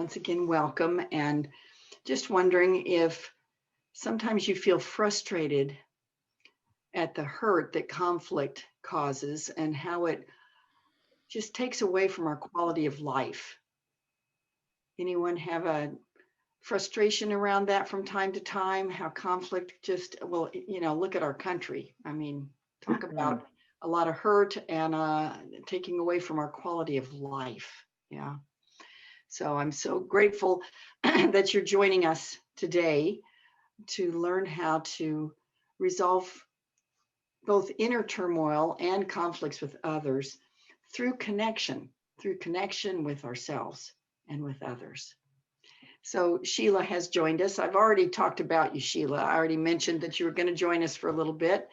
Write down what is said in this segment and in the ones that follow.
once again, welcome. And just wondering if sometimes you feel frustrated at the hurt that conflict causes and how it just takes away from our quality of life. Anyone have a frustration around that from time to time? How conflict just, well, look at our country. I mean, talk about a lot of hurt and taking away from our quality of life. Yeah. So I'm so grateful that you're joining us today to learn how to resolve both inner turmoil and conflicts with others through connection with ourselves and with others. So Sheila has joined us. I've already talked about you, Sheila. I already mentioned that you were going to join us for a little bit.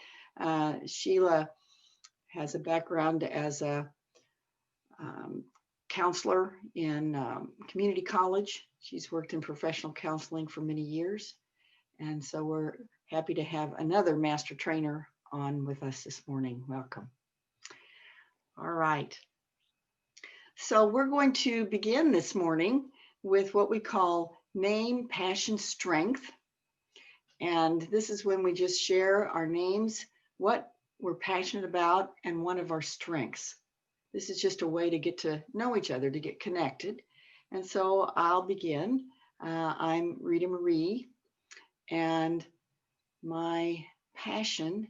Sheila has a background as a counselor in community college. She's worked in professional counseling for many years. And so we're happy to have another master trainer on with us this morning. Welcome. All right. So we're going to begin this morning with what we call name, passion, strength. And this is when we just share our names, what we're passionate about, and one of our strengths. This is just a way to get to know each other, to get connected. And so I'll begin. I'm Rita Marie, and my passion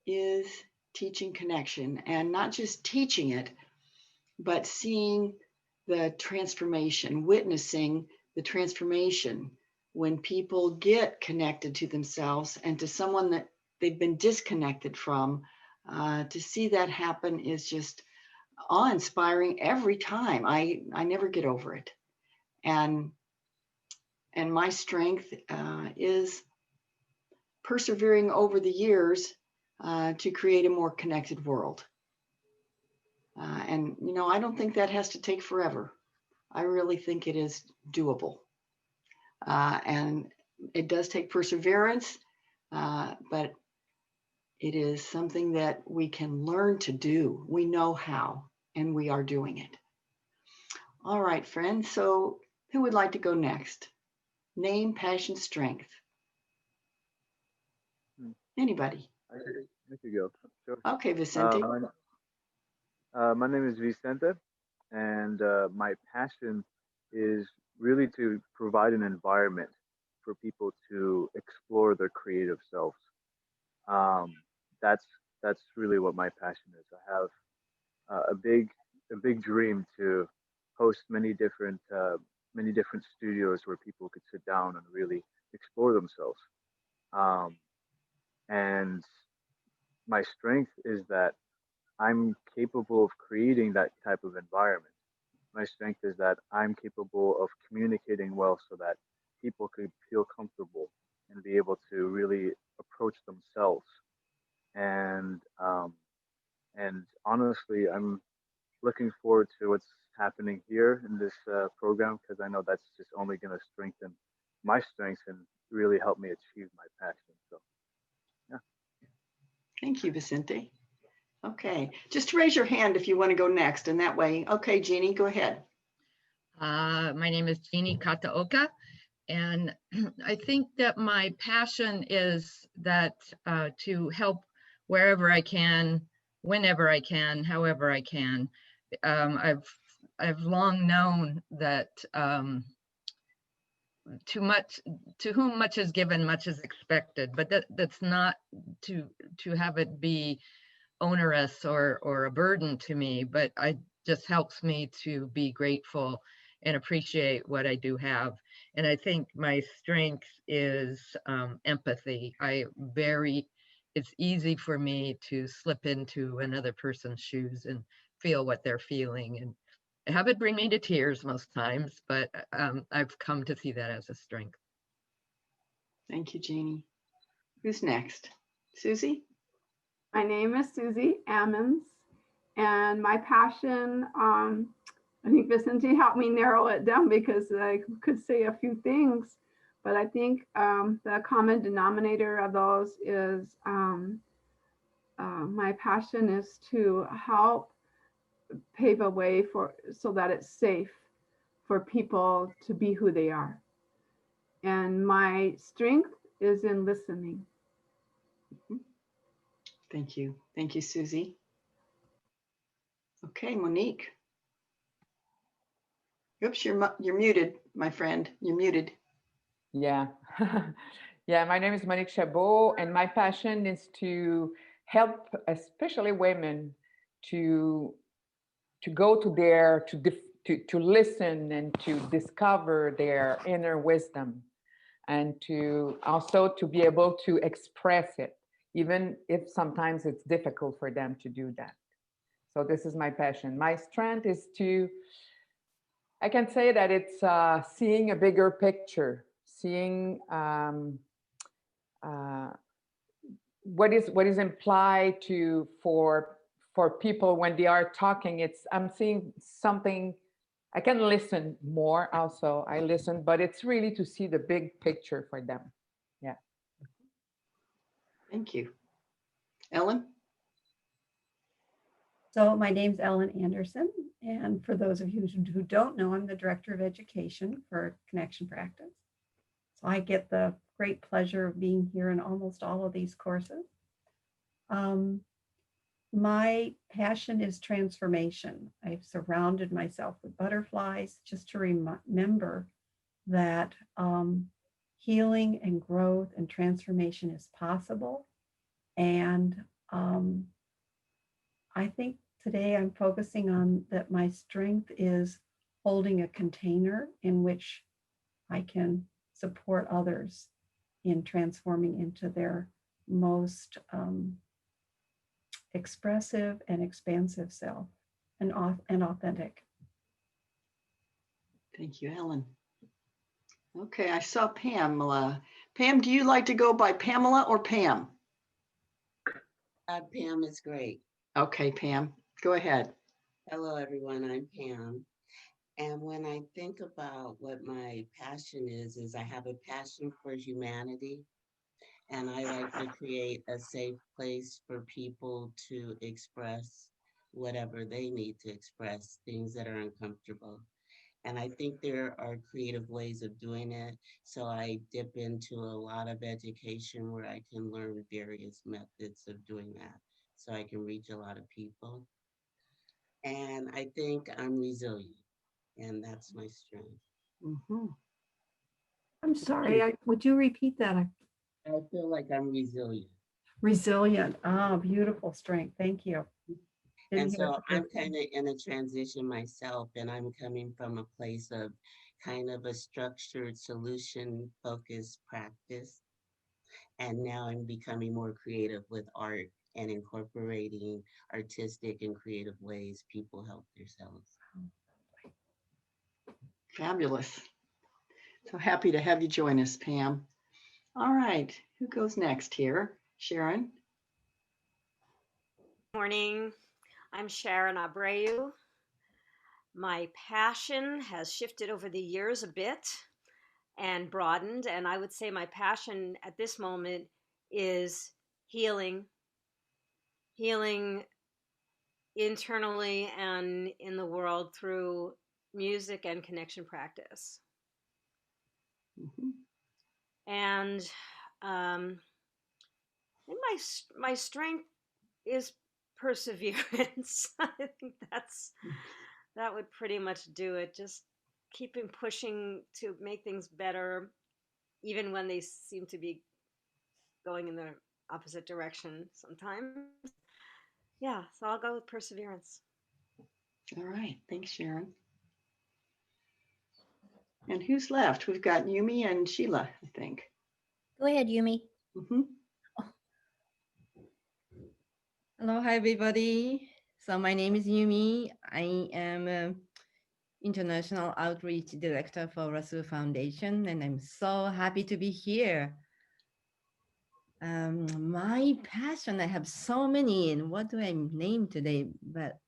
is teaching connection, and not just teaching it, but seeing the transformation, witnessing the transformation when people get connected to themselves and to someone that they've been disconnected from. To see that happen is just awe-inspiring every time. I never get over it. And my strength is persevering over the years to create a more connected world. And I don't think that has to take forever. I really think it is doable. And it does take perseverance, but it is something that we can learn to do. We know how, and we are doing it. All right, friends. So who would like to go next? Name, passion, strength. Anybody? I could go. Sure. Okay, Vicente. My name is Vicente, and my passion is really to provide an environment for people to explore their creative selves. Um, that's really what my passion is. I have a big dream to host many different studios where people could sit down and really explore themselves. Um, and my strength is that I'm capable of creating that type of environment. My strength is that I'm capable of communicating well so that people could feel comfortable and be able to really approach themselves. And honestly, I'm looking forward to what's happening here in this program because I know that's just only going to strengthen my strengths and really help me achieve my passion. So, yeah. Thank you, Vicente. Okay, just raise your hand if you want to go next, and that way. Okay, Jeannie, go ahead. My name is Jeannie Kataoka, and I think that my passion is that to help wherever I can, whenever I can, however I can. I've long known that to whom much is given, much is expected, but that's not to have it be onerous or a burden to me, but it just helps me to be grateful and appreciate what I do have. And I think my strength is empathy. It's easy for me to slip into another person's shoes and feel what they're feeling, and have it bring me to tears most times, but I've come to see that as a strength. Thank you, Jeannie. Who's next? Susie? My name is Susie Ammons, and my passion, I think Vicente helped me narrow it down because I could say a few things, but I think the common denominator of those is my passion is to help pave a way so that it's safe for people to be who they are. And my strength is in listening. Thank you. Thank you, Susie. Okay, Monique. Oops, you're muted, my friend. You're muted. Yeah. Yeah, my name is Monique Chabot, and my passion is to help, especially women, to go to their to listen and to discover their inner wisdom, and to also to be able to express it, even if sometimes it's difficult for them to do that. So this is my passion. My strength is to, I can say that it's seeing a bigger picture, seeing what is implied to for people when they are talking. It's, I'm seeing something. I can listen more also. I listen, but it's really to see the big picture for them. Yeah. Thank you. Ellen? So my name's Ellen Anderson, and for those of you who don't know, I'm the Director of Education for Connection Practice. So I get the great pleasure of being here in almost all of these courses. My passion is transformation. I've surrounded myself with butterflies just to remember that healing and growth and transformation is possible. And I think today I'm focusing on that my strength is holding a container in which I can support others in transforming into their most expressive and expansive self and authentic. Thank you, Ellen. Okay, I saw Pamela. Pam, do you like to go by Pamela or Pam? Pam is great. Okay, Pam, go ahead. Hello, everyone. I'm Pam. And when I think about what my passion is I have a passion for humanity. And I like to create a safe place for people to express whatever they need to express, things that are uncomfortable. And I think there are creative ways of doing it. So I dip into a lot of education where I can learn various methods of doing that so I can reach a lot of people. And I think I'm resilient, and that's my strength. Mm-hmm. I'm sorry, would you repeat that? I feel like I'm resilient. Resilient. Ah, beautiful strength. Thank you. And so I'm kind of in a transition myself, and I'm coming from a place of kind of a structured solution focused practice. And now I'm becoming more creative with art and incorporating artistic and creative ways people help themselves. Fabulous. So happy to have you join us, Pam. All right, who goes next here? Sharon? Morning, I'm Sharon Abreu. My passion has shifted over the years a bit and broadened, and I would say my passion at this moment is healing internally and in the world through music and connection practice. Mm-hmm. And my strength is perseverance. I think that would pretty much do it. Just keeping pushing to make things better, even when they seem to be going in the opposite direction sometimes. Yeah, so I'll go with perseverance. All right, thanks, Sharon. And who's left? We've got Yumi and Sheila, I think. Go ahead, Yumi. Mm-hmm. Hello, hi everybody. So my name is Yumi. I am International Outreach Director for Rasul Foundation, and I'm so happy to be here. My passion, I have so many, and what do I name today? But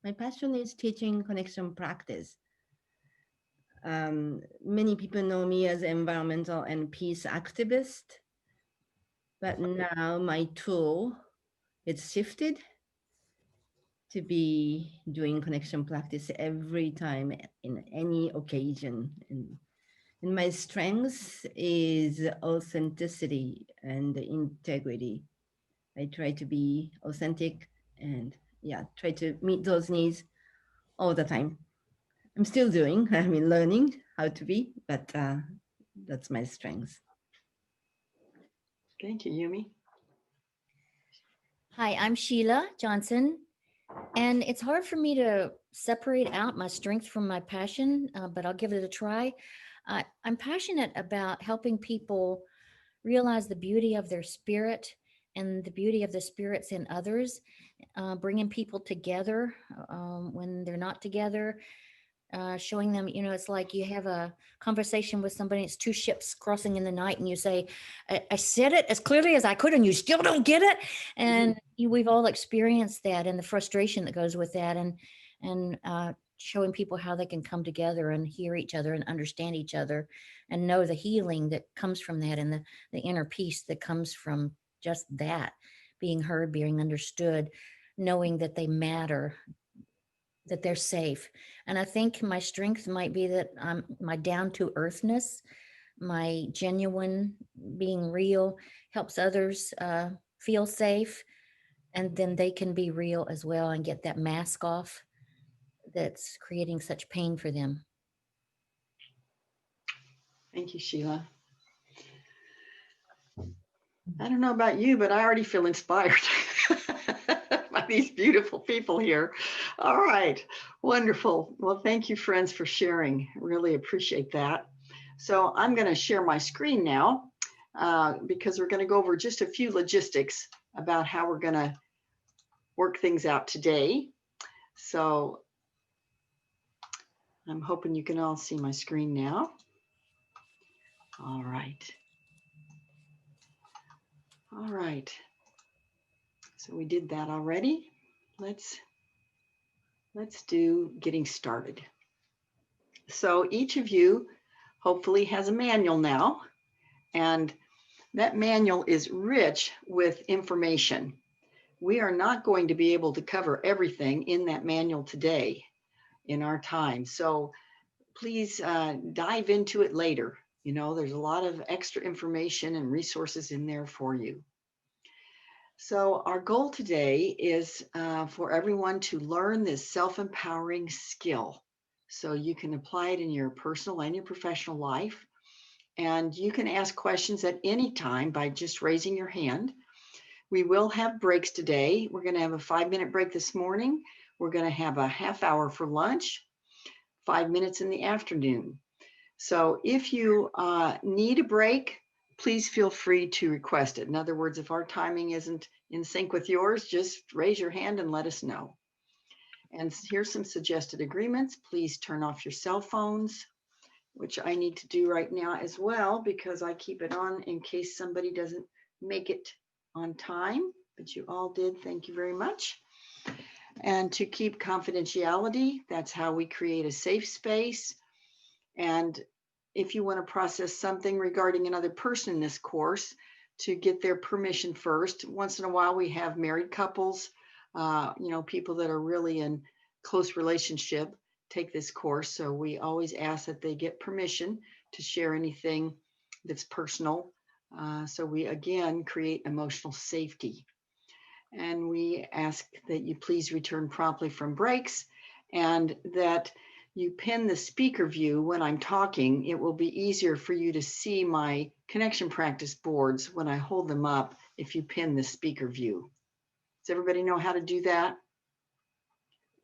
my passion is teaching connection practice. Many people know me as environmental and peace activist, but now my tool, it's shifted. to be doing connection practice every time in any occasion. And my strength is authenticity and integrity. I try to be authentic and yeah, try to meet those needs all the time. I'm still doing, I mean, learning how to be, but that's my strength. Thank you, Yumi. Hi, I'm Sheila Johnson, and it's hard for me to separate out my strength from my passion, but I'll give it a try. I'm passionate about helping people realize the beauty of their spirit and the beauty of the spirits in others, bringing people together when they're not together, showing them, it's like you have a conversation with somebody, it's two ships crossing in the night, and you say, I said it as clearly as I could, and you still don't get it. And we've all experienced that and the frustration that goes with that, and showing people how they can come together and hear each other and understand each other and know the healing that comes from that, and the inner peace that comes from just that, being heard, being understood, knowing that they matter, that they're safe. And I think my strength might be that my down to earthness, my genuine being real helps others feel safe. And then they can be real as well and get that mask off that's creating such pain for them. Thank you, Sheila. I don't know about you, but I already feel inspired by these beautiful people here. All right, wonderful. Well, thank you, friends, for sharing. Really appreciate that. So I'm going to share my screen now because we're going to go over just a few logistics about how we're going to work things out today. So I'm hoping you can all see my screen now. All right. All right. So we did that already. Let's do getting started. So each of you hopefully has a manual now, and that manual is rich with information. We are not going to be able to cover everything in that manual today in our time. So please dive into it later. There's a lot of extra information and resources in there for you. So our goal today is for everyone to learn this self-empowering skill so you can apply it in your personal and your professional life. And you can ask questions at any time by just raising your hand. We will have breaks today. We're going to have a 5-minute break this morning. We're going to have a half hour for lunch, 5 minutes in the afternoon. So if you need a break, please feel free to request it. In other words, if our timing isn't in sync with yours, just raise your hand and let us know. And here's some suggested agreements. Please turn off your cell phones, which I need to do right now as well, because I keep it on in case somebody doesn't make it on time, but you all did. Thank you very much. And to keep confidentiality, that's how we create a safe space. And if you want to process something regarding another person in this course, to get their permission first. Once in a while, we have married couples, people that are really in close relationship take this course. So we always ask that they get permission to share anything that's personal. So we, again, create emotional safety. And we ask that you please return promptly from breaks and that you pin the speaker view when I'm talking. It will be easier for you to see my connection practice boards when I hold them up if you pin the speaker view. Does everybody know how to do that?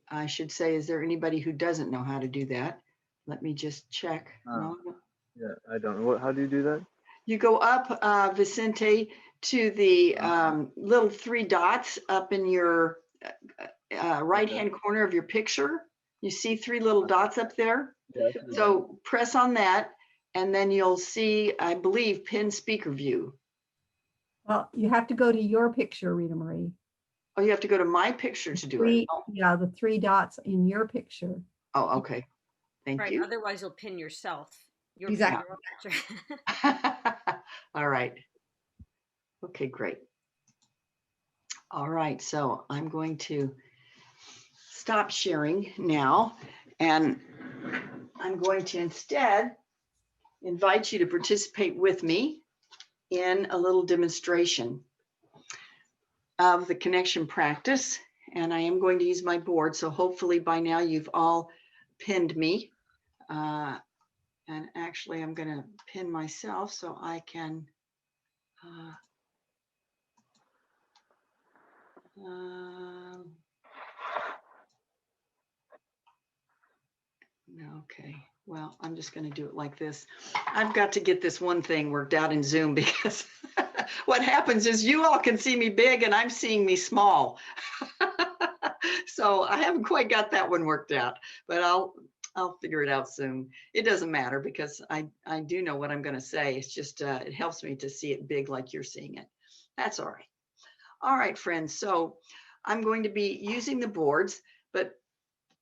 I should say, is there anybody who doesn't know how to do that? Let me just check. No? Yeah, I don't know. How do you do that? You go up, Vicente, to the little 3 dots up in your right-hand corner of your picture. You see 3 little dots up there? Yeah, so press on that, and then you'll see, I believe, pin speaker view. Well, you have to go to your picture, Rita Marie. Oh, you have to go to my picture to do it. Oh. Yeah, the 3 dots in your picture. Oh, okay. Thank you. Otherwise, you'll pin yourself. Exactly. Your All right. Okay, great. All right, so I'm going to stop sharing now, and I'm going to instead invite you to participate with me in a little demonstration of the connection practice. And I am going to use my board. So hopefully by now you've all pinned me. And actually I'm going to pin myself so I can okay, well, I'm just going to do it like this. I've got to get this one thing worked out in Zoom because what happens is you all can see me big and I'm seeing me small. So I haven't quite got that one worked out, but I'll figure it out soon. It doesn't matter because I do know what I'm going to say. It's just it helps me to see it big like you're seeing it. That's all right. All right, friends. So I'm going to be using the boards, but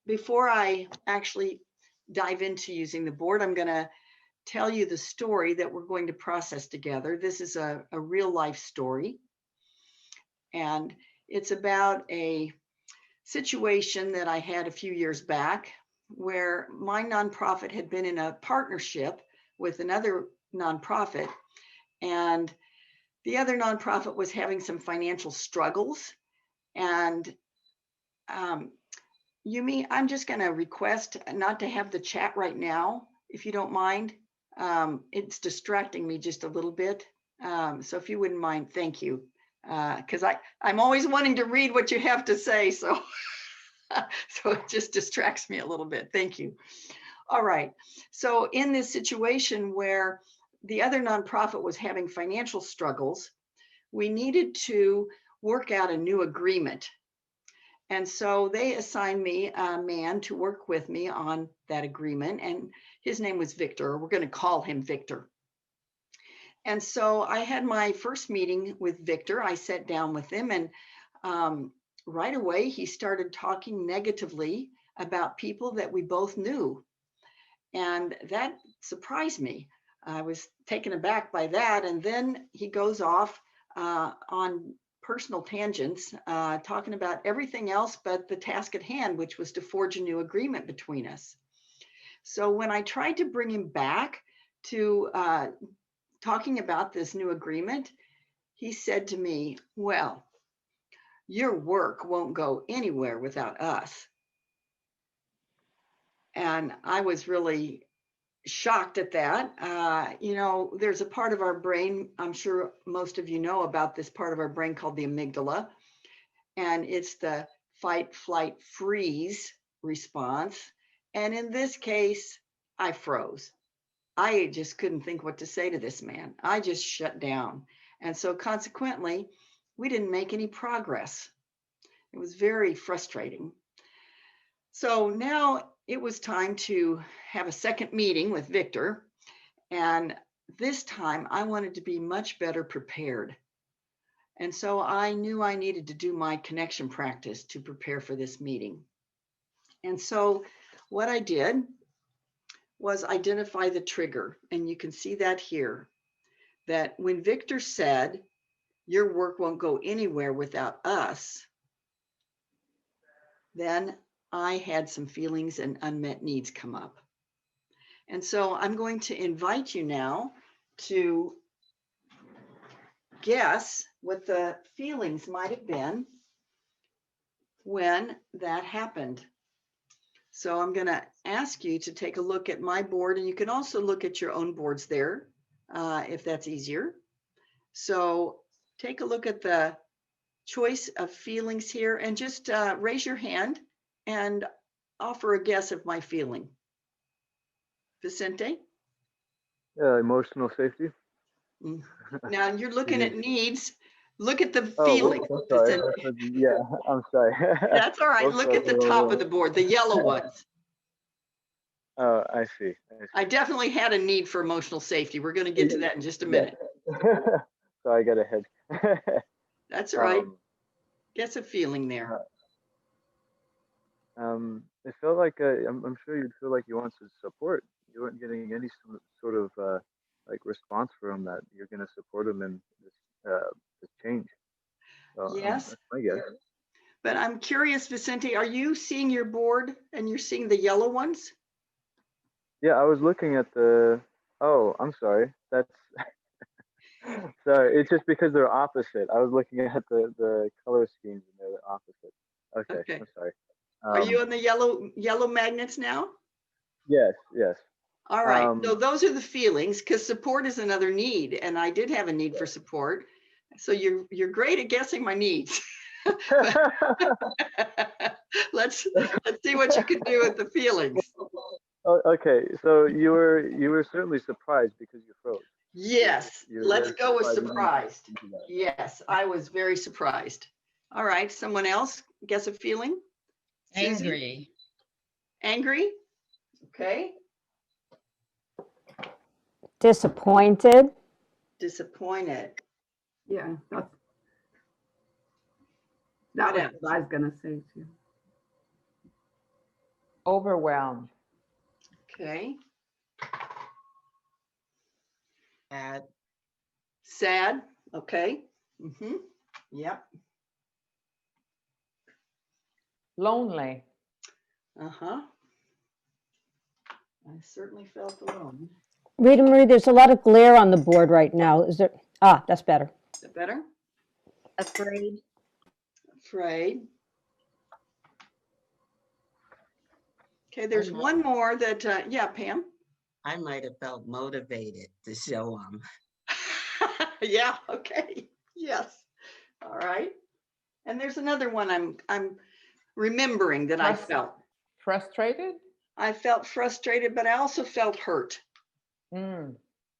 before I actually dive into using the board, I'm going to tell you the story that we're going to process together. This is a real life story, and it's about a situation that I had a few years back where my nonprofit had been in a partnership with another nonprofit, and the other nonprofit was having some financial struggles. And Yumi, I'm just going to request not to have the chat right now, if you don't mind. It's distracting me just a little bit. So if you wouldn't mind, thank you. Because I'm always wanting to read what you have to say. So, so it just distracts me a little bit. Thank you. All right. So in this situation where the other nonprofit was having financial struggles, we needed to work out a new agreement. And so they assigned me a man to work with me on that agreement, and his name was Victor. We're going to call him Victor. And so I had my first meeting with Victor. I sat down with him, and right away he started talking negatively about people that we both knew. And that surprised me. I was taken aback by that. And then he goes off on personal tangents, talking about everything else but the task at hand, which was to forge a new agreement between us. So when I tried to bring him back to talking about this new agreement, he said to me, well, your work won't go anywhere without us. And I was really shocked at that. You know, there's a part of our brain, I'm sure most of you know about this part of our brain called the amygdala, and it's the fight, flight, freeze response. And in this case, I froze. I just couldn't think what to say to this man. I just shut down. And so consequently, we didn't make any progress. It was very frustrating. So now it was time to have a second meeting with Victor. And this time I wanted to be much better prepared. And so I knew I needed to do my connection practice to prepare for this meeting. And so what I did was identify the trigger. And you can see that here, that when Victor said, your work won't go anywhere without us, then I had some feelings and unmet needs come up. And so I'm going to invite you now to guess what the feelings might have been when that happened. So I'm going to ask you to take a look at my board, and you can also look at your own boards there if that's easier. So take a look at the choice of feelings here and just raise your hand and offer a guess of my feeling. Vicente? Emotional safety. Now you're looking at needs. Look at the Oh, feeling. I'm sorry. Yeah, I'm sorry. That's all right. Look at the top of the board, the yellow ones. Oh, I see. I definitely had a need for emotional safety. We're going to get to that in just a minute. So I got ahead. That's all right. Guess a feeling there. It felt like I'm sure you'd feel like you want some support. You weren't getting any sort of like response from that. You're going to support them in this change. So, Yes. that's my guess. But I'm curious, Vicente, are you seeing your board and you're seeing the yellow ones? Yeah, I was looking at the. Oh, I'm sorry. That's sorry. It's just because they're opposite. I was looking at the color schemes and they're opposite. Okay, Okay. I'm sorry. Are you on the yellow magnets now? Yes, yes. All right. So Um, those are the feelings, because support is another need, and I did have a need for support. So you're great at guessing my needs. let's see what you can do with the feelings. Oh, okay, so you were certainly surprised because you froze. Yes, You're let's very go with surprised. surprised. Yes, I was very surprised. All right, someone else guess a feeling? Susie? Angry. Angry? Okay. Disappointed. Disappointed. Yeah, that What was else? what I was gonna say too. Overwhelmed. Okay. Add Sad. Okay. Mm-hmm. Yep. Lonely. Uh-huh. I certainly felt alone. Rita Marie, there's a lot of glare on the board right now. Is there? Ah, that's better. Is that better? Afraid. Afraid. Okay, there's one more that, yeah, Pam. I might have felt motivated to show them. Yeah, okay. Yes. All right. And there's another one I'm remembering that I felt. Frustrated. I felt frustrated, but I also felt hurt. Mm,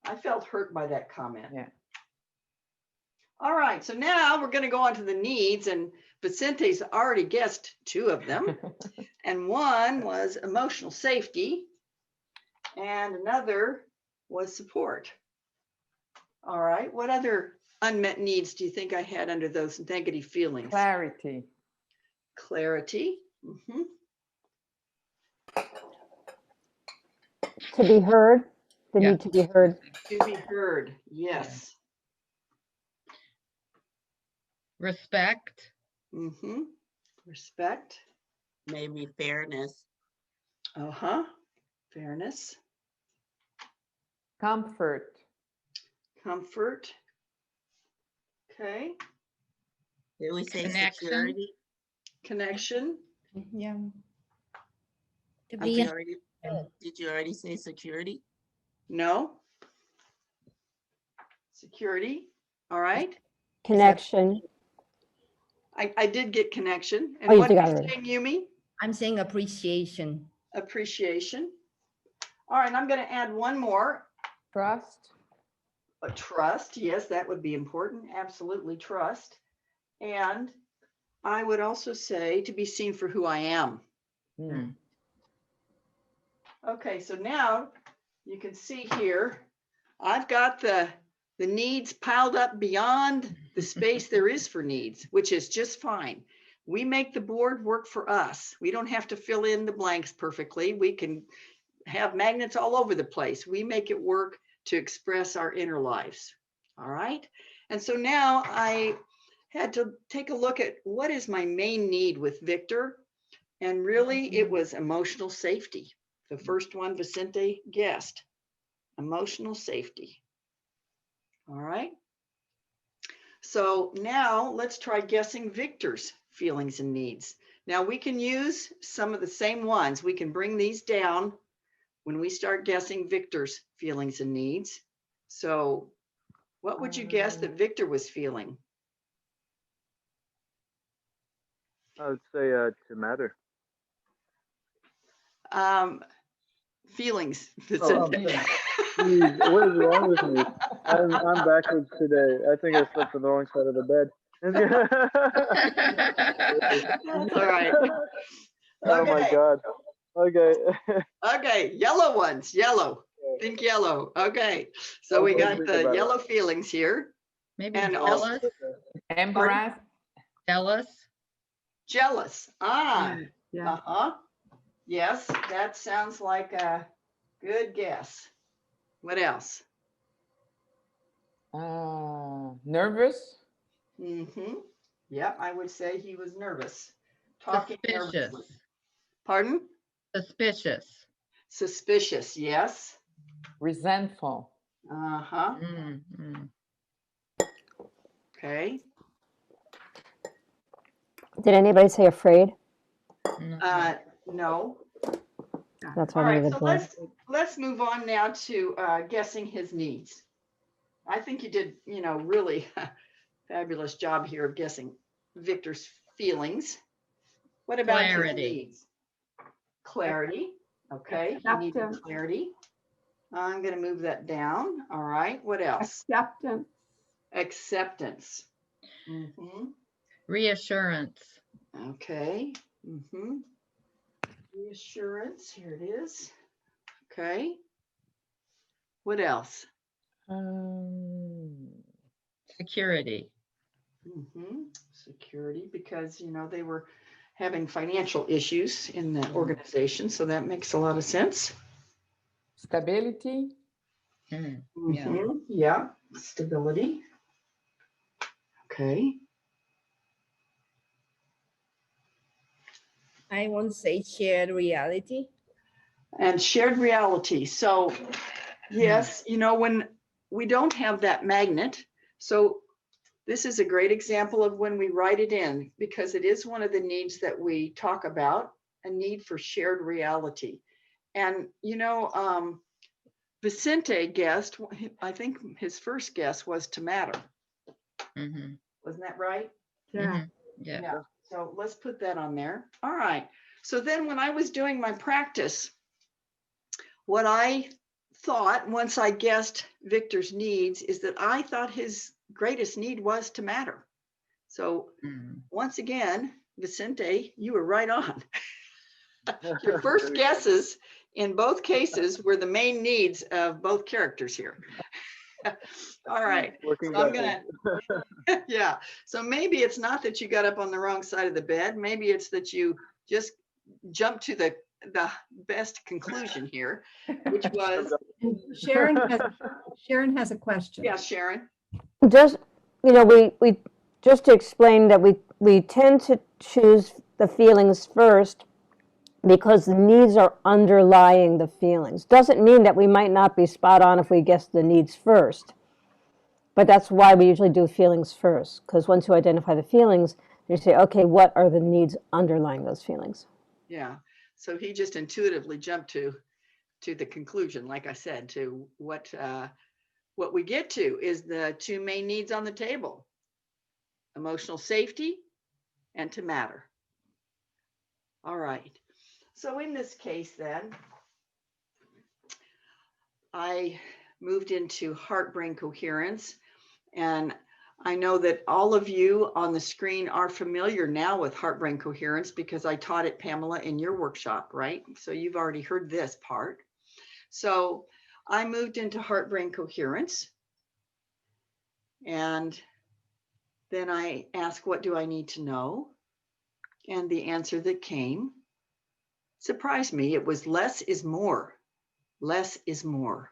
I felt hurt by that comment. yeah. All right, so now we're going to go on to the needs, and Vicente's already guessed two of them. And one was emotional safety, and another was support. All right, what other unmet needs do you think I had under those negative feelings? Clarity. Clarity. Mm-hmm. To be heard. The Yeah. need to be heard. To be heard. Yes. Respect. Mm-hmm. Respect. Maybe fairness. Uh-huh. Fairness. Comfort. Comfort. Okay. Did we say Connection. security? Connection. Yeah. To Did be you already, did you already say security? No. Security. All right. Connection. I did get connection. And Oh, you what did are you already. saying, Yumi? I'm saying appreciation. Appreciation. All right, I'm going to add one more. Trust. Trust. Yes, that would be important. Absolutely, trust. And I would also say to be seen for who I am. Mm. Okay, so now you can see here, I've got the needs piled up beyond the space there is for needs, which is just fine. We make the board work for us. We don't have to fill in the blanks perfectly. We can have magnets all over the place. We make it work to express our inner lives. All right. And so now I had to take a look at what is my main need with Victor. And really, it was emotional safety. The first one Vicente guessed, emotional safety. All right. So now let's try guessing Victor's feelings and needs. Now we can use some of the same ones. We can bring these down when we start guessing Victor's feelings and needs. So what would you guess that Victor was feeling? I would say to matter. Feelings, Oh, Vicente. Jeez, what is wrong with me? I'm backwards today. I think I slept on the wrong side of the bed. All right. Oh my Okay. God. Okay. Okay, yellow ones, yellow. Think yellow. Okay, so we Okay, got think the about it. yellow feelings here. Maybe And also jealous. Embarrassed. Jealous. jealous. Ah, Yeah. uh-huh. Yes, that sounds like a good guess. What else? Nervous. Mm-hmm. Yep, I would say he was nervous, talking Suspicious. nervously. Pardon? Suspicious. Suspicious, yes. Resentful. Uh-huh. Mm. Okay. Did anybody say afraid? No. No. That's All our right, good so board. let's move on now to guessing his needs. I think you did, really fabulous job here of guessing Victor's feelings. What about his Clarity. needs? Clarity. Okay, he needed Acceptance. clarity. I'm going to move that down. All right. What else? Acceptance. Acceptance. Mm-hmm. Reassurance. Okay. Mm-hmm. Reassurance. Here it is. Okay. What else? Security. Mm-hmm. Security, because they were having financial issues in the organization, so that makes a lot of sense. Stability. Yeah. Mm-hmm. Yeah. Stability. Okay. I won't say shared reality. And shared reality. So yes, when we don't have that magnet, so this is a great example of when we write it in, because it is one of the needs that we talk about, a need for shared reality. And Vicente guessed, I think his first guess was to matter. Mm-hmm. Wasn't that right? Yeah. Mm-hmm. Yeah. So let's put that on there. All right. So then when I was doing my practice, what I thought once I guessed Victor's needs is that I thought his greatest need was to matter. So once again, Vicente, you were right on. Your first guesses in both cases were the main needs of both characters here. All right. So I'm gonna, yeah. So maybe it's not that you got up on the wrong side of the bed. Maybe it's that you just jumped to the best conclusion here, which was Sharon has a question. yeah, Sharon. Just, we just to explain that we tend to choose the feelings first because the needs are underlying the feelings. Doesn't mean that we might not be spot on if we guess the needs first. But that's why we usually do feelings first, because once you identify the feelings, you say, okay, what are the needs underlying those feelings? Yeah. So he just intuitively jumped to the conclusion, like I said, to what we get to is the two main needs on the table: emotional safety and to matter. All right. So in this case, then, I moved into heart-brain coherence. And I know that all of you on the screen are familiar now with heart-brain coherence because I taught it, Pamela, in your workshop, right? So you've already heard this part. So I moved into heart-brain coherence. And then I asked, what do I need to know? And the answer that came surprised me. It was less is more. Less is more.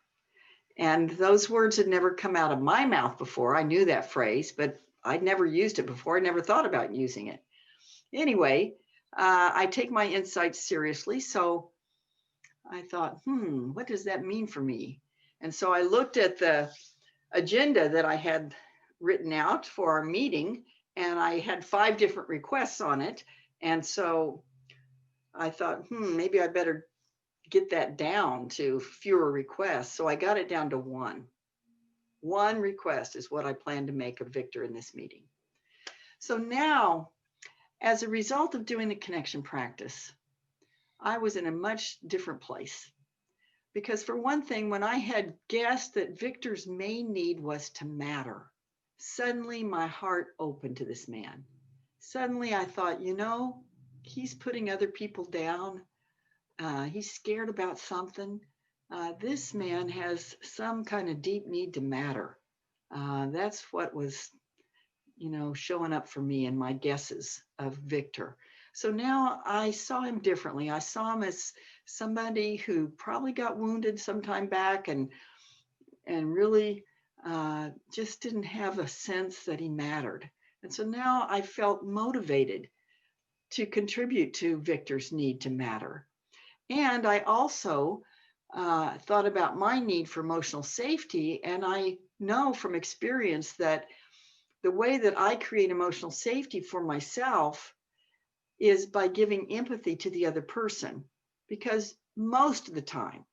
And those words had never come out of my mouth before. I knew that phrase, but I'd never used it before. I never thought about using it. Anyway, I take my insights seriously. So I thought, what does that mean for me? And so I looked at the agenda that I had written out for our meeting, and I had 5 different requests on it. And so I thought, maybe I better get that down to fewer requests. So I got it down to 1. 1 request is what I plan to make of Victor in this meeting. So now, as a result of doing the connection practice, I was in a much different place. Because for one thing, when I had guessed that Victor's main need was to matter, suddenly my heart opened to this man. Suddenly I thought, he's putting other people down. He's scared about something. This man has some kind of deep need to matter. That's what was, showing up for me in my guesses of Victor. So now I saw him differently. I saw him as somebody who probably got wounded some time back and really just didn't have a sense that he mattered. And so now I felt motivated to contribute to Victor's need to matter. And I also thought about my need for emotional safety. And I know from experience that the way that I create emotional safety for myself is by giving empathy to the other person. Because most of the time,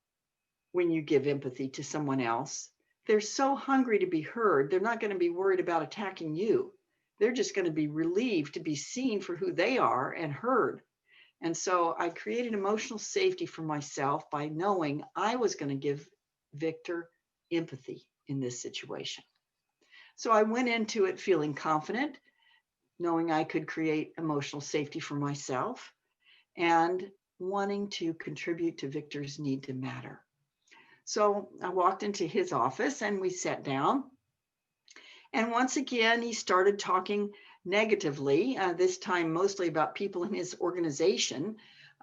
when you give empathy to someone else, they're so hungry to be heard, they're not going to be worried about attacking you. They're just going to be relieved to be seen for who they are and heard. And so I created emotional safety for myself by knowing I was going to give Victor empathy in this situation. So I went into it feeling confident, knowing I could create emotional safety for myself and wanting to contribute to Victor's need to matter. So I walked into his office and we sat down. And once again, he started talking negatively, this time mostly about people in his organization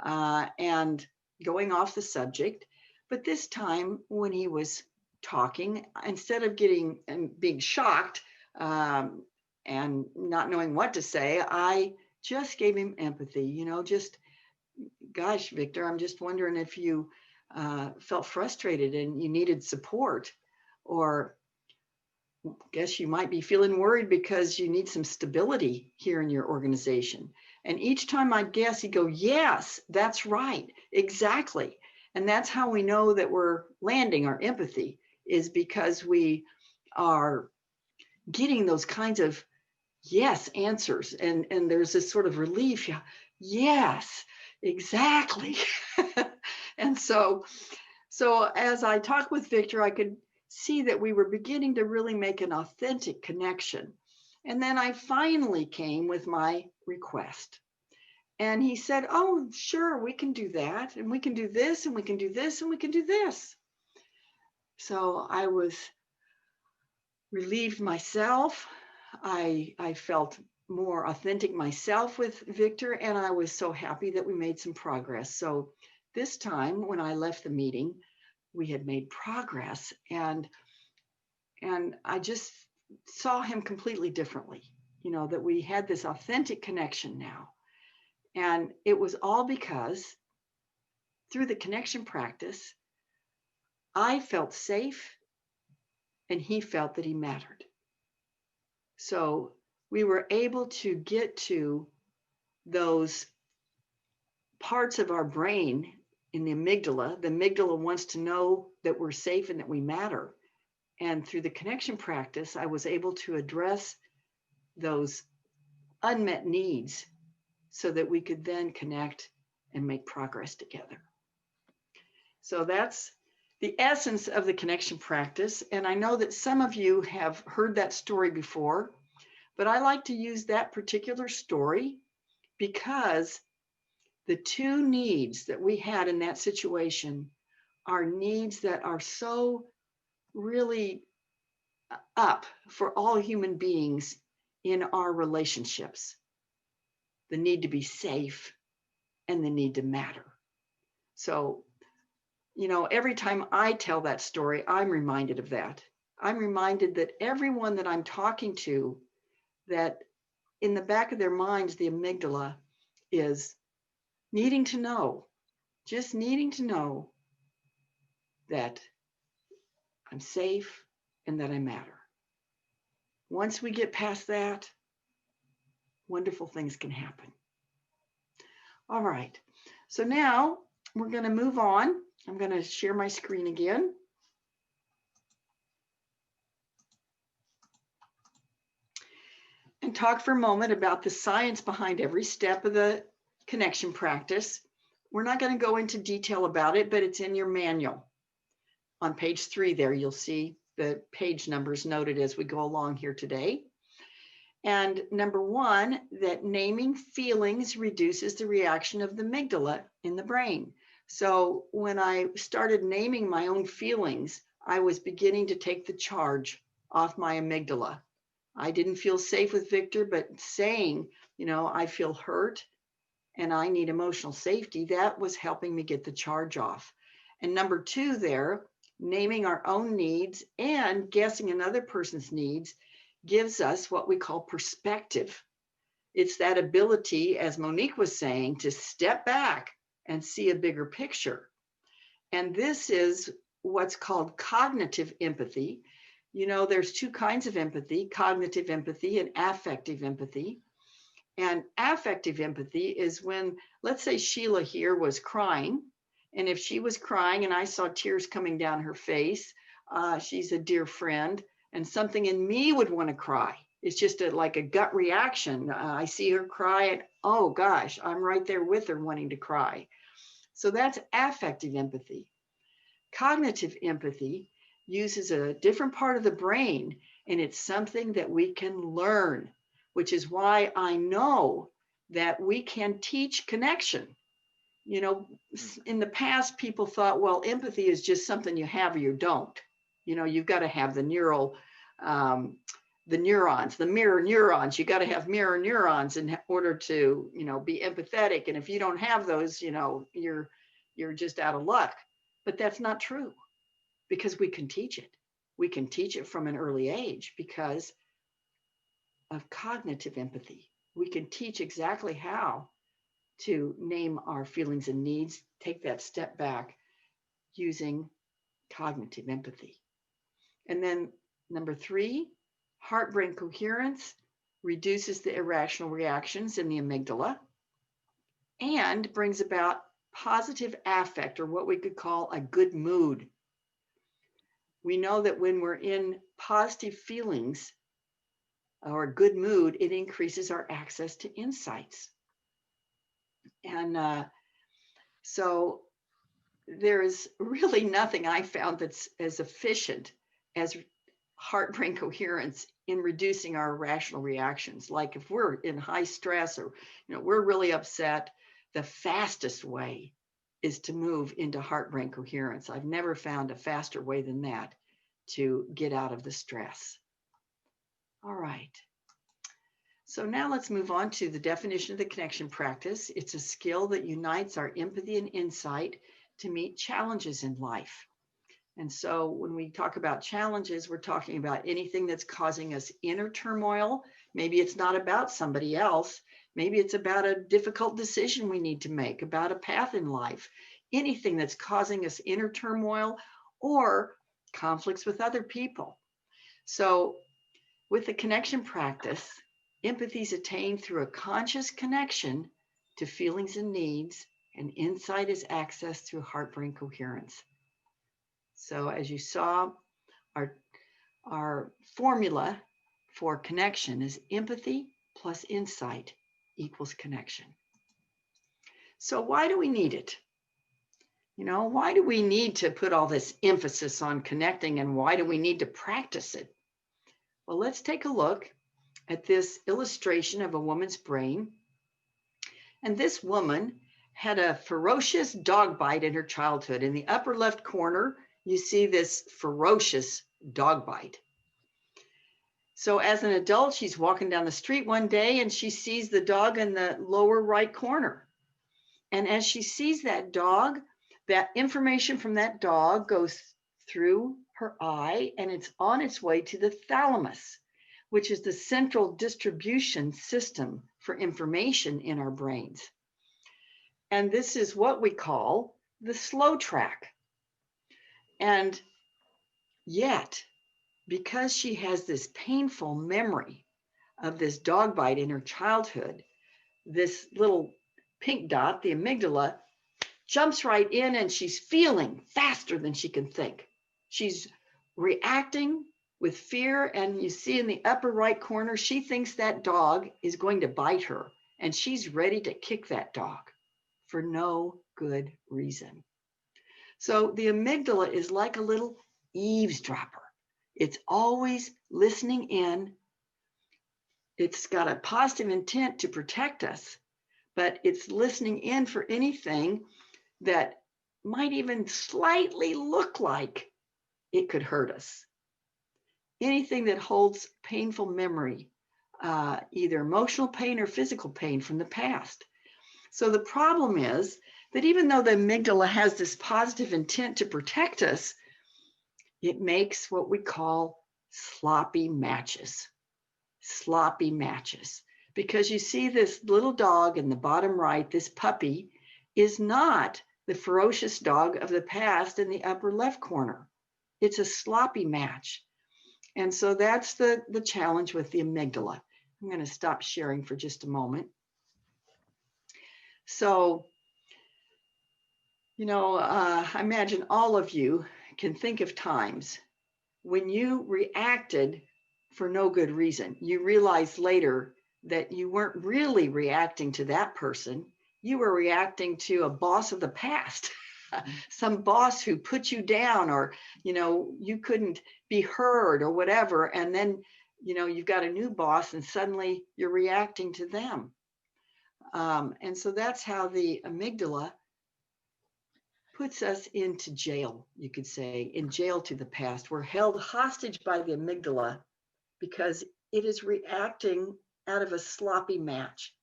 and going off the subject. But this time, when he was talking, instead of getting and being shocked and not knowing what to say, I just gave him empathy, just, gosh, Victor, I'm just wondering if you felt frustrated and you needed support, or guess you might be feeling worried because you need some stability here in your organization. And each time I'd guess, he'd go, yes, that's right, exactly. And that's how we know that we're landing our empathy, is because we are getting those kinds of yes answers. And there's this sort of relief. Yeah, yes, exactly. And so as I talked with Victor, I could see that we were beginning to really make an authentic connection. And then I finally came with my request. And he said, oh, sure, we can do that. And we can do this, and we can do this, and we can do this. So I was relieved myself. I felt more authentic myself with Victor, and I was so happy that we made some progress. So this time when I left the meeting, we had made progress, and I just saw him completely differently, that we had this authentic connection now. And it was all because through the connection practice, I felt safe and he felt that he mattered. So we were able to get to those parts of our brain in the amygdala. The amygdala wants to know that we're safe and that we matter. And through the connection practice, I was able to address those unmet needs so that we could then connect and make progress together. So that's the essence of the connection practice. And I know that some of you have heard that story before, but I like to use that particular story because the two needs that we had in that situation are needs that are so really up for all human beings in our relationships. The need to be safe and the need to matter. So, every time I tell that story, I'm reminded of that. I'm reminded that everyone that I'm talking to, that in the back of their minds, the amygdala is needing to know, just needing to know that I'm safe and that I matter. Once we get past that, wonderful things can happen. All right, so now we're going to move on. I'm going to share my screen again. And talk for a moment about the science behind every step of the connection practice. We're not going to go into detail about it, but it's in your manual. On page 3 there, you'll see the page numbers noted as we go along here today. And number 1, that naming feelings reduces the reaction of the amygdala in the brain. So when I started naming my own feelings, I was beginning to take the charge off my amygdala. I didn't feel safe with Victor, but saying, I feel hurt and I need emotional safety, that was helping me get the charge off. And number 2 there, naming our own needs and guessing another person's needs gives us what we call perspective. It's that ability, as Monique was saying, to step back and see a bigger picture. And this is what's called cognitive empathy. You know, there's two kinds of empathy, cognitive empathy and affective empathy. And affective empathy is when, let's say Sheila here was crying. And if she was crying and I saw tears coming down her face, she's a dear friend, and something in me would want to cry. It's just like a gut reaction. I see her cry and, oh gosh, I'm right there with her wanting to cry. So that's affective empathy. Cognitive empathy uses a different part of the brain, and it's something that we can learn, which is why I know that we can teach connection. You know, in the past, people thought, well, empathy is just something you have or you don't. You know, you've got to have the neurons, the mirror neurons. You got to have mirror neurons in order to, you know, be empathetic. And if you don't have those, you know, you're just out of luck. But that's not true, because we can teach it. We can teach it from an early age because of cognitive empathy. We can teach exactly how to name our feelings and needs, take that step back using cognitive empathy. And then number 3, heart-brain coherence reduces the irrational reactions in the amygdala and brings about positive affect, or what we could call a good mood. We know that when we're in positive feelings or a good mood, it increases our access to insights. And so there is really nothing I found that's as efficient as heart-brain coherence in reducing our irrational reactions. Like if we're in high stress or, you know, we're really upset, the fastest way is to move into heart-brain coherence. I've never found a faster way than that to get out of the stress. All right. So now let's move on to the definition of the connection practice. It's a skill that unites our empathy and insight to meet challenges in life. And so when we talk about challenges, we're talking about anything that's causing us inner turmoil. Maybe it's not about somebody else. Maybe it's about a difficult decision we need to make, about a path in life. Anything that's causing us inner turmoil or conflicts with other people. So with the connection practice, empathy is attained through a conscious connection to feelings and needs, and insight is accessed through heart-brain coherence. So as you saw, our formula for connection is empathy plus insight equals connection. So why do we need it? You know, why do we need to put all this emphasis on connecting, and why do we need to practice it? Well, let's take a look at this illustration of a woman's brain. And this woman had a ferocious dog bite in her childhood. In the upper left corner, you see this ferocious dog bite. So as an adult, she's walking down the street one day and she sees the dog in the lower right corner. And as she sees that dog, that information from that dog goes through her eye and it's on its way to the thalamus, which is the central distribution system for information in our brains. And this is what we call the slow track. And yet, because she has this painful memory of this dog bite in her childhood, this little pink dot, the amygdala, jumps right in and she's feeling faster than she can think. She's reacting with fear, and you see in the upper right corner, she thinks that dog is going to bite her, and she's ready to kick that dog for no good reason. So the amygdala is like a little eavesdropper. It's always listening in. It's got a positive intent to protect us, but it's listening in for anything that might even slightly look like it could hurt us. Anything that holds painful memory, either emotional pain or physical pain from the past. So the problem is that even though the amygdala has this positive intent to protect us, it makes what we call sloppy matches. sloppy matches. Because you see this little dog in the bottom right, this puppy, is not the ferocious dog of the past in the upper left corner. It's a sloppy match. And so that's the challenge with the amygdala. I'm going to stop sharing for just a moment. So, I imagine all of you can think of times when you reacted for no good reason. You realize later that you weren't really reacting to that person. You were reacting to a boss of the past, some boss who put you down, or, you couldn't be heard or whatever. And then, you've got a new boss and suddenly you're reacting to them. And so that's how the amygdala puts us into jail, you could say, in jail to the past. We're held hostage by the amygdala because it is reacting out of a sloppy match.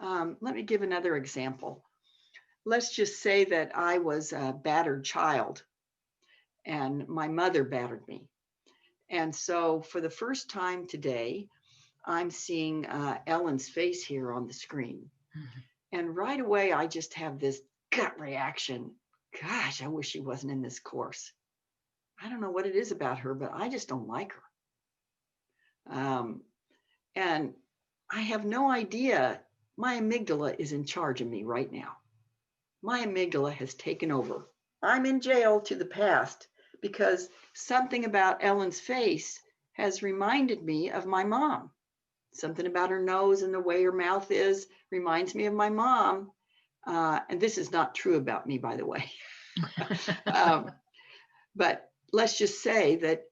Let me give another example. Let's just say that I was a battered child and my mother battered me. And so for the first time today, I'm seeing Ellen's face here on the screen. And right away, I just have this gut reaction. Gosh, I wish she wasn't in this course. I don't know what it is about her, but I just don't like her. And I have no idea. My amygdala is in charge of me right now. My amygdala has taken over. I'm in jail to the past because something about Ellen's face has reminded me of my mom. Something about her nose and the way her mouth is reminds me of my mom. And this is not true about me, by the way. But let's just say that,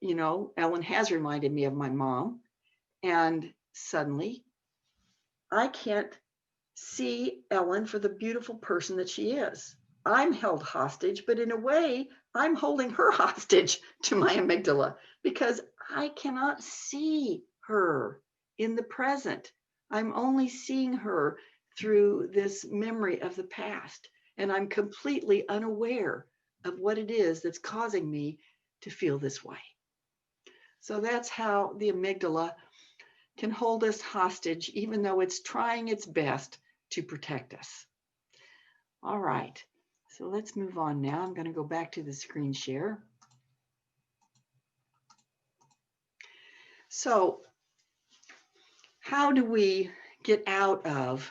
Ellen has reminded me of my mom. And suddenly I can't see Ellen for the beautiful person that she is. I'm held hostage, but in a way, I'm holding her hostage to my amygdala because I cannot see her in the present. I'm only seeing her through this memory of the past, and I'm completely unaware of what it is that's causing me to feel this way. So that's how the amygdala can hold us hostage, even though it's trying its best to protect us. All right, so let's move on now. I'm going to go back to the screen share. So how do we get out of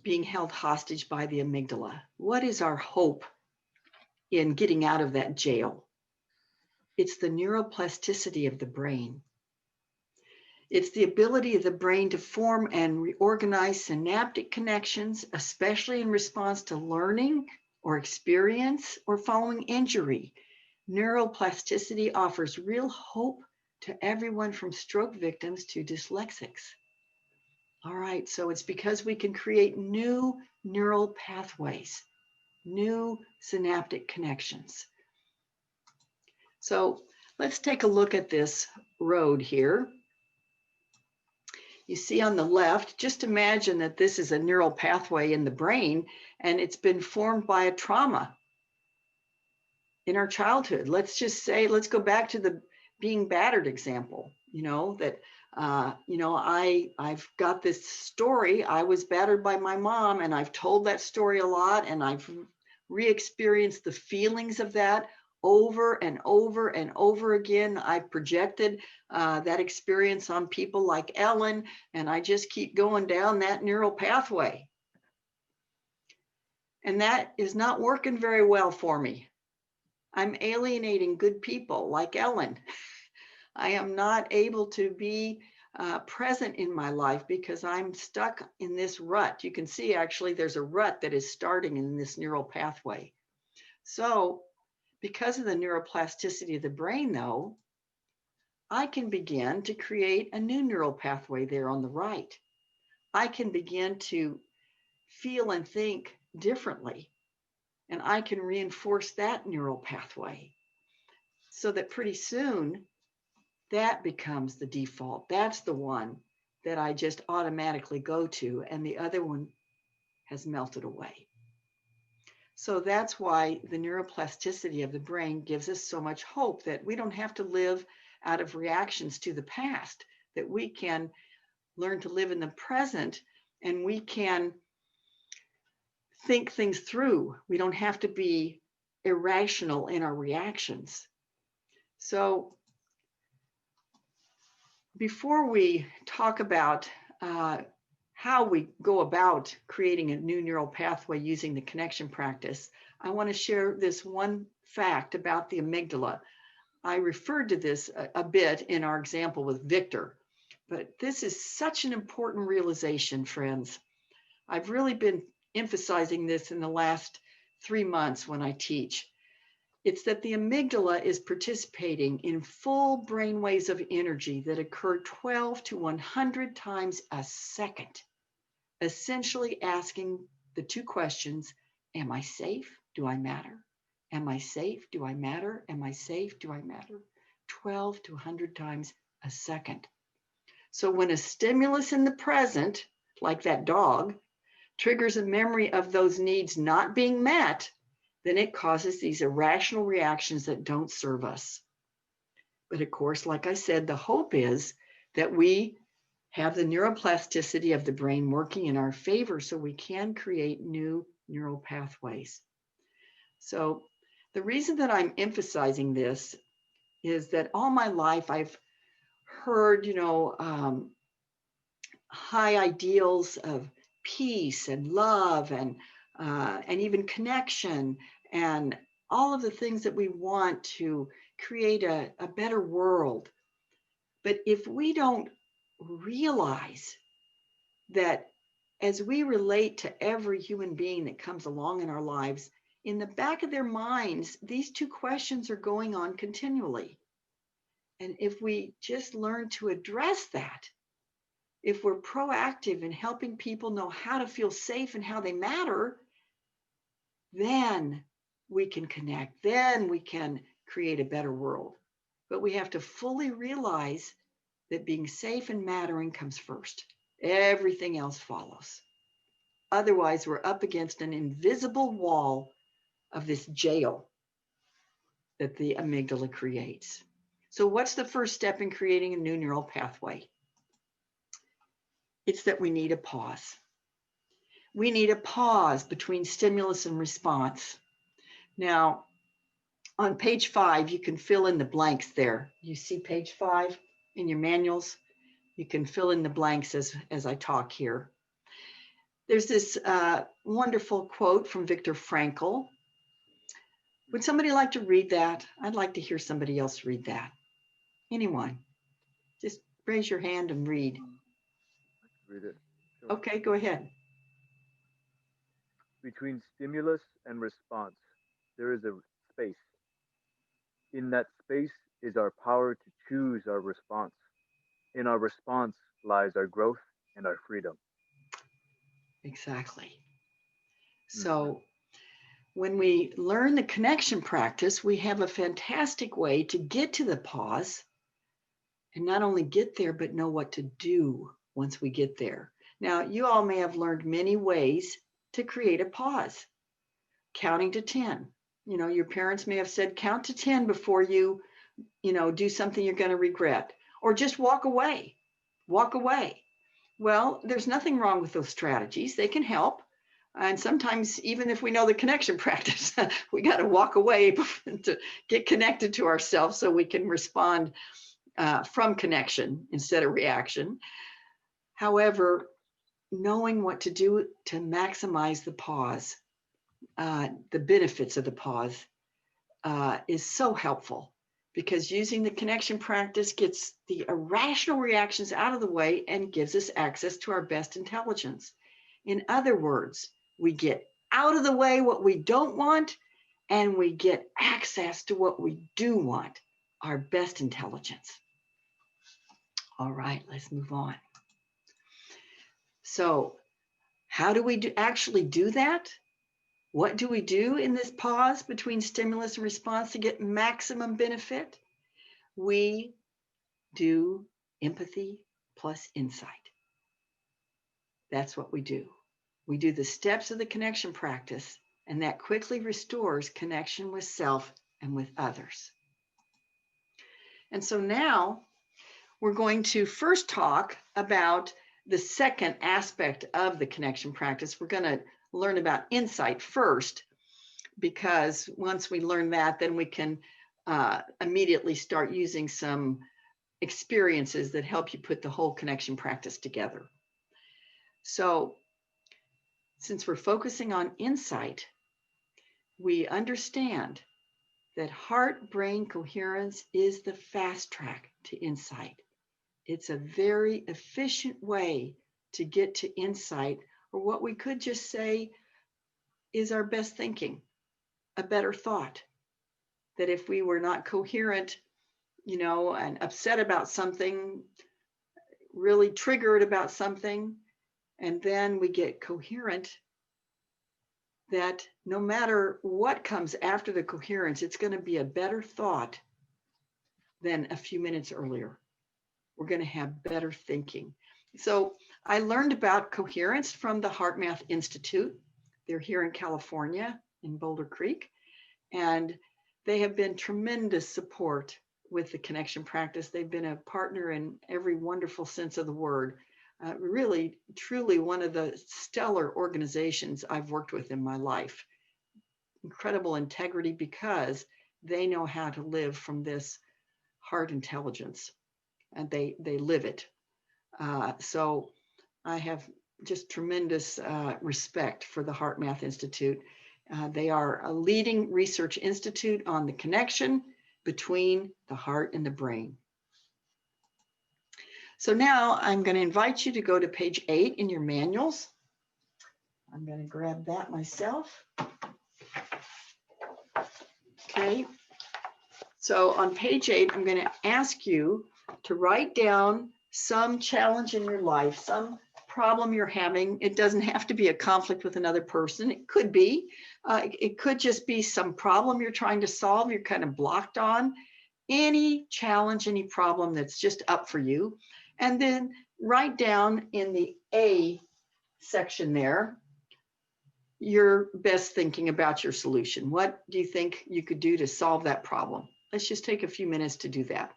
being held hostage by the amygdala? What is our hope in getting out of that jail? It's the neuroplasticity of the brain. It's the ability of the brain to form and reorganize synaptic connections, especially in response to learning or experience or following injury. Neuroplasticity offers real hope to everyone from stroke victims to dyslexics. All right, so it's because we can create new neural pathways, new synaptic connections. So let's take a look at this road here. You see on the left, just imagine that this is a neural pathway in the brain and it's been formed by a trauma in our childhood. Let's just say, let's go back to the being battered example, I've got this story. I was battered by my mom and I've told that story a lot and I've re-experienced the feelings of that over and over and over again. I've projected that experience on people like Ellen, and I just keep going down that neural pathway. And that is not working very well for me. I'm alienating good people like Ellen. I am not able to be present in my life because I'm stuck in this rut. You can see actually there's a rut that is starting in this neural pathway. So because of the neuroplasticity of the brain, though, I can begin to create a new neural pathway there on the right. I can begin to feel and think differently, and I can reinforce that neural pathway so that pretty soon that becomes the default. That's the one that I just automatically go to, and the other one has melted away. So that's why the neuroplasticity of the brain gives us so much hope that we don't have to live out of reactions to the past, that we can learn to live in the present and we can think things through. We don't have to be irrational in our reactions. So before we talk about how we go about creating a new neural pathway using the connection practice, I want to share this one fact about the amygdala. I referred to this a bit in our example with Victor, but this is such an important realization, friends. I've really been emphasizing this in the last 3 months when I teach. It's that the amygdala is participating in full brain waves of energy that occur 12 to 100 times a second, essentially asking the two questions, am I safe? Do I matter? Am I safe? Do I matter? Am I safe? Do I matter? 12 to 100 times a second. So when a stimulus in the present, like that dog, triggers a memory of those needs not being met, then it causes these irrational reactions that don't serve us. But of course, like I said, the hope is that we have the neuroplasticity of the brain working in our favor so we can create new neural pathways. So the reason that I'm emphasizing this is that all my life I've heard, high ideals of peace and love and even connection and all of the things that we want to create a better world. But if we don't realize that as we relate to every human being that comes along in our lives, in the back of their minds, these two questions are going on continually. And if we just learn to address that, if we're proactive in helping people know how to feel safe and how they matter, then we can connect, then we can create a better world. But we have to fully realize that being safe and mattering comes first. Everything else follows. Otherwise, we're up against an invisible wall of this jail that the amygdala creates. So what's the first step in creating a new neural pathway? It's that we need a pause. We need a pause between stimulus and response. Now, on page 5, you can fill in the blanks there. You see page 5 in your manuals? You can fill in the blanks as I talk here. There's this wonderful quote from Viktor Frankl. Would somebody like to read that? I'd like to hear somebody else read that. Anyone? Just raise your hand and read. Read it. Sure. Okay, go ahead. Between stimulus and response, there is a space. In that space is our power to choose our response. In our response lies our growth and our freedom. Exactly. So when we learn the connection practice, we have a fantastic way to get to the pause and not only get there, but know what to do once we get there. Now, you all may have learned many ways to create a pause. Counting to 10. Your parents may have said, count to 10 before you do something you're going to regret, or just walk away. Walk away. Well, there's nothing wrong with those strategies. They can help. And sometimes, even if we know the connection practice, we got to walk away to get connected to ourselves so we can respond from connection instead of reaction. However, knowing what to do to maximize the pause, the benefits of the pause, is so helpful, because using the connection practice gets the irrational reactions out of the way and gives us access to our best intelligence. In other words, we get out of the way what we don't want, and we get access to what we do want, our best intelligence. All right, let's move on. So how do we actually do that? What do we do in this pause between stimulus and response to get maximum benefit? We do empathy plus insight. That's what we do. We do the steps of the connection practice, and that quickly restores connection with self and with others. And so now we're going to first talk about the second aspect of the connection practice. We're going to learn about insight first, because once we learn that, then we can immediately start using some experiences that help you put the whole connection practice together. So since we're focusing on insight, we understand that heart-brain coherence is the fast track to insight. It's a very efficient way to get to insight, or what we could just say is our best thinking, a better thought. That if we were not coherent, and upset about something, really triggered about something, and then we get coherent, that no matter what comes after the coherence, it's going to be a better thought than a few minutes earlier. We're going to have better thinking. So I learned about coherence from the HeartMath Institute. They're here in California, in Boulder Creek, and they have been tremendous support with the connection practice. They've been a partner in every wonderful sense of the word. Really, truly one of the stellar organizations I've worked with in my life. Incredible integrity, because they know how to live from this heart intelligence, and they live it. So I have just tremendous respect for the HeartMath Institute. They are a leading research institute on the connection between the heart and the brain. So now I'm going to invite you to go to page 8 in your manuals. I'm going to grab that myself. Okay. So on page 8, I'm going to ask you to write down some challenge in your life, some problem you're having. It doesn't have to be a conflict with another person. It could be. It could just be some problem you're trying to solve, you're kind of blocked on. Any challenge, any problem that's just up for you. And then write down in the A section there, your best thinking about your solution. What do you think you could do to solve that problem? Let's just take a few minutes to do that.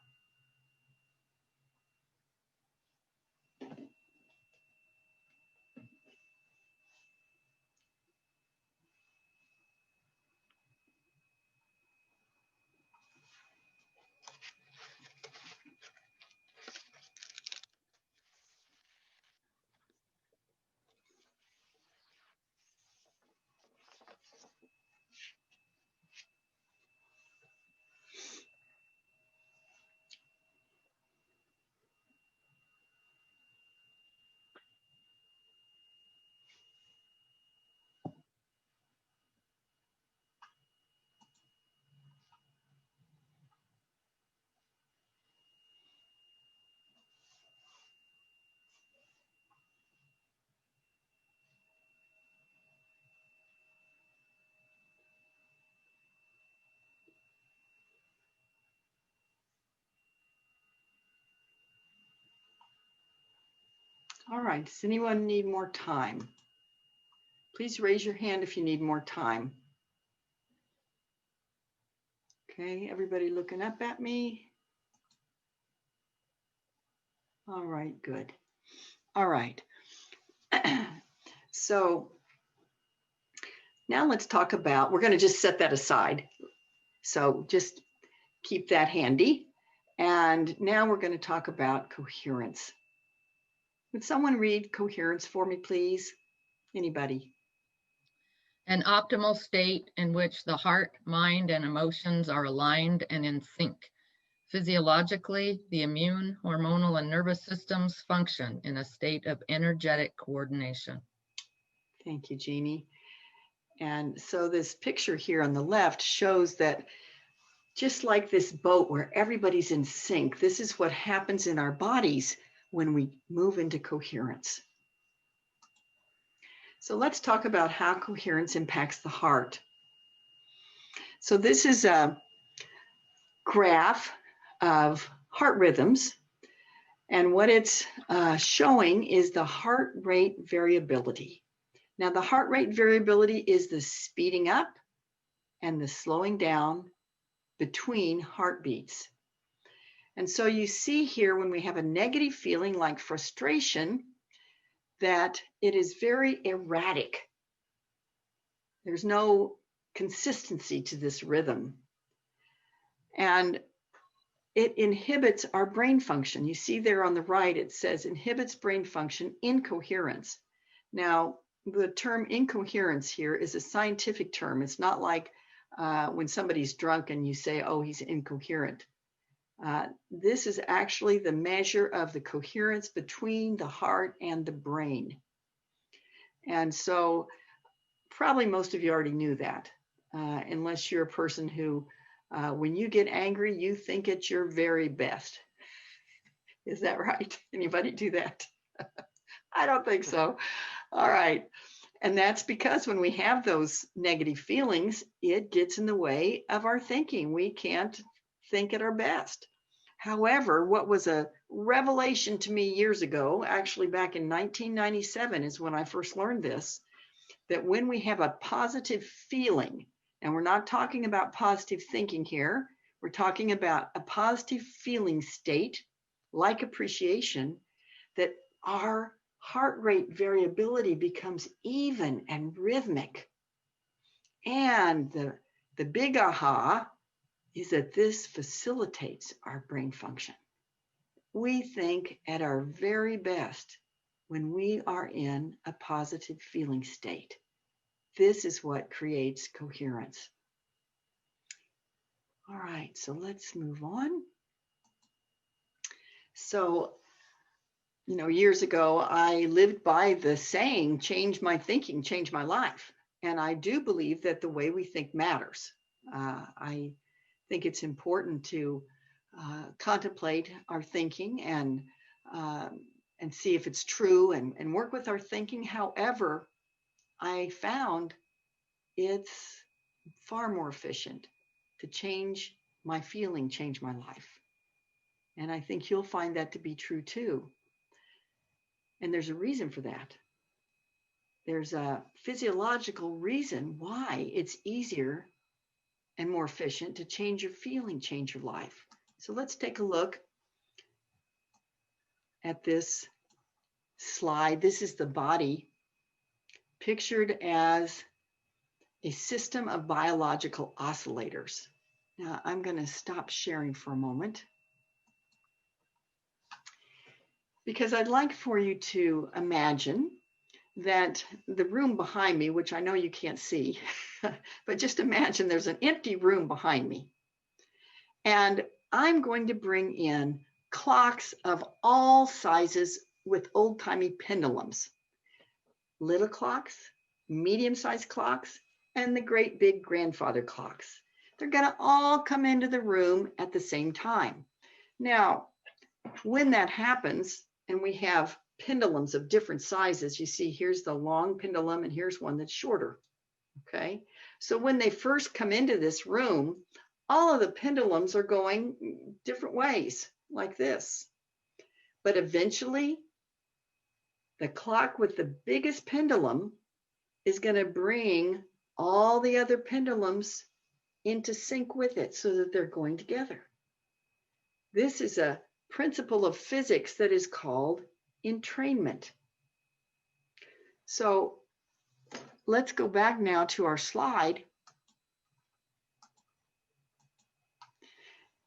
All right, does anyone need more time? Please raise your hand if you need more time. Okay, everybody looking up at me? All right, good. All right. So now let's talk about, we're going to just set that aside. So just keep that handy. And now we're going to talk about coherence. Would someone read coherence for me, please? Anybody? An optimal state in which the heart, mind, and emotions are aligned and in sync. Physiologically, the immune, hormonal, and nervous systems function in a state of energetic coordination. Thank you, Jeannie. And so this picture here on the left shows that just like this boat where everybody's in sync, this is what happens in our bodies when we move into coherence. So let's talk about how coherence impacts the heart. So this is a graph of heart rhythms. And what it's showing is the heart rate variability. Now, the heart rate variability is the speeding up and the slowing down between heartbeats. And so you see here when we have a negative feeling like frustration, that it is very erratic. There's no consistency to this rhythm. And it inhibits our brain function. You see there on the right, it says inhibits brain function, incoherence. Now, the term incoherence here is a scientific term. It's not like when somebody's drunk and you say, oh, he's incoherent. This is actually the measure of the coherence between the heart and the brain. And so probably most of you already knew that, unless you're a person who, when you get angry, you think it's your very best. Is that right? Anybody do that? I don't think so. All right. And that's because when we have those negative feelings, it gets in the way of our thinking. We can't think at our best. However, what was a revelation to me years ago, actually back in 1997 is when I first learned this, that when we have a positive feeling, and we're not talking about positive thinking here, we're talking about a positive feeling state, like appreciation, that our heart rate variability becomes even and rhythmic. And the big aha is that this facilitates our brain function. We think at our very best when we are in a positive feeling state. This is what creates coherence. All right, so let's move on. So, years ago, I lived by the saying, change my thinking, change my life. And I do believe that the way we think matters. I think it's important to contemplate our thinking and see if it's true and work with our thinking. However, I found it's far more efficient to change my feeling, change my life. And I think you'll find that to be true too. And there's a reason for that. There's a physiological reason why it's easier and more efficient to change your feeling, change your life. So let's take a look at this slide. This is the body pictured as a system of biological oscillators. Now I'm going to stop sharing for a moment because I'd like for you to imagine that the room behind me, which I know you can't see, but just imagine there's an empty room behind me. And I'm going to bring in clocks of all sizes with old-timey pendulums. Little clocks, medium-sized clocks, and the great big grandfather clocks. They're going to all come into the room at the same time. Now, when that happens, and we have pendulums of different sizes, you see here's the long pendulum and here's one that's shorter, okay? So when they first come into this room, all of the pendulums are going different ways, like this. But eventually, the clock with the biggest pendulum is going to bring all the other pendulums into sync with it so that they're going together. This is a principle of physics that is called entrainment. So let's go back now to our slide.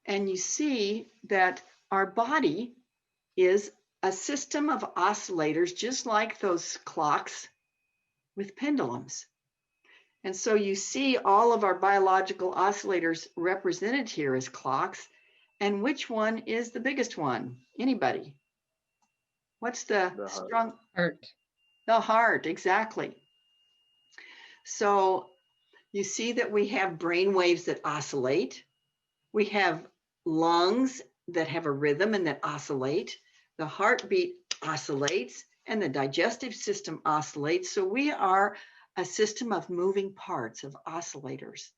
And you see that our body is a system of oscillators, just like those clocks with pendulums. And so you see all of our biological oscillators represented here as clocks. And which one is the biggest one? Anybody? What's the strong Heart. The heart, exactly. So you see that we have brain waves that oscillate. We have lungs that have a rhythm and that oscillate. The heartbeat oscillates and the digestive system oscillates. So we are a system of moving parts, of oscillators.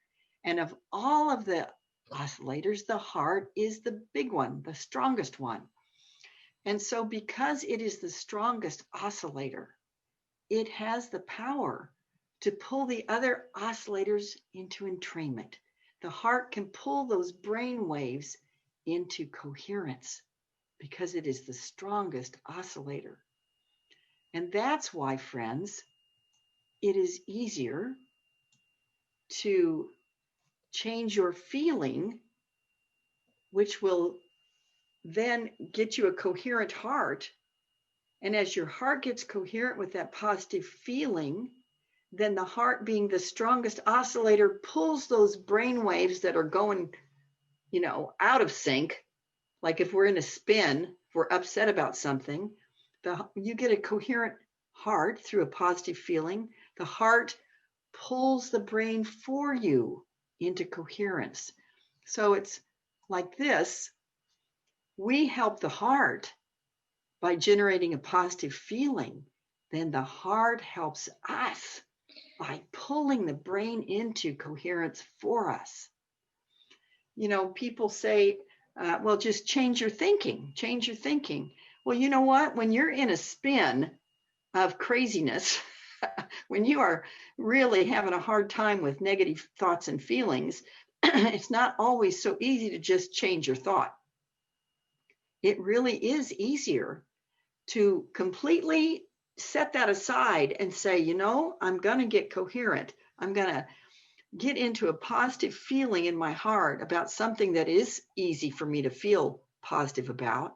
And of all of the oscillators, the heart is the big one, the strongest one. And so because it is the strongest oscillator, it has the power to pull the other oscillators into entrainment. The heart can pull those brain waves into coherence because it is the strongest oscillator. And that's why, friends, it is easier to change your feeling, which will then get you a coherent heart. And as your heart gets coherent with that positive feeling, then the heart, being the strongest oscillator, pulls those brain waves that are going, out of sync. Like if we're in a spin, if we're upset about something, you get a coherent heart through a positive feeling. The heart pulls the brain for you into coherence. So it's like this. We help the heart by generating a positive feeling. Then the heart helps us by pulling the brain into coherence for us. People say, well, just change your thinking. Well, you know what? When you're in a spin of craziness, when you are really having a hard time with negative thoughts and feelings, it's not always so easy to just change your thought. It really is easier to completely set that aside and say, I'm going to get coherent. I'm going to get into a positive feeling in my heart about something that is easy for me to feel positive about.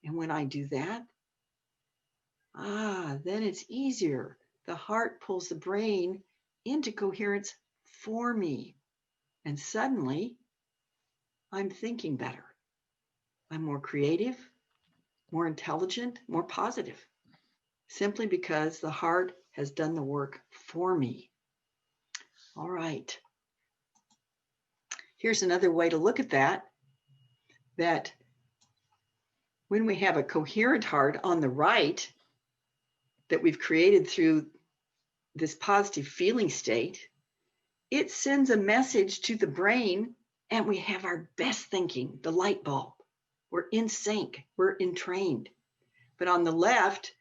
And when I do that, then it's easier. The heart pulls the brain into coherence for me. And suddenly, I'm thinking better. I'm more creative, more intelligent, more positive, simply because the heart has done the work for me. All right. Here's another way to look at that when we have a coherent heart on the right that we've created through this positive feeling state, it sends a message to the brain and we have our best thinking, the light bulb. We're in sync, we're entrained. But on the left,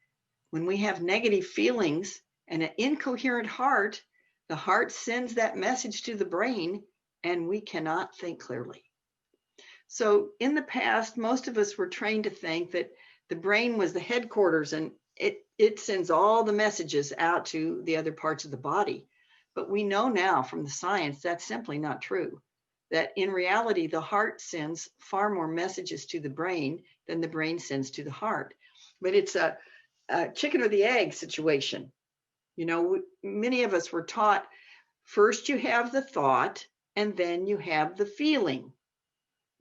when we have negative feelings and an incoherent heart, the heart sends that message to the brain and we cannot think clearly. So in the past, most of us were trained to think that the brain was the headquarters and it sends all the messages out to the other parts of the body. But we know now from the science that's simply not true. That in reality, the heart sends far more messages to the brain than the brain sends to the heart. But it's a chicken or the egg situation. Many of us were taught first you have the thought and then you have the feeling.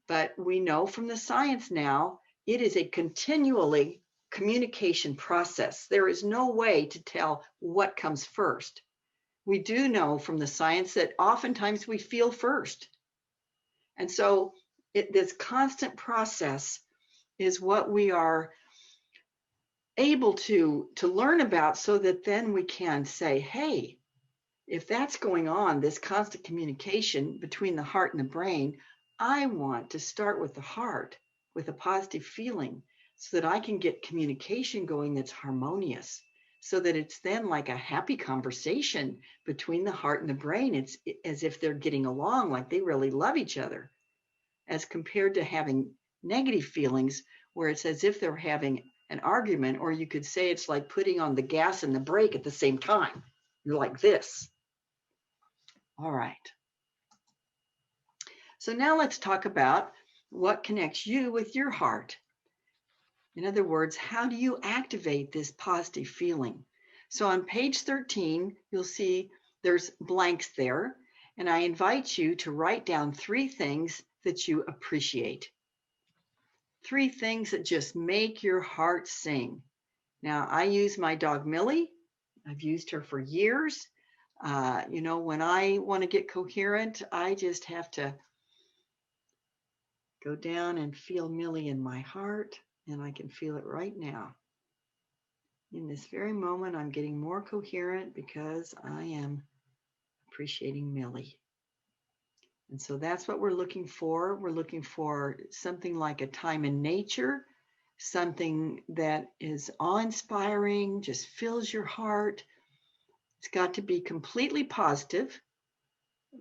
But we know from the science now, it is a continually communication process. There is no way to tell what comes first. We do know from the science that oftentimes we feel first. And so this constant process is what we are able to learn about so that then we can say, hey, if that's going on, this constant communication between the heart and the brain, I want to start with the heart with a positive feeling so that I can get communication going that's harmonious, so that it's then like a happy conversation between the heart and the brain. It's as if they're getting along, like they really love each other, as compared to having negative feelings where it's as if they're having an argument, or you could say it's like putting on the gas and the brake at the same time. You're like this. All right. So now let's talk about what connects you with your heart. In other words, how do you activate this positive feeling? So on page 13, you'll see there's blanks there, and I invite you to write down 3 things that you appreciate. 3 things that just make your heart sing. Now, I use my dog Millie. I've used her for years. When I want to get coherent, I just have to go down and feel Millie in my heart, and I can feel it right now. In this very moment, I'm getting more coherent because I am appreciating Millie. And so that's what we're looking for. We're looking for something like a time in nature, something that is awe-inspiring, just fills your heart. It's got to be completely positive.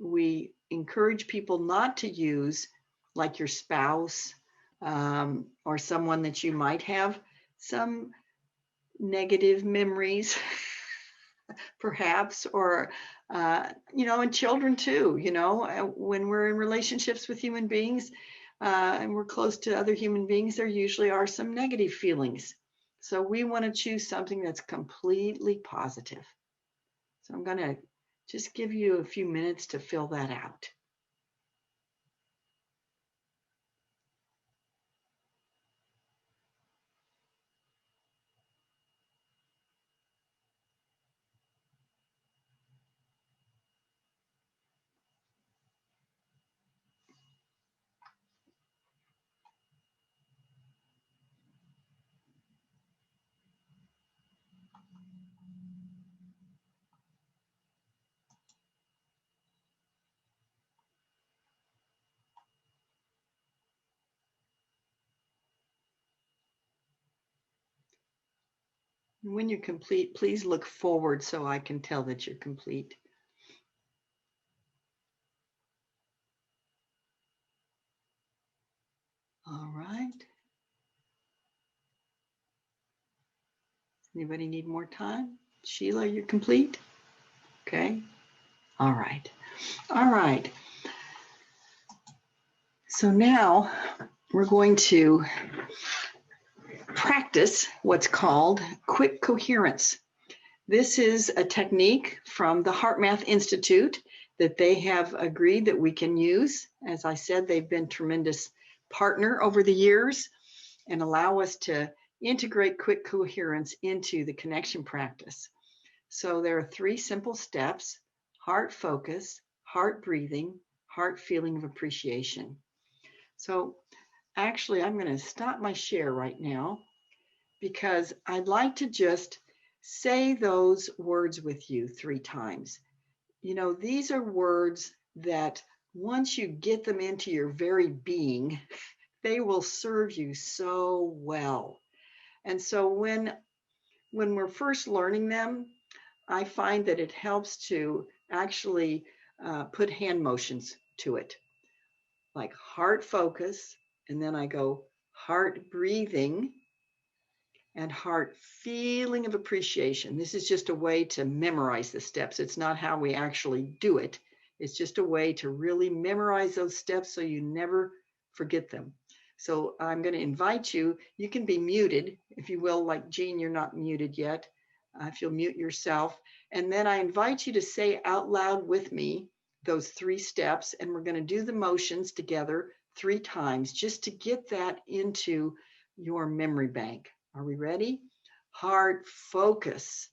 We encourage people not to use like your spouse, or someone that you might have some negative memories, perhaps, or, and children too, when we're in relationships with human beings, and we're close to other human beings, there usually are some negative feelings. So we want to choose something that's completely positive. So I'm going to just give you a few minutes to fill that out. When you're complete, please look forward so I can tell that you're complete. All right. Anybody need more time? Sheila, you're complete? Okay. All right. All right. So now we're going to practice what's called quick coherence. This is a technique from the HeartMath Institute that they have agreed that we can use. As I said, they've been a tremendous partner over the years and allow us to integrate quick coherence into the connection practice. So there are 3 simple steps: heart focus, heart breathing, heart feeling of appreciation. So actually, I'm going to stop my share right now because I'd like to just say those words with you 3 times. These are words that once you get them into your very being, they will serve you so well. And so when we're first learning them, I find that it helps to actually put hand motions to it, like heart focus, and then I go heart breathing and heart feeling of appreciation. This is just a way to memorize the steps. It's not how we actually do it. It's just a way to really memorize those steps so you never forget them. So I'm going to invite you. You can be muted, if you will, like Jean, you're not muted yet. If you'll mute yourself. And then I invite you to say out loud with me those 3 steps, and we're going to do the motions together 3 times just to get that into your memory bank. Are we ready? Heart focus,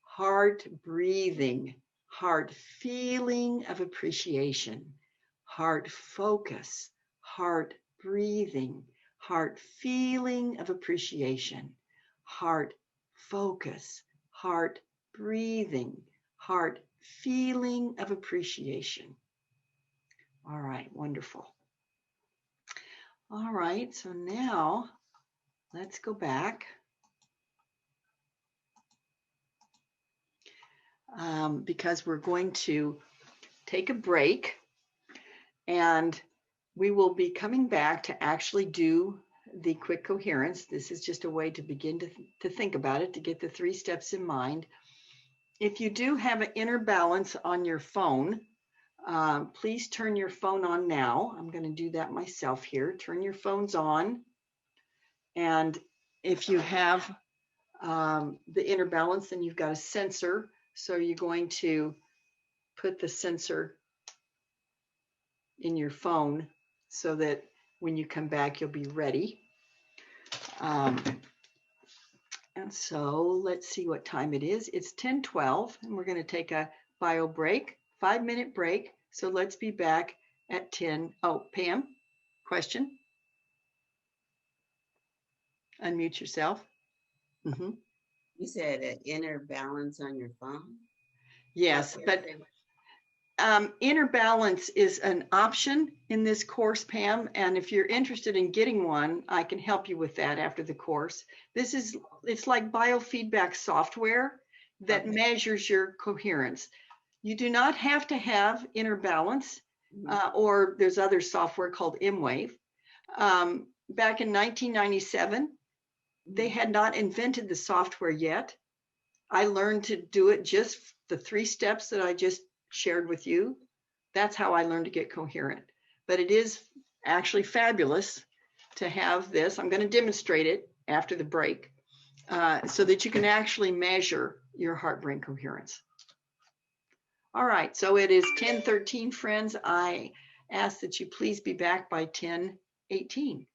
heart breathing, heart feeling of appreciation, heart focus, heart breathing, heart feeling of appreciation, heart focus, heart breathing, heart feeling of appreciation. All right, wonderful. All right, so now let's go back. Because we're going to take a break and we will be coming back to actually do the quick coherence. This is just a way to begin to think about it, to get the 3 steps in mind. If you do have an inner balance on your phone, please turn your phone on now. I'm going to do that myself here. Turn your phones on. And if you have the inner balance, then you've got a sensor. So you're going to put the sensor in your phone so that when you come back, you'll be ready. And so let's see what time it is. It's 10:12, and we're going to take a bio break, 5-minute break. So let's be back at 10. Oh, Pam, question? Unmute yourself. Mm-hmm. You said an inner balance on your phone? Yes, but inner balance is an option in this course, Pam. And if you're interested in getting one, I can help you with that after the course. It's like biofeedback software that measures your coherence. You do not have to have inner balance. or there's other software called M-Wave. Back in 1997, they had not invented the software yet. I learned to do it just the 3 steps that I just shared with you. That's how I learned to get coherent. But it is actually fabulous to have this. I'm going to demonstrate it after the break so that you can actually measure your heart-brain coherence. All right, so it is 10:13, friends. I ask that you please be back by 10:18.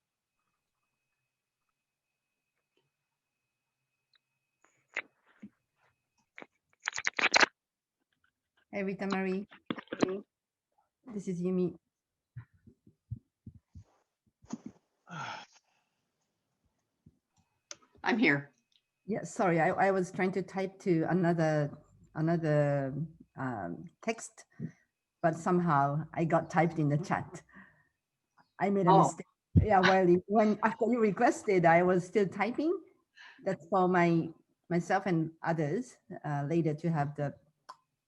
Hey, Rita Marie. This is Yumi. I'm here. Yeah, sorry, I was trying to type to another text, but somehow I got typed in the chat. I made a mistake. Yeah, when after you requested, I was still typing. That's for myself and others later to have the.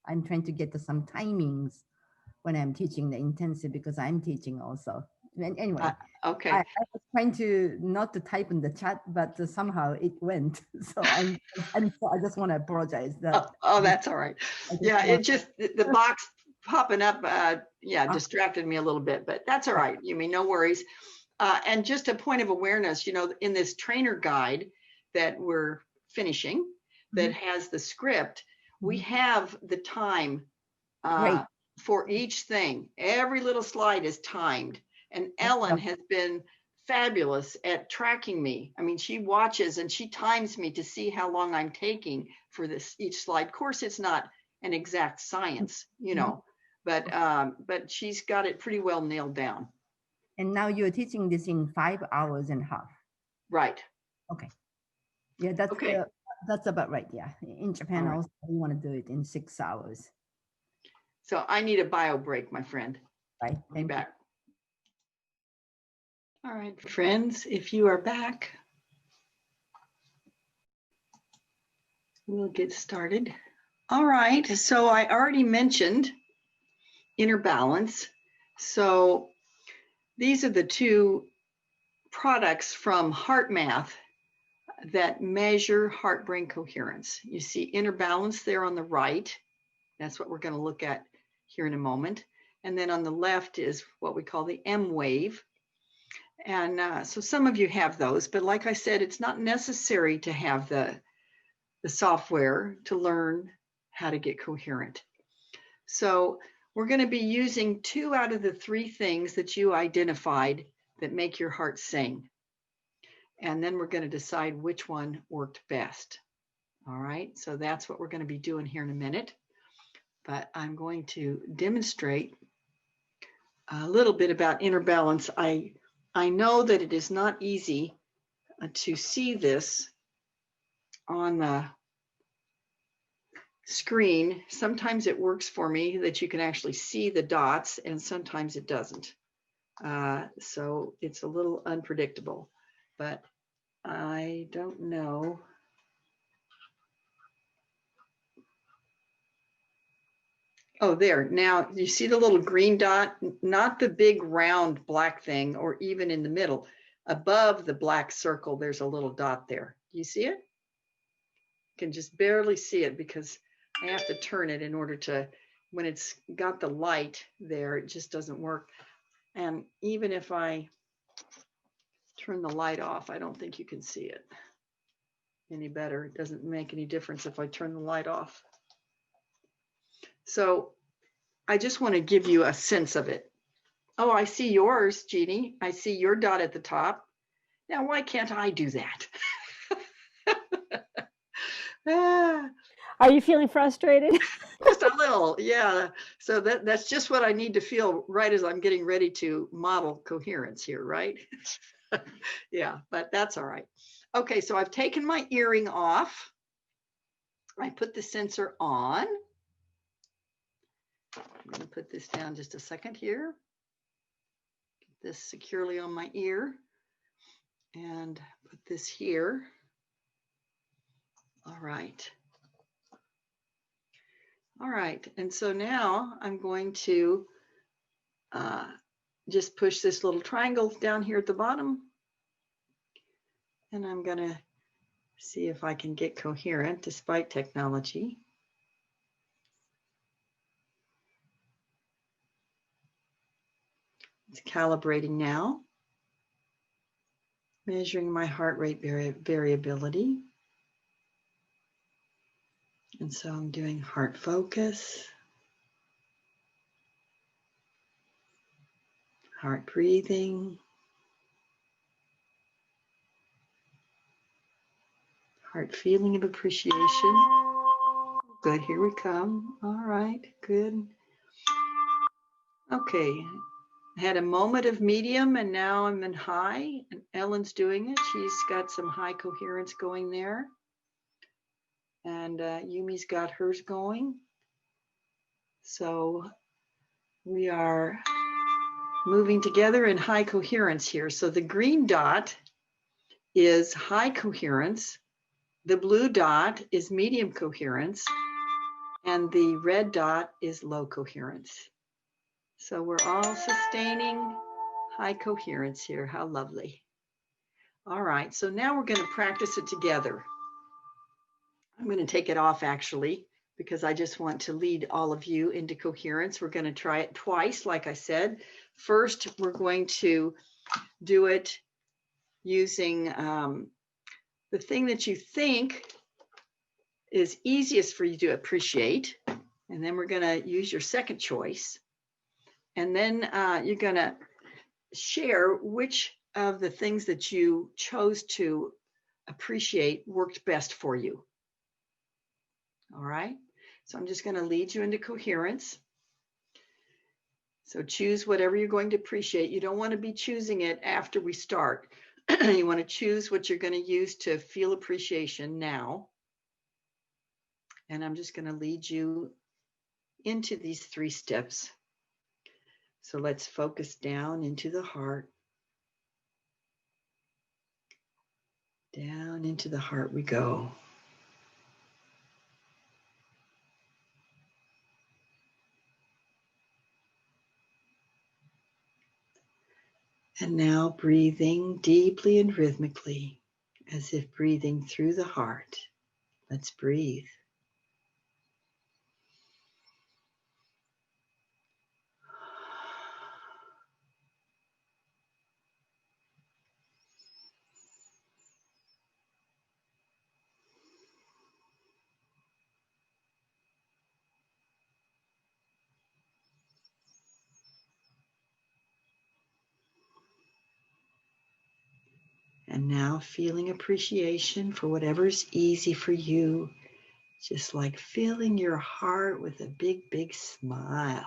I'm trying to get to some timings when I'm teaching the intensive because I'm teaching also. Anyway, okay. I was trying to not to type in the chat, but somehow it went. So I just want to apologize. Oh, that's all right. Yeah, it just the box popping up, distracted me a little bit, but that's all right. You mean no worries. And just a point of awareness, you know, in this trainer guide that we're finishing, that has the script, we have the time for each thing. Every little slide is timed. And Ellen has been fabulous at tracking me. I mean, she watches and she times me to see how long I'm taking for this each slide. Of course, it's not an exact science, you know, but she's got it pretty well nailed down. And now you're teaching this in 5 hours and a half. Right. Okay. Yeah, that's okay. That's about right. Yeah. In Japan, also we want to do it in 6 hours. So I need a bio break, my friend. Right. Be back. All right, friends, if you are back, we'll get started. All right, so I already mentioned inner balance. So these are the 2 products from HeartMath that measure heart-brain coherence. You see inner balance there on the right. That's what we're going to look at here in a moment. And then on the left is what we call the M-Wave. And so some of you have those, but like I said, it's not necessary to have the software to learn how to get coherent. So we're going to be using 2 out of the 3 things that you identified that make your heart sing. And then we're going to decide which one worked best. All right, so that's what we're going to be doing here in a minute. But I'm going to demonstrate a little bit about inner balance. I know that it is not easy to see this on the screen. Sometimes it works for me that you can actually see the dots, and sometimes it doesn't. So it's a little unpredictable, but I don't know. Oh, there. Now you see the little green dot, not the big round black thing, or even in the middle. Above the black circle, there's a little dot there. Do you see it? You can just barely see it because I have to turn it in order to, when it's got the light there, it just doesn't work. And even if I turn the light off, I don't think you can see it any better. It doesn't make any difference if I turn the light off. So I just want to give you a sense of it. Oh, I see yours, Jeannie. I see your dot at the top. Now, why can't I do that? Are you feeling frustrated? Just a little, yeah. So that's just what I need to feel right as I'm getting ready to model coherence here, right? Yeah, but that's all right. Okay, so I've taken my earring off. I put the sensor on. I'm going to put this down just a second here. Get this securely on my ear and put this here. All right. All right, and so now I'm going to just push this little triangle down here at the bottom. And I'm going to see if I can get coherent despite technology. It's calibrating now, measuring my heart rate variability. And so I'm doing heart focus, heart breathing, heart feeling of appreciation. Good, here we come. All right, good. Okay, I had a moment of medium and now I'm in high, and Ellen's doing it. She's got some high coherence going there. And Yumi's got hers going. So we are moving together in high coherence here. So the green dot is high coherence. The blue dot is medium coherence. And the red dot is low coherence. So we're all sustaining high coherence here. How lovely. All right, so now we're going to practice it together. I'm going to take it off actually, because I just want to lead all of you into coherence. We're going to try it twice, like I said. First, we're going to do it using the thing that you think is easiest for you to appreciate. And then we're going to use your second choice. And then you're going to share which of the things that you chose to appreciate worked best for you. All right, so I'm just going to lead you into coherence. So choose whatever you're going to appreciate. You don't want to be choosing it after we start. You want to choose what you're going to use to feel appreciation now. And I'm just going to lead you into these 3 steps. So let's focus down into the heart. Down into the heart we go. And now breathing deeply and rhythmically, as if breathing through the heart. Let's breathe. And now feeling appreciation for whatever's easy for you, just like filling your heart with a big, big smile.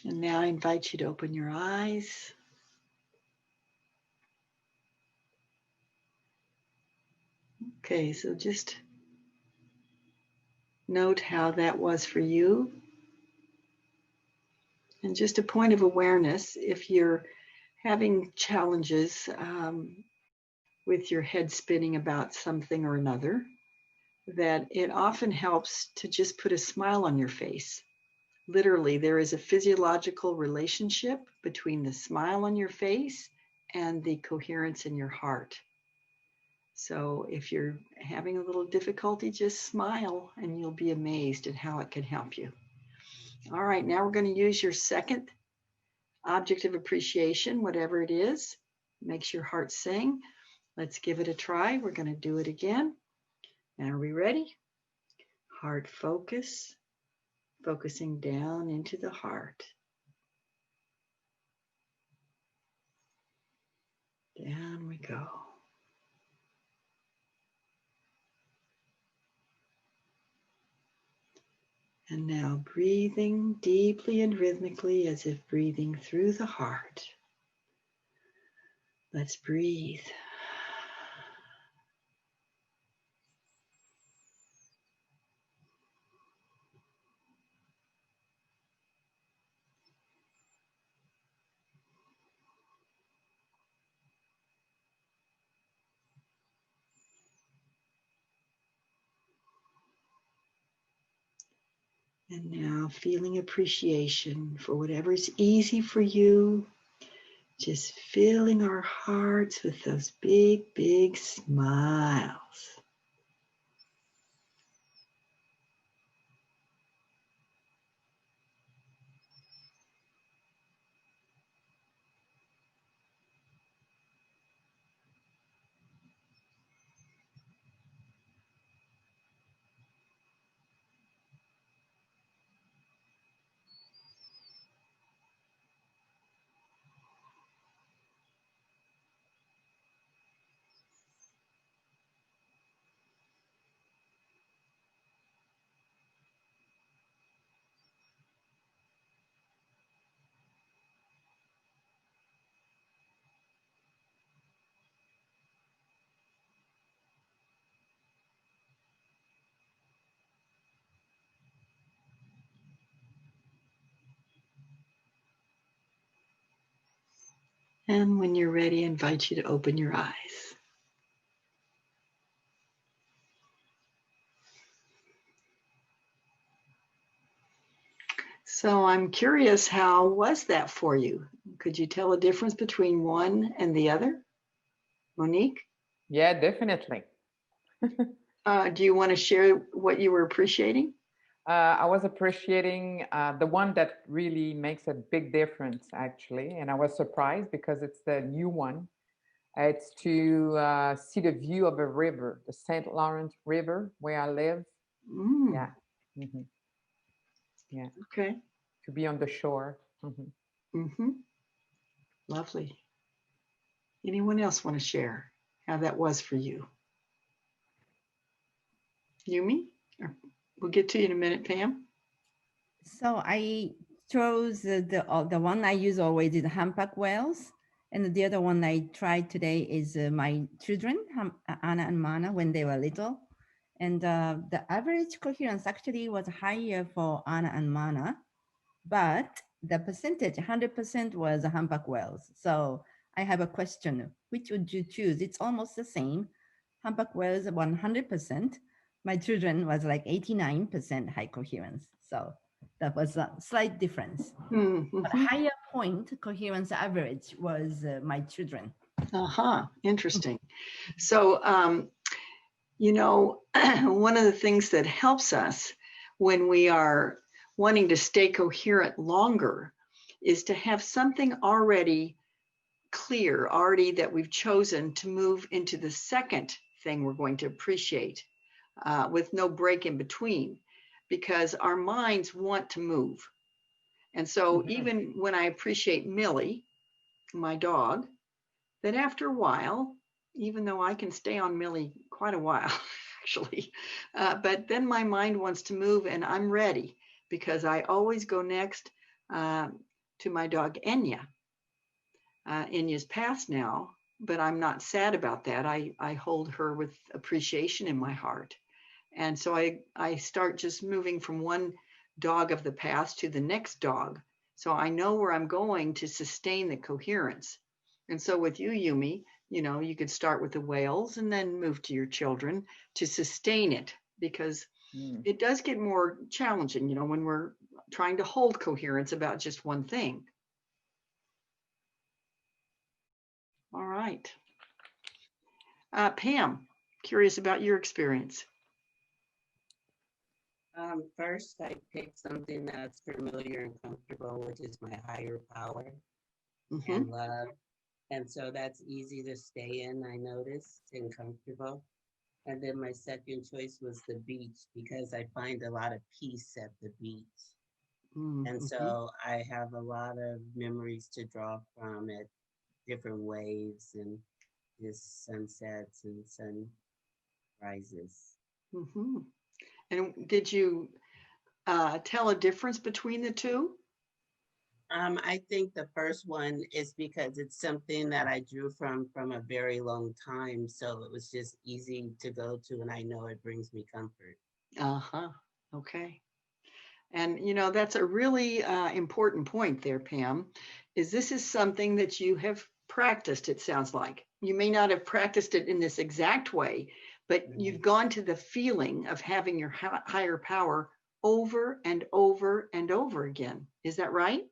And now I invite you to open your eyes. Okay, so just note how that was for you. And just a point of awareness, if you're having challenges with your head spinning about something or another, that it often helps to just put a smile on your face. Literally, there is a physiological relationship between the smile on your face and the coherence in your heart. So if you're having a little difficulty, just smile and you'll be amazed at how it can help you. All right, now we're going to use your second object of appreciation, whatever it is, makes your heart sing. Let's give it a try. We're going to do it again. Now, are we ready? Heart focus, focusing down into the heart. Down we go. And now breathing deeply and rhythmically as if breathing through the heart. Let's breathe. And now feeling appreciation for whatever's easy for you. Just filling our hearts with those big, big smiles. And when you're ready, I invite you to open your eyes. So I'm curious, how was that for you? Could you tell a difference between one and the other? Monique, Yeah, definitely. do you want to share what you were appreciating? I was appreciating the one that really makes a big difference, actually. And I was surprised because it's the new one. It's to see the view of a river, the St. Lawrence River, where I live. Yeah. Mhm. Yeah. Okay. To be on the shore. Lovely. Anyone else want to share how that was for you? Yumi? We'll get to you in a minute, Pam. So I chose the one I use always is humpback whales, and the other one I tried today is my children, Anna and Mana, when they were little, and the average coherence actually was higher for Anna and Mana, but the percentage 100% was humpback whales. So I have a question: which would you choose? It's almost the same. Humpback whales 100%. My children was like 89% high coherence. So that was a slight difference. But higher point coherence average was my children. Interesting. So, you know, one of the things that helps us when we are wanting to stay coherent longer is to have something already clear, already that we've chosen to move into the second thing we're going to appreciate with no break in between, because our minds want to move. And so even when I appreciate Millie, my dog, then after a while, even though I can stay on Millie quite a while, actually, but then my mind wants to move and I'm ready, because I always go next to my dog Enya. Enya's passed now, but I'm not sad about that. I hold her with appreciation in my heart. And so I start just moving from one dog of the past to the next dog. So I know where I'm going to sustain the coherence. And so with you, Yumi, you know, you could start with the whales and then move to your children to sustain it, because it does get more challenging, you know, when we're trying to hold coherence about just one thing. All right. Pam, curious about your experience. First, I picked something that's familiar and comfortable, which is my higher power and love. And so that's easy to stay in, I noticed, and comfortable. And then my second choice was the beach, because I find a lot of peace at the beach. And so I have a lot of memories to draw from at different waves and just sunsets and sunrises. And did you tell a difference between the two? I think the first one is because it's something that I drew from a very long time. So it was just easy to go to, and I know it brings me comfort. Uh-huh. Okay. And you know, that's a really important point there, Pam, is this is something that you have practiced, it sounds like. You may not have practiced it in this exact way, but you've gone to the feeling of having your higher power over and over and over again. Is that right?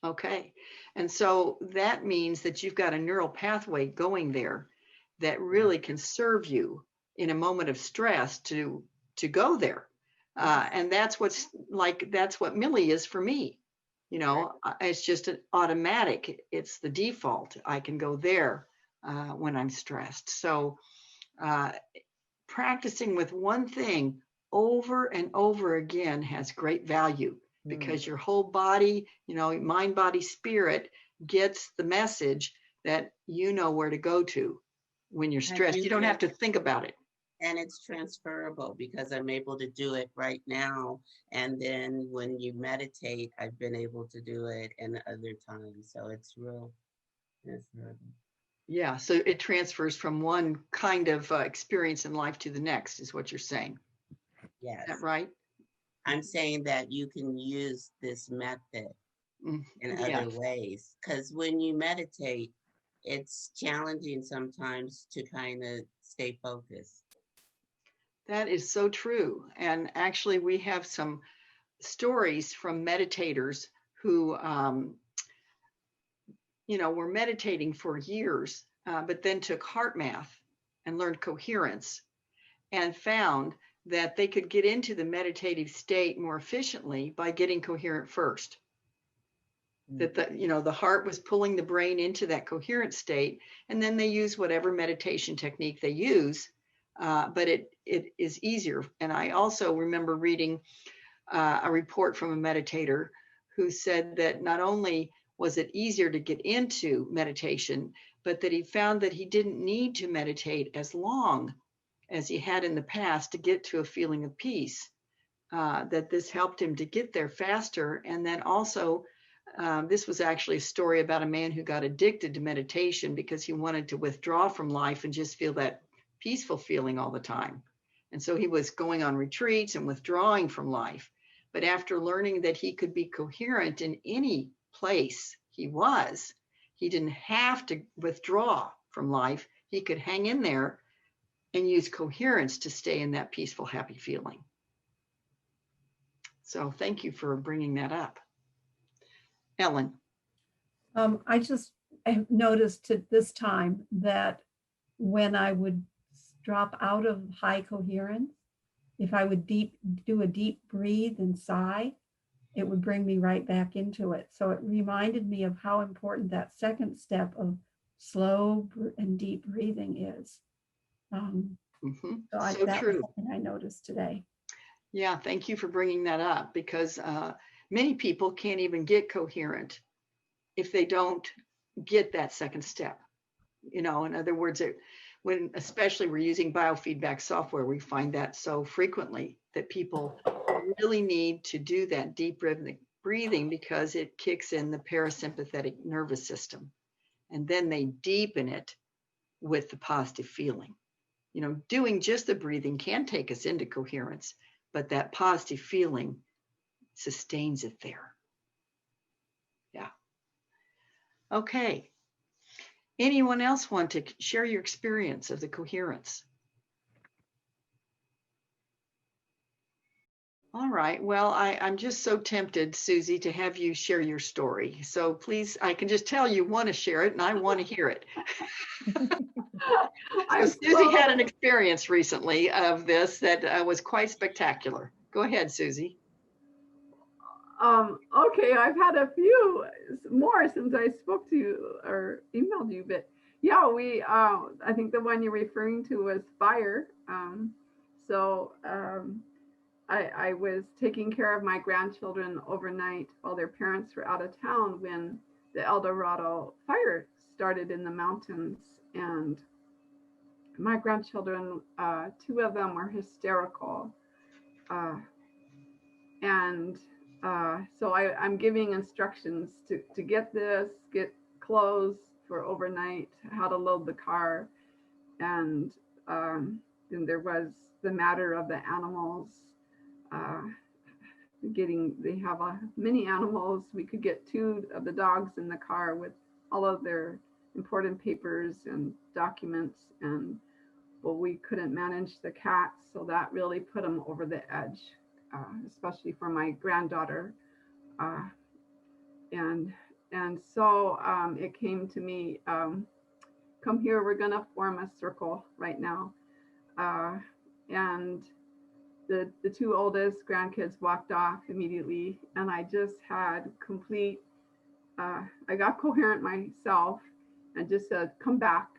Okay. And so that means that you've got a neural pathway going there that really can serve you in a moment of stress to go there. And that's that's what Millie is for me. You know, it's just an automatic. It's the default. I can go there when I'm stressed. So uh, practicing with one thing over and over again has great value because your whole body, you know, mind, body, spirit gets the message that you know where to go to when you're stressed. You don't have to think about it. And it's transferable because I'm able to do it right now. And then when you meditate, I've been able to do it in other times. So it's real. Yeah, so it transfers from one kind of experience in life to the next, is what you're saying. Yes. Is that right? I'm saying that you can use this method in other ways. Because when you meditate, it's challenging sometimes to kind of stay focused. That is so true. And actually, we have some stories from meditators who, you know, were meditating for years, but then took heart math and learned coherence and found that they could get into the meditative state more efficiently by getting coherent first. That the heart was pulling the brain into that coherent state, and then they use whatever meditation technique they use, but it is easier. And I also remember reading a report from a meditator who said that not only was it easier to get into meditation, but that he found that he didn't need to meditate as long as he had in the past to get to a feeling of peace, that this helped him to get there faster. And then also, this was actually a story about a man who got addicted to meditation because he wanted to withdraw from life and just feel that peaceful feeling all the time. And so he was going on retreats and withdrawing from life. But after learning that he could be coherent in any place he was, he didn't have to withdraw from life. He could hang in there and use coherence to stay in that peaceful, happy feeling. So thank you for bringing that up. Ellen. I just have noticed at this time that when I would drop out of high coherence, if I would do a deep breathe and sigh, it would bring me right back into it. So it reminded me of how important that second step of slow and deep breathing is. So that true. was something I noticed today. Yeah, thank you for bringing that up because many people can't even get coherent if they don't get that second step. You know, in other words, when especially we're using biofeedback software, we find that so frequently that people really need to do that deep rhythmic breathing because it kicks in the parasympathetic nervous system. And then they deepen it with the positive feeling. You know, doing just the breathing can take us into coherence, but that positive feeling sustains it there. Yeah. Okay. Anyone else want to share your experience of the coherence? All right. Well, I'm just so tempted, Susie, to have you share your story. So please, I can just tell you want to share it and I want to hear it. So Susie had an experience recently of this that was quite spectacular. Go ahead, Susie. Okay, I've had a few more since I spoke to you or emailed you, but yeah, I think the one you're referring to was fire. I was taking care of my grandchildren overnight while their parents were out of town when the El Dorado fire started in the mountains. And my grandchildren, two of them were hysterical. And so I'm giving instructions to get this, get clothes for overnight, how to load the car. And then there was the matter of the animals. Uh, they have many animals. We could get 2 of the dogs in the car with all of their important papers and documents, and but we couldn't manage the cats, so that really put them over the edge, especially for my granddaughter. Uh, and so it came to me, come here, we're gonna form a circle right now. And the 2 oldest grandkids walked off immediately, and I just had complete, I got coherent myself and just said, come back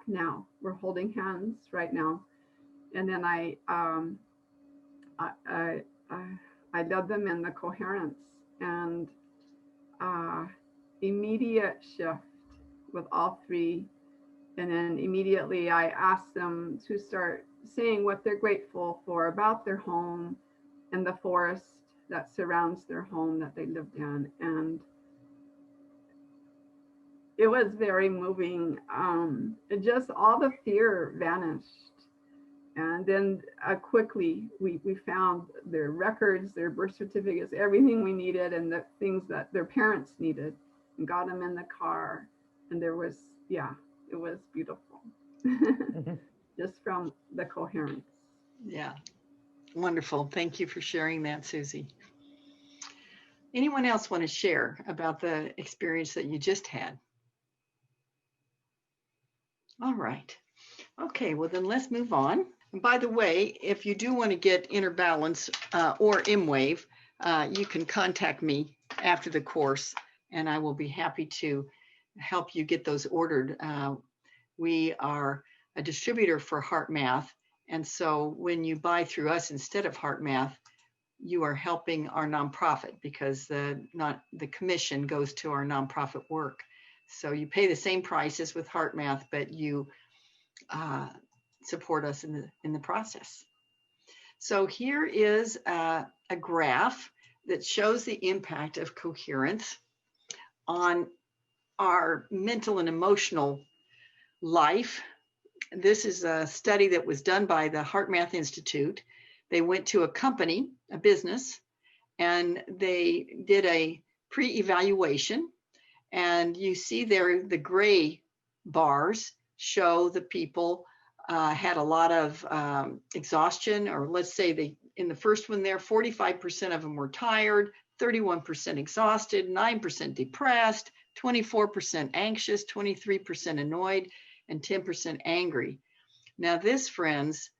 now. We're holding hands right now. And then I led them in the coherence, and immediate shift with all 3. And then immediately I asked them to start saying what they're grateful for about their home and the forest that surrounds their home that they lived in. And it was very moving. It just, all the fear vanished. And then quickly we found their records, their birth certificates, everything we needed, and the things that their parents needed, and got them in the car. And there was, it was beautiful. Just from the coherence. Yeah, wonderful. Thank you for sharing that, Susie. Anyone else want to share about the experience that you just had? All right. Okay, well then let's move on. And by the way, if you do want to get Inner Balance or ImWave, you can contact me after the course, and I will be happy to help you get those ordered. We are a distributor for HeartMath, and so when you buy through us instead of HeartMath, you are helping our nonprofit, because the commission goes to our nonprofit work. So you pay the same prices with HeartMath, but you support us in the process. So here is a graph that shows the impact of coherence on our mental and emotional life. This is a study that was done by the HeartMath Institute. They went to a company, a business, and they did a pre-evaluation. And you see there, the gray bars show the people had a lot of exhaustion, or let's say in the first one there, 45% of them were tired, 31% exhausted, 9% depressed, 24% anxious, 23% annoyed, and 10% angry. Now this, friends,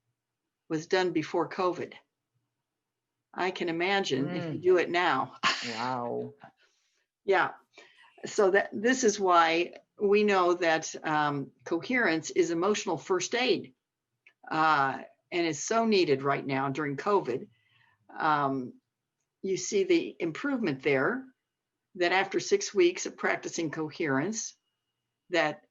was done before COVID. I can imagine if you do it now. Wow. Yeah. So this is why we know that coherence is emotional first aid, and is so needed right now during COVID. You see the improvement there, that after 6 weeks of practicing coherence, that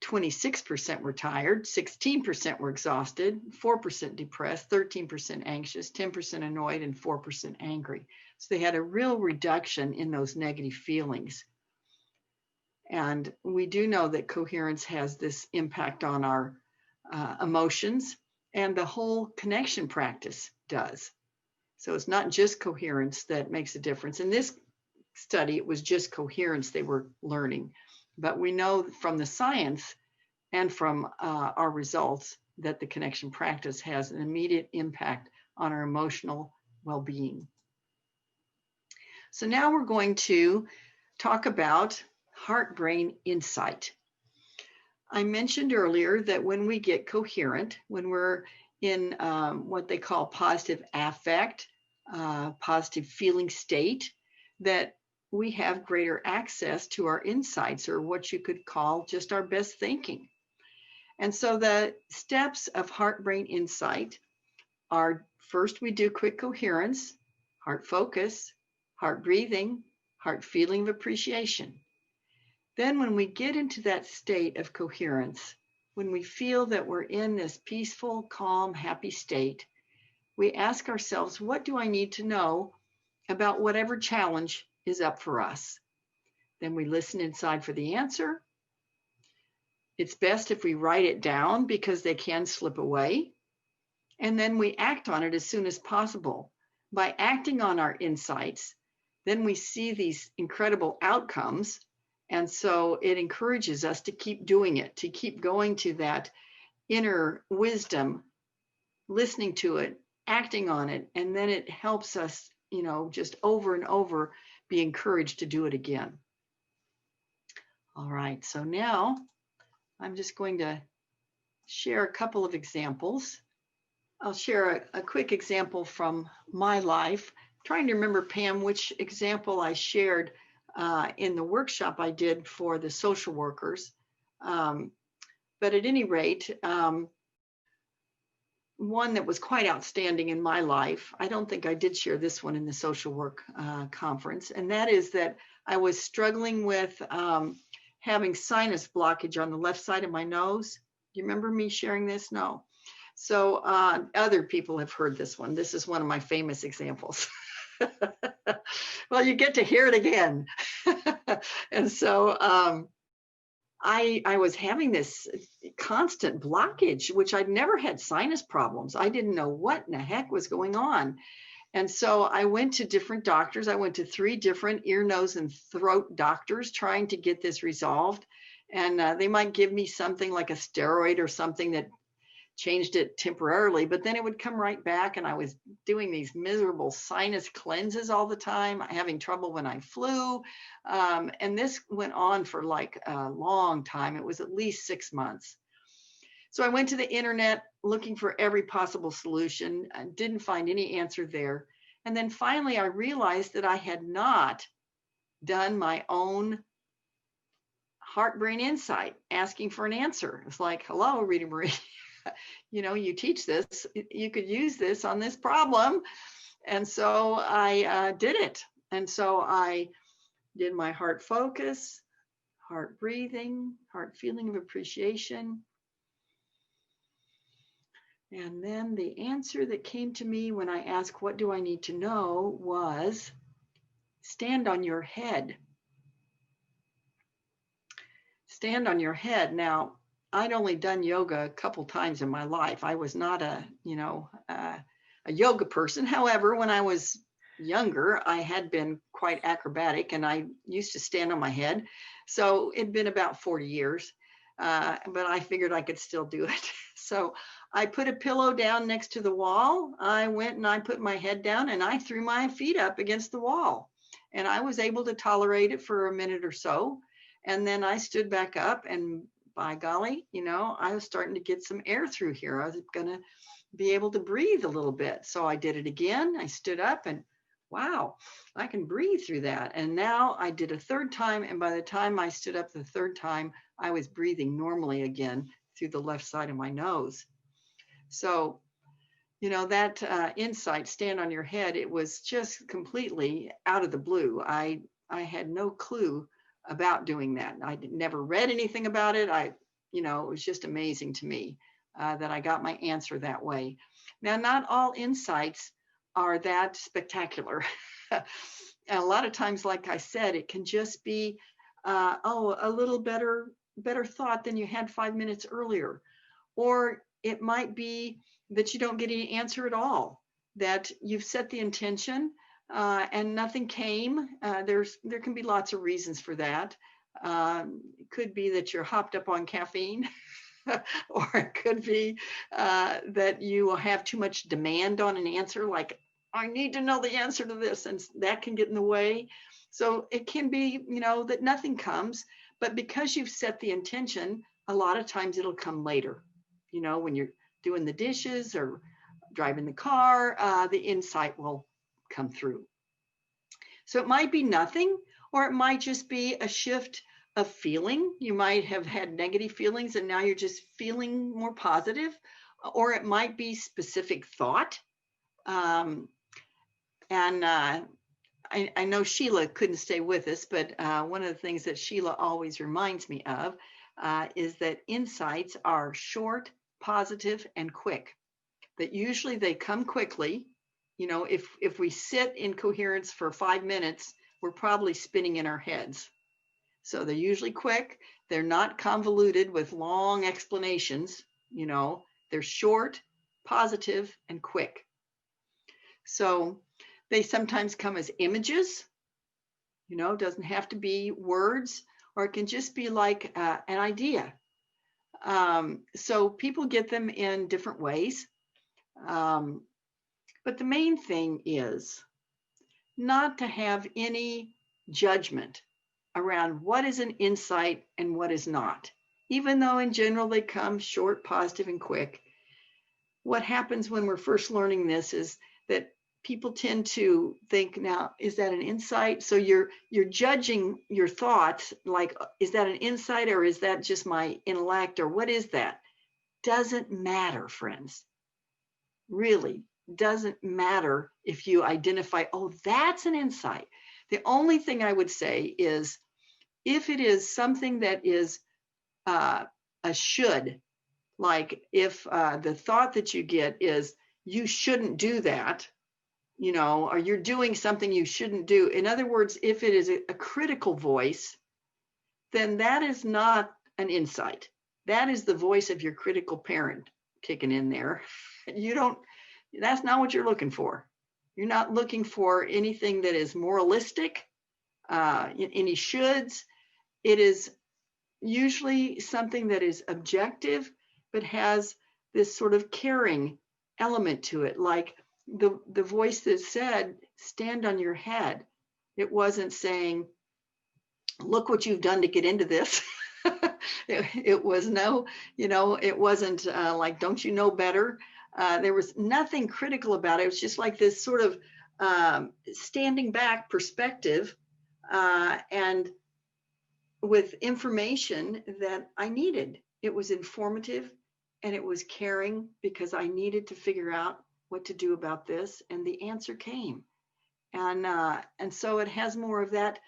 26% were tired, 16% were exhausted, 4% depressed, 13% anxious, 10% annoyed, and 4% angry. So they had a real reduction in those negative feelings. And we do know that coherence has this impact on our emotions, and the whole connection practice does. So it's not just coherence that makes a difference. In this study, it was just coherence they were learning. But we know from the science and from our results that the connection practice has an immediate impact on our emotional well-being. So now we're going to talk about heart-brain insight. I mentioned earlier that when we get coherent, when we're in what they call positive affect, positive feeling state, that we have greater access to our insights, or what you could call just our best thinking. And so the steps of heart-brain insight are, first we do quick coherence, heart focus, heart breathing, heart feeling of appreciation. Then when we get into that state of coherence, when we feel that we're in this peaceful, calm, happy state, we ask ourselves, what do I need to know about whatever challenge is up for us? Then we listen inside for the answer. It's best if we write it down because they can slip away. And then we act on it as soon as possible. By acting on our insights, then we see these incredible outcomes. And so it encourages us to keep doing it, to keep going to that inner wisdom, listening to it, acting on it. And then it helps us, just over and over be encouraged to do it again. All right, so now I'm just going to share a couple of examples. I'll share a quick example from my life. I'm trying to remember, Pam, which example I shared in the workshop I did for the social workers. But at any rate, one that was quite outstanding in my life, I don't think I did share this one in the social work conference, and that is that I was struggling with having sinus blockage on the left side of my nose. Do you remember me sharing this? No. So other people have heard this one. This is one of my famous examples. Well, you get to hear it again. And so I was having this constant blockage, which I'd never had sinus problems. I didn't know what in the heck was going on. And so I went to different doctors. I went to 3 different ear, nose, and throat doctors trying to get this resolved. And they might give me something like a steroid or something that changed it temporarily, but then it would come right back. And I was doing these miserable sinus cleanses all the time, having trouble when I flew. And this went on for like a long time. It was at least 6 months. So I went to the internet looking for every possible solution. I didn't find any answer there. And then finally, I realized that I had not done my own heart-brain insight, asking for an answer. It's like, hello, Rita Marie, you teach this, you could use this on this problem. And so I did it. And so I did my heart focus, heart breathing, heart feeling of appreciation. And then the answer that came to me when I asked, what do I need to know, was stand on your head. Stand on your head. Now, I'd only done yoga a couple times in my life. I was not a yoga person. However, when I was younger, I had been quite acrobatic and I used to stand on my head. So it'd been about 40 years, but I figured I could still do it. So I put a pillow down next to the wall. I went and I put my head down and I threw my feet up against the wall. And I was able to tolerate it for a minute or so. And then I stood back up and by golly, I was starting to get some air through here. I was going to be able to breathe a little bit. So I did it again. I stood up and wow, I can breathe through that. And now I did a 3rd time. And by the time I stood up the 3rd time, I was breathing normally again through the left side of my nose. So, that insight, stand on your head, it was just completely out of the blue. I had no clue about doing that. I never read anything about it. It was just amazing to me that I got my answer that way. Now, not all insights are that spectacular. And a lot of times, like I said, it can just be, a little better thought than you had 5 minutes earlier. Or it might be that you don't get any answer at all, that you've set the intention and nothing came. There can be lots of reasons for that. It could be that you're hopped up on caffeine, or it could be that you have too much demand on an answer, like, I need to know the answer to this, and that can get in the way. So it can be, that nothing comes, but because you've set the intention, a lot of times it'll come later, when you're doing the dishes or driving the car, the insight will come through. So it might be nothing, or it might just be a shift of feeling. You might have had negative feelings and now you're just feeling more positive, or it might be specific thought. I know Sheila couldn't stay with us, but one of the things that Sheila always reminds me of is that insights are short, positive, and quick. that usually they come quickly. You know, if we sit in coherence for 5 minutes, we're probably spinning in our heads. So they're usually quick. They're not convoluted with long explanations. You know, they're short, positive, and quick. So they sometimes come as images. You know, it doesn't have to be words, or it can just be like an idea. So people get them in different ways. But the main thing is not to have any judgment around what is an insight and what is not. Even though in general they come short, positive, and quick, what happens when we're first learning this is that people tend to think, now, is that an insight? So you're judging your thoughts like, is that an insight or is that just my intellect or what is that? Doesn't matter, friends. Really doesn't matter if you identify, oh, that's an insight. The only thing I would say is if it is something that is a should, like if the thought that you get is you shouldn't do that, you know, or you're doing something you shouldn't do. In other words, if it is a critical voice, then that is not an insight. That is the voice of your critical parent kicking in there. That's not what you're looking for. You're not looking for anything that is moralistic, any shoulds. It is usually something that is objective, but has this sort of caring element to it. Like the voice that said, stand on your head. It wasn't saying, look what you've done to get into this. It was no, you know, it wasn't like, don't you know better? There was nothing critical about it. It was just like this sort of standing back perspective and with information that I needed. It was informative and it was caring because I needed to figure out what to do about this, and the answer came. And so it has more of that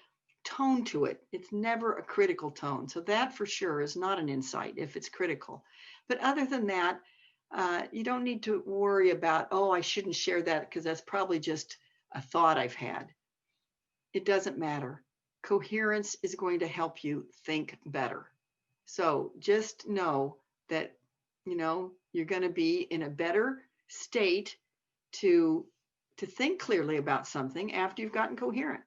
tone to it. It's never a critical tone. So that for sure is not an insight if it's critical. But other than that, you don't need to worry about, oh, I shouldn't share that because that's probably just a thought I've had. It doesn't matter. Coherence is going to help you think better. So just know that, you know, you're going to be in a better state to think clearly about something after you've gotten coherent.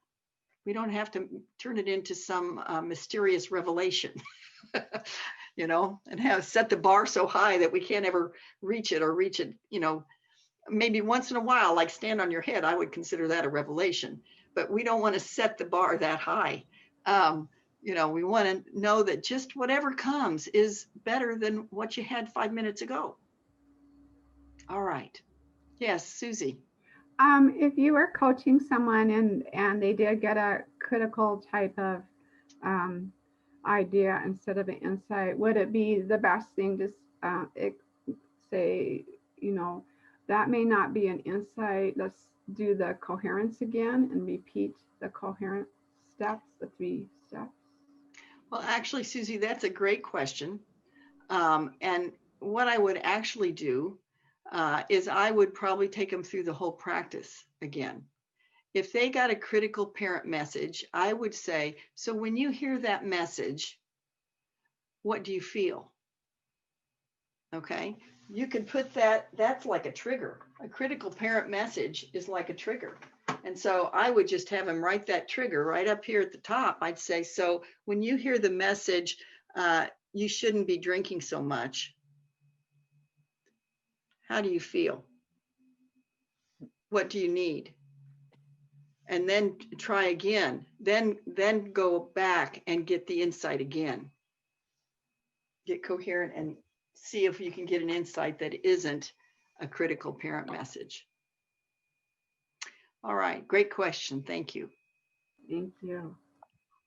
We don't have to turn it into some mysterious revelation, you know, and have set the bar so high that we can't ever reach it, you know, maybe once in a while, like stand on your head. I would consider that a revelation, but we don't want to set the bar that high. You know, we want to know that just whatever comes is better than what you had 5 minutes ago. All right. Yes, Susie. If you were coaching someone and they did get a critical type of idea instead of an insight, would it be the best thing to say, you know, that may not be an insight. Let's do the coherence again and repeat the coherent steps, the 3 steps? Well, actually, Susie, that's a great question. And what I would actually do is I would probably take them through the whole practice again. If they got a critical parent message, I would say, so when you hear that message, what do you feel? Okay, you could put that's like a trigger. A critical parent message is like a trigger. And so I would just have them write that trigger right up here at the top. I'd say, so when you hear the message, you shouldn't be drinking so much. How do you feel? What do you need? And then try again. Then go back and get the insight again. Get coherent and see if you can get an insight that isn't a critical parent message. All right, great question. Thank you. Thank you.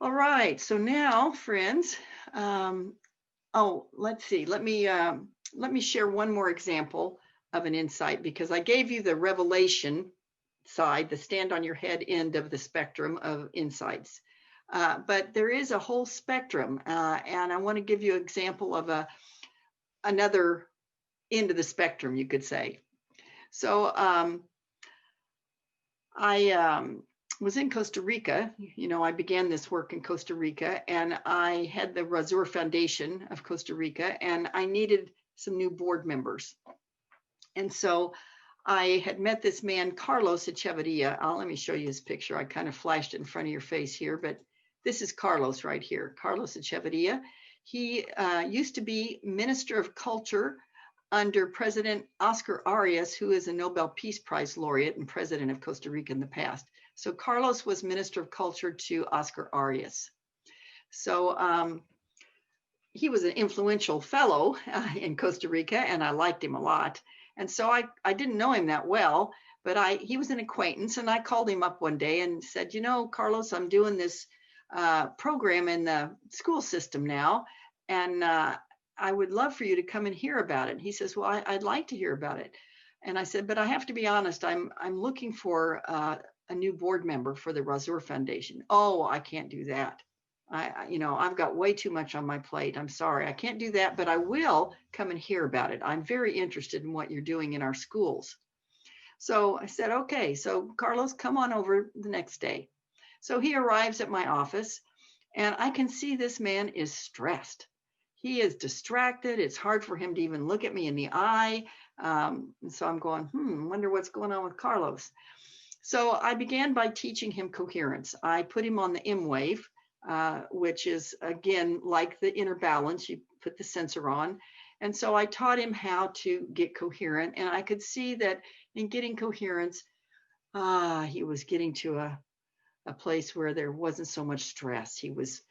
All right, so now, friends, let's see. Let me share one more example of an insight, because I gave you the revelation side, the stand on your head end of the spectrum of insights. But there is a whole spectrum, and I want to give you an example of another end of the spectrum, you could say. So I was in Costa Rica. I began this work in Costa Rica, and I had the Razur Foundation of Costa Rica, and I needed some new board members. And so I had met this man, Carlos Echeverria. Let me show you his picture. I kind of flashed it in front of your face here, but this is Carlos right here, Carlos Echeverria. He used to be Minister of Culture under President Oscar Arias, who is a Nobel Peace Prize laureate and president of Costa Rica in the past. So Carlos was Minister of Culture to Oscar Arias. So he was an influential fellow in Costa Rica, and I liked him a lot. And so I didn't know him that well, but he was an acquaintance, and I called him up one day and said, Carlos, I'm doing this program in the school system now, and I would love for you to come and hear about it. And he says, well, I'd like to hear about it. And I said, but I have to be honest, I'm looking for a new board member for the Razur Foundation. Oh, I can't do that. I've got way too much on my plate. I'm sorry, I can't do that, but I will come and hear about it. I'm very interested in what you're doing in our schools. So I said, okay, so Carlos, come on over the next day. So he arrives at my office, and I can see this man is stressed. He is distracted. It's hard for him to even look at me in the eye. And so I'm going, wonder what's going on with Carlos. So I began by teaching him coherence. I put him on the M wave, which is, again, like the inner balance. You put the sensor on. And so I taught him how to get coherent. And I could see that in getting coherence, he was getting to a place where there wasn't so much stress. He was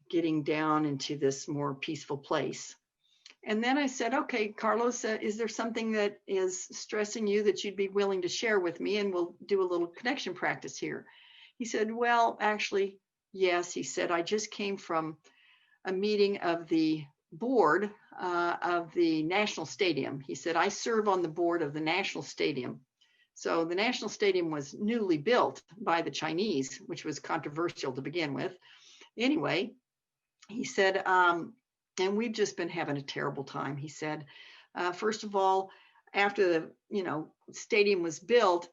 getting down into this more peaceful place. And then I said, okay, Carlos, is there something that is stressing you that you'd be willing to share with me? And we'll do a little connection practice here. He said, well, actually, yes. He said, I just came from a meeting of the board of the National Stadium. He said, I serve on the board of the National Stadium. So the National Stadium was newly built by the Chinese, which was controversial to begin with. Anyway, he said, and we've just been having a terrible time. He said, first of all, after the stadium was built,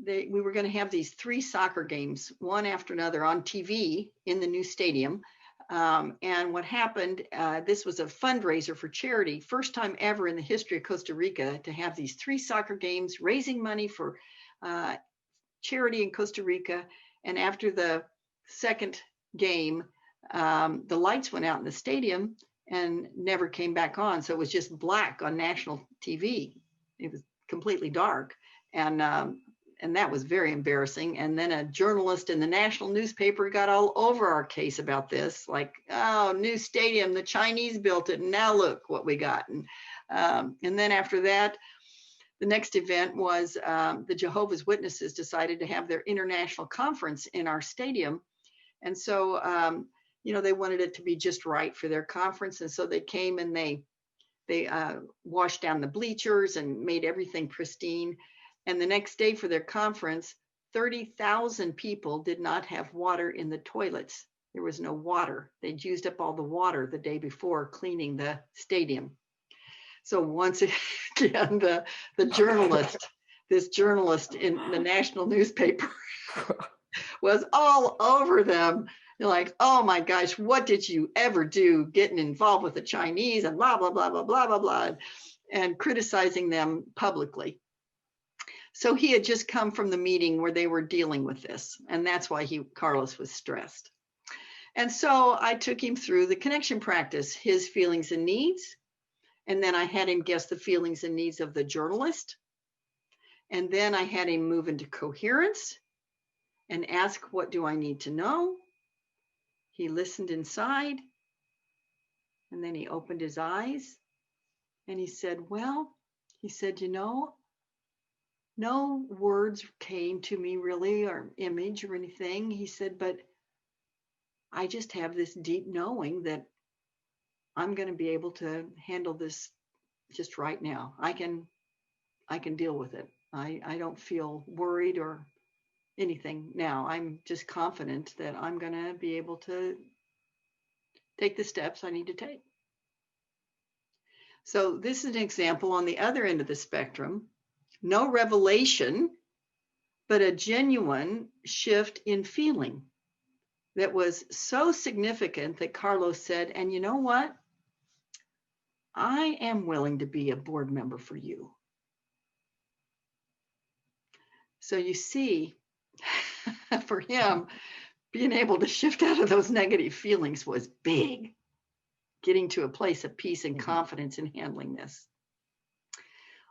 we were going to have these 3 soccer games, one after another, on TV in the new stadium. And what happened, this was a fundraiser for charity, first time ever in the history of Costa Rica to have these 3 soccer games, raising money for charity in Costa Rica. And after the second game, the lights went out in the stadium and never came back on. So it was just black on national TV. It was completely dark. And that was very embarrassing. And then a journalist in the national newspaper got all over our case about this, like, oh, new stadium, the Chinese built it, and now look what we got. And then after that, the next event was the Jehovah's Witnesses decided to have their international conference in our stadium. And so, they wanted it to be just right for their conference. And so they came and they washed down the bleachers and made everything pristine. And the next day for their conference, 30,000 people did not have water in the toilets. There was no water. They'd used up all the water the day before cleaning the stadium. So once again, the journalist, this journalist in the national newspaper was all over them. They're like, oh my gosh, what did you ever do getting involved with the Chinese and blah, blah, blah, blah, blah, blah, blah, and criticizing them publicly. So he had just come from the meeting where they were dealing with this. And that's why Carlos was stressed. And so I took him through the connection practice, his feelings and needs. And then I had him guess the feelings and needs of the journalist. And then I had him move into coherence and ask, what do I need to know? He listened inside, and then he opened his eyes, and he said, no words came to me really, or image or anything. He said, but I just have this deep knowing that I'm going to be able to handle this just right now. I can deal with it. I don't feel worried or anything now. I'm just confident that I'm going to be able to take the steps I need to take. So this is an example on the other end of the spectrum No revelation, but a genuine shift in feeling that was so significant that Carlos said, and you know what? I am willing to be a board member for you. So you see, for him, being able to shift out of those negative feelings was big, getting to a place of peace and confidence in handling this.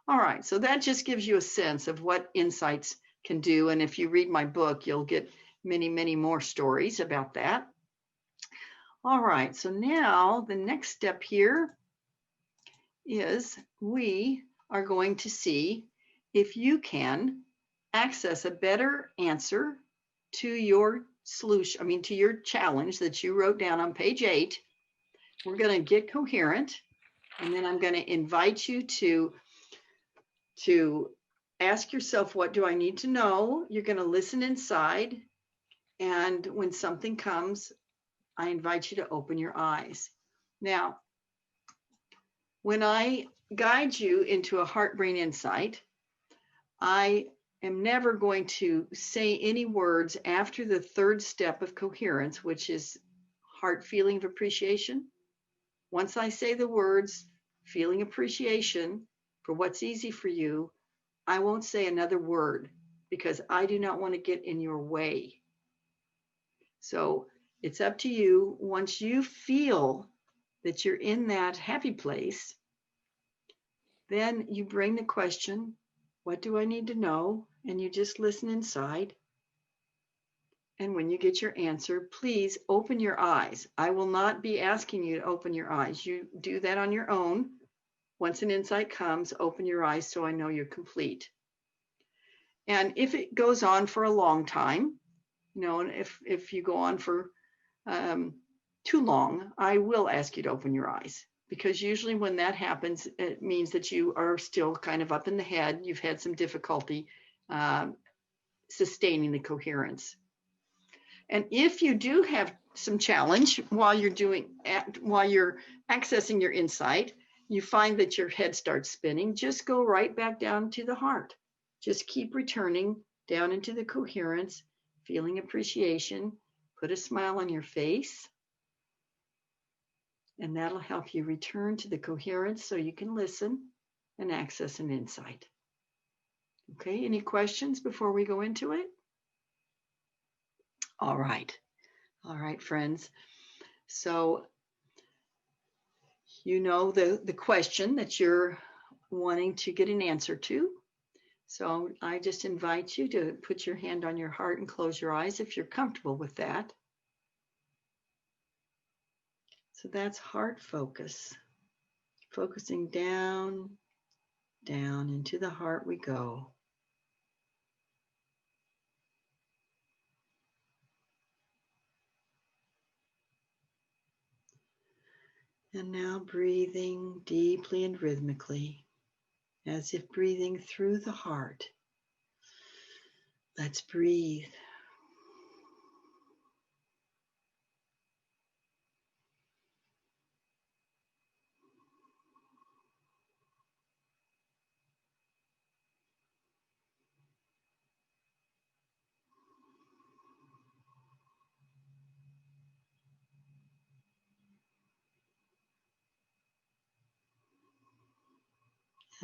All right, so that just gives you a sense of what insights can do. And if you read my book, you'll get many, many more stories about that. All right, so now the next step here is we are going to see if you can access a better answer to your solution, to your challenge that you wrote down on page 8. We're going to get coherent, and then I'm going to invite you to ask yourself, what do I need to know? You're going to listen inside, and when something comes, I invite you to open your eyes. Now, when I guide you into a heart-brain insight, I am never going to say any words after the third step of coherence, which is heart feeling of appreciation. Once I say the words feeling appreciation for what's easy for you, I won't say another word because I do not want to get in your way. So it's up to you. Once you feel that you're in that happy place, then you bring the question, what do I need to know? And you just listen inside. And when you get your answer, please open your eyes. I will not be asking you to open your eyes. You do that on your own. Once an insight comes, open your eyes so I know you're complete. And if it goes on for a long time, and if you go on for too long, I will ask you to open your eyes, because usually when that happens, it means that you are still kind of up in the head. You've had some difficulty sustaining the coherence. And if you do have some challenge while you're accessing your insight, you find that your head starts spinning, just go right back down to the heart. Just keep returning down into the coherence, feeling appreciation, put a smile on your face, and that'll help you return to the coherence so you can listen and access an insight. Okay, any questions before we go into it? All right, friends. So you know the question that you're wanting to get an answer to. So I just invite you to put your hand on your heart and close your eyes if you're comfortable with that. So that's heart focus. Focusing down, down into the heart we go. And now breathing deeply and rhythmically, as if breathing through the heart. Let's breathe.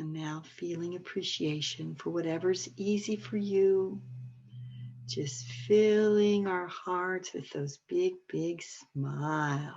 And now feeling appreciation for whatever's easy for you. Just filling our hearts with those big, big smiles.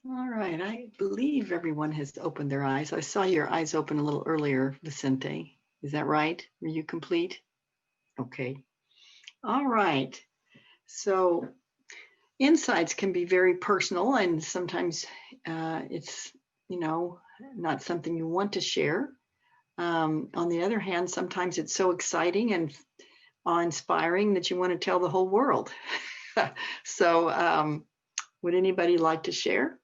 All right. I believe everyone has opened their eyes. I saw your eyes open a little earlier, Vicente. Is that right? Were you complete? Okay. All right. So insights can be very personal, and sometimes it's, not something you want to share. On the other hand, sometimes it's so exciting and awe-inspiring that you want to tell the whole world. So would anybody like to share?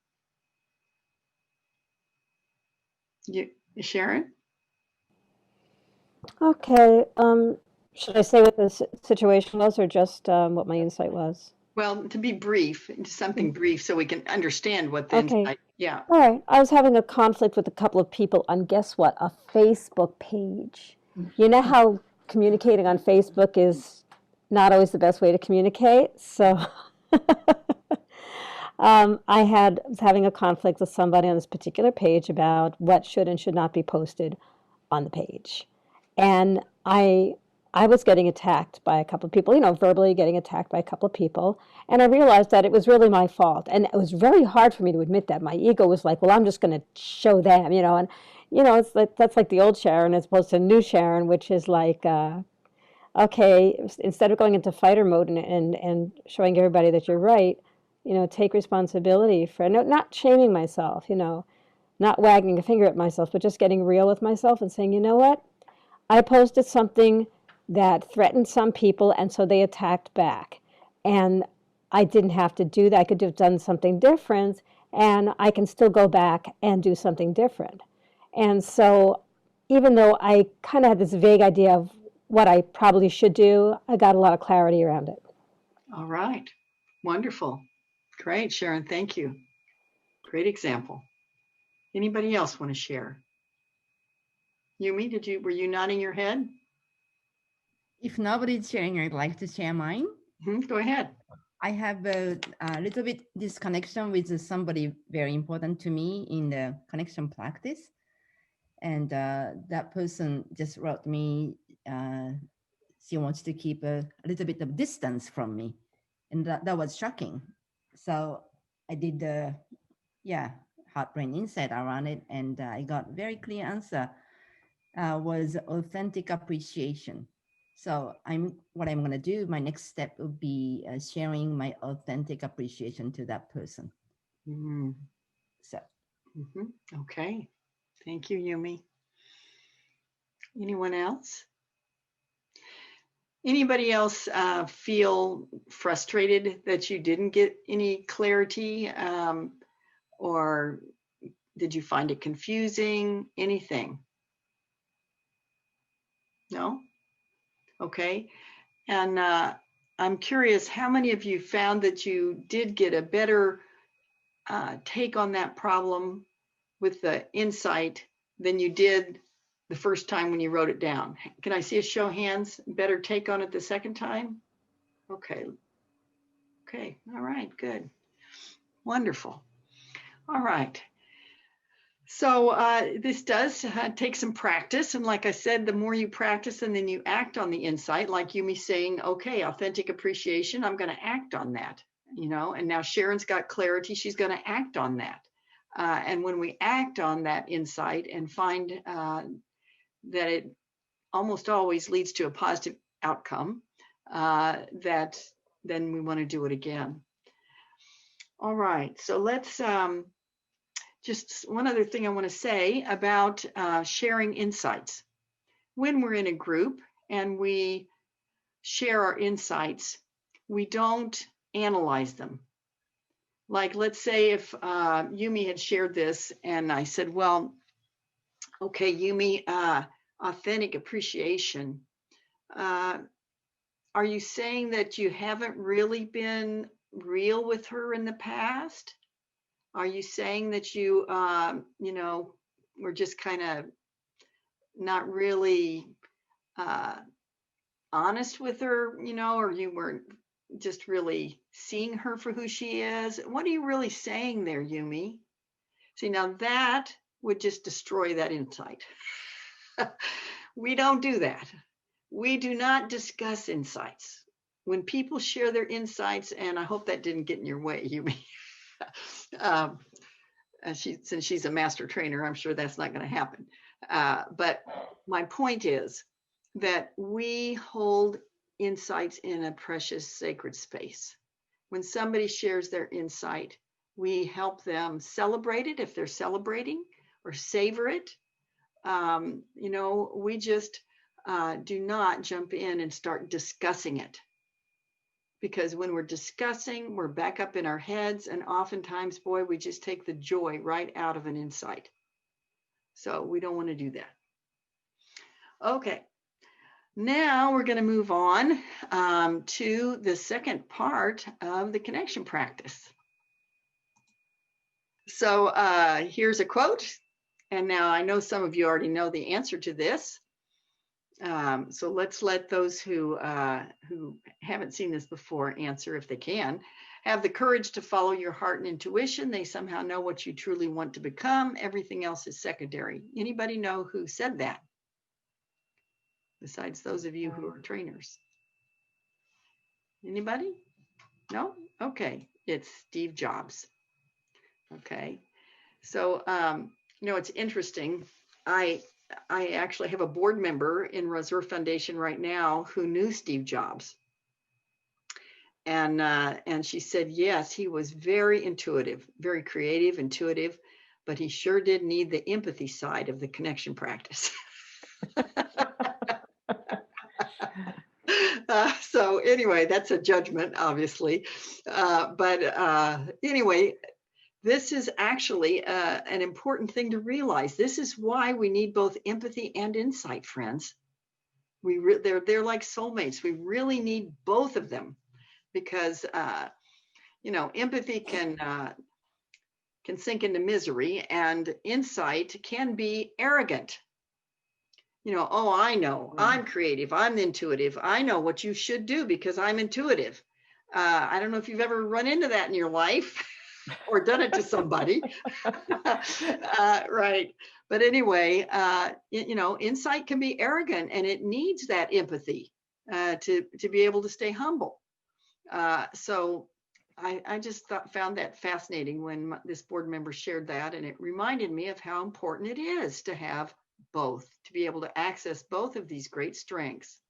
Sharon? Okay. Should I say what the situation was, or just what my insight was? Well, to be brief, something brief so we can understand what the Okay. insight, yeah. All right. I was having a conflict with a couple of people on, guess what? A Facebook page. You know how communicating on Facebook is not always the best way to communicate? So I was having a conflict with somebody on this particular page about what should and should not be posted on the page. And I was getting attacked by a couple of people, verbally getting attacked by a couple of people. And I realized that it was really my fault. And it was very hard for me to admit that. My ego was like, well, I'm just going to show them, and, it's like, that's like the old Sharon as opposed to new Sharon, which is like, okay, instead of going into fighter mode and showing everybody that you're right, take responsibility for not shaming myself, not wagging a finger at myself, but just getting real with myself and saying, you know what? I posted something that threatened some people, and so they attacked back. And I didn't have to do that. I could have done something different, and I can still go back and do something different. And so even though I kind of had this vague idea of what I probably should do, I got a lot of clarity around it. All right. Wonderful. Great, Sharon. Thank you. Great example. Anybody else want to share? Yumi, were you nodding your head? If nobody's sharing, I'd like to share mine. Go ahead. I have a little bit disconnection with somebody very important to me in the connection practice. And that person just wrote me, she wants to keep a little bit of distance from me. And that was shocking. So I did the, heart-brain insight around it. And I got very clear answer, was authentic appreciation. So what I'm going to do, my next step would be sharing my authentic appreciation to that person. So. Okay. Thank you, Yumi. Anyone else? Anybody else feel frustrated that you didn't get any clarity, or did you find it confusing? Anything? No? Okay. And I'm curious, how many of you found that you did get a better take on that problem with the insight than you did the first time when you wrote it down? Can I see a show of hands? Better take on it the second time? Okay. Okay. All right. Good. Wonderful. All right. So this does take some practice. And like I said, the more you practice and then you act on the insight, like Yumi saying, okay, authentic appreciation, I'm going to act on that, and now Sharon's got clarity. She's going to act on that. And when we act on that insight and find that it almost always leads to a positive outcome, that then we want to do it again. All right. So let's just one other thing I want to say about sharing insights. When we're in a group and we share our insights, we don't analyze them. Like, let's say if Yumi had shared this and I said, well, okay, Yumi, authentic appreciation. Are you saying that you haven't really been real with her in the past? Are you saying that you, were just kind of not really honest with her, or you weren't just really seeing her for who she is? What are you really saying there, Yumi? See, now that would just destroy that insight. We don't do that. We do not discuss insights. When people share their insights, and I hope that didn't get in your way, Yumi. since she's a master trainer, I'm sure that's not going to happen. But my point is that we hold insights in a precious sacred space. When somebody shares their insight, we help them celebrate it if they're celebrating, or savor it. We just do not jump in and start discussing it. Because when we're discussing, we're back up in our heads, and oftentimes, boy, we just take the joy right out of an insight. So we don't want to do that. Okay, now we're going to move on to the second part of the connection practice. So here's a quote, and now I know some of you already know the answer to this. So let's let those who haven't seen this before answer if they can. Have the courage to follow your heart and intuition. They somehow know what you truly want to become. Everything else is secondary. Anybody know who said that? Besides those of you who are trainers. Anybody? No? Okay. It's Steve Jobs. Okay. So, it's interesting. I actually have a board member in Reserve Foundation right now who knew Steve Jobs. And she said, yes, he was very intuitive, very creative, intuitive, but he sure did need the empathy side of the connection practice. So anyway, that's a judgment, obviously. But anyway, this is actually an important thing to realize. This is why we need both empathy and insight, friends. They're like soulmates. We really need both of them, because empathy can sink into misery, and insight can be arrogant. Oh, I know, I'm creative, I'm intuitive, I know what you should do because I'm intuitive. I don't know if you've ever run into that in your life or done it to somebody. Right. But anyway, insight can be arrogant, and it needs that empathy to be able to stay humble. So I just found that fascinating when this board member shared that, and it reminded me of how important it is to have both, to be able to access both of these great strengths.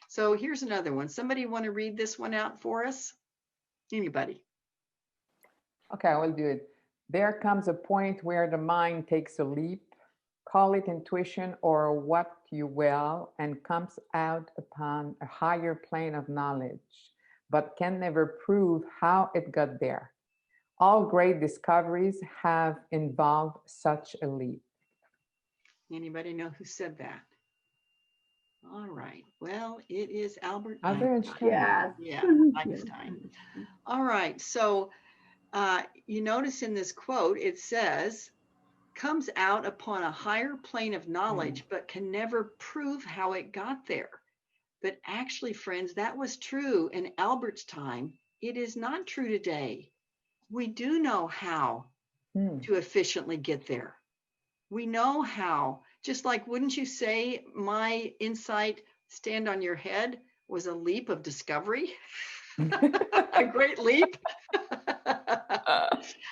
So here's another one. Somebody want to read this one out for us? Anybody? Okay, I will do it. There comes a point where the mind takes a leap, call it intuition or what you will, and comes out upon a higher plane of knowledge, but can never prove how it got there. All great discoveries have involved such a leap. Anybody know who said that? All right. Well, it is Albert Einstein. Yes. Yeah, Einstein. All right. So you notice in this quote, it says, comes out upon a higher plane of knowledge, but can never prove how it got there. But actually, friends, that was true in Albert's time. It is not true today. We do know how to efficiently get there. We know how. Just like, wouldn't you say my insight, stand on your head, was a leap of discovery? A great leap.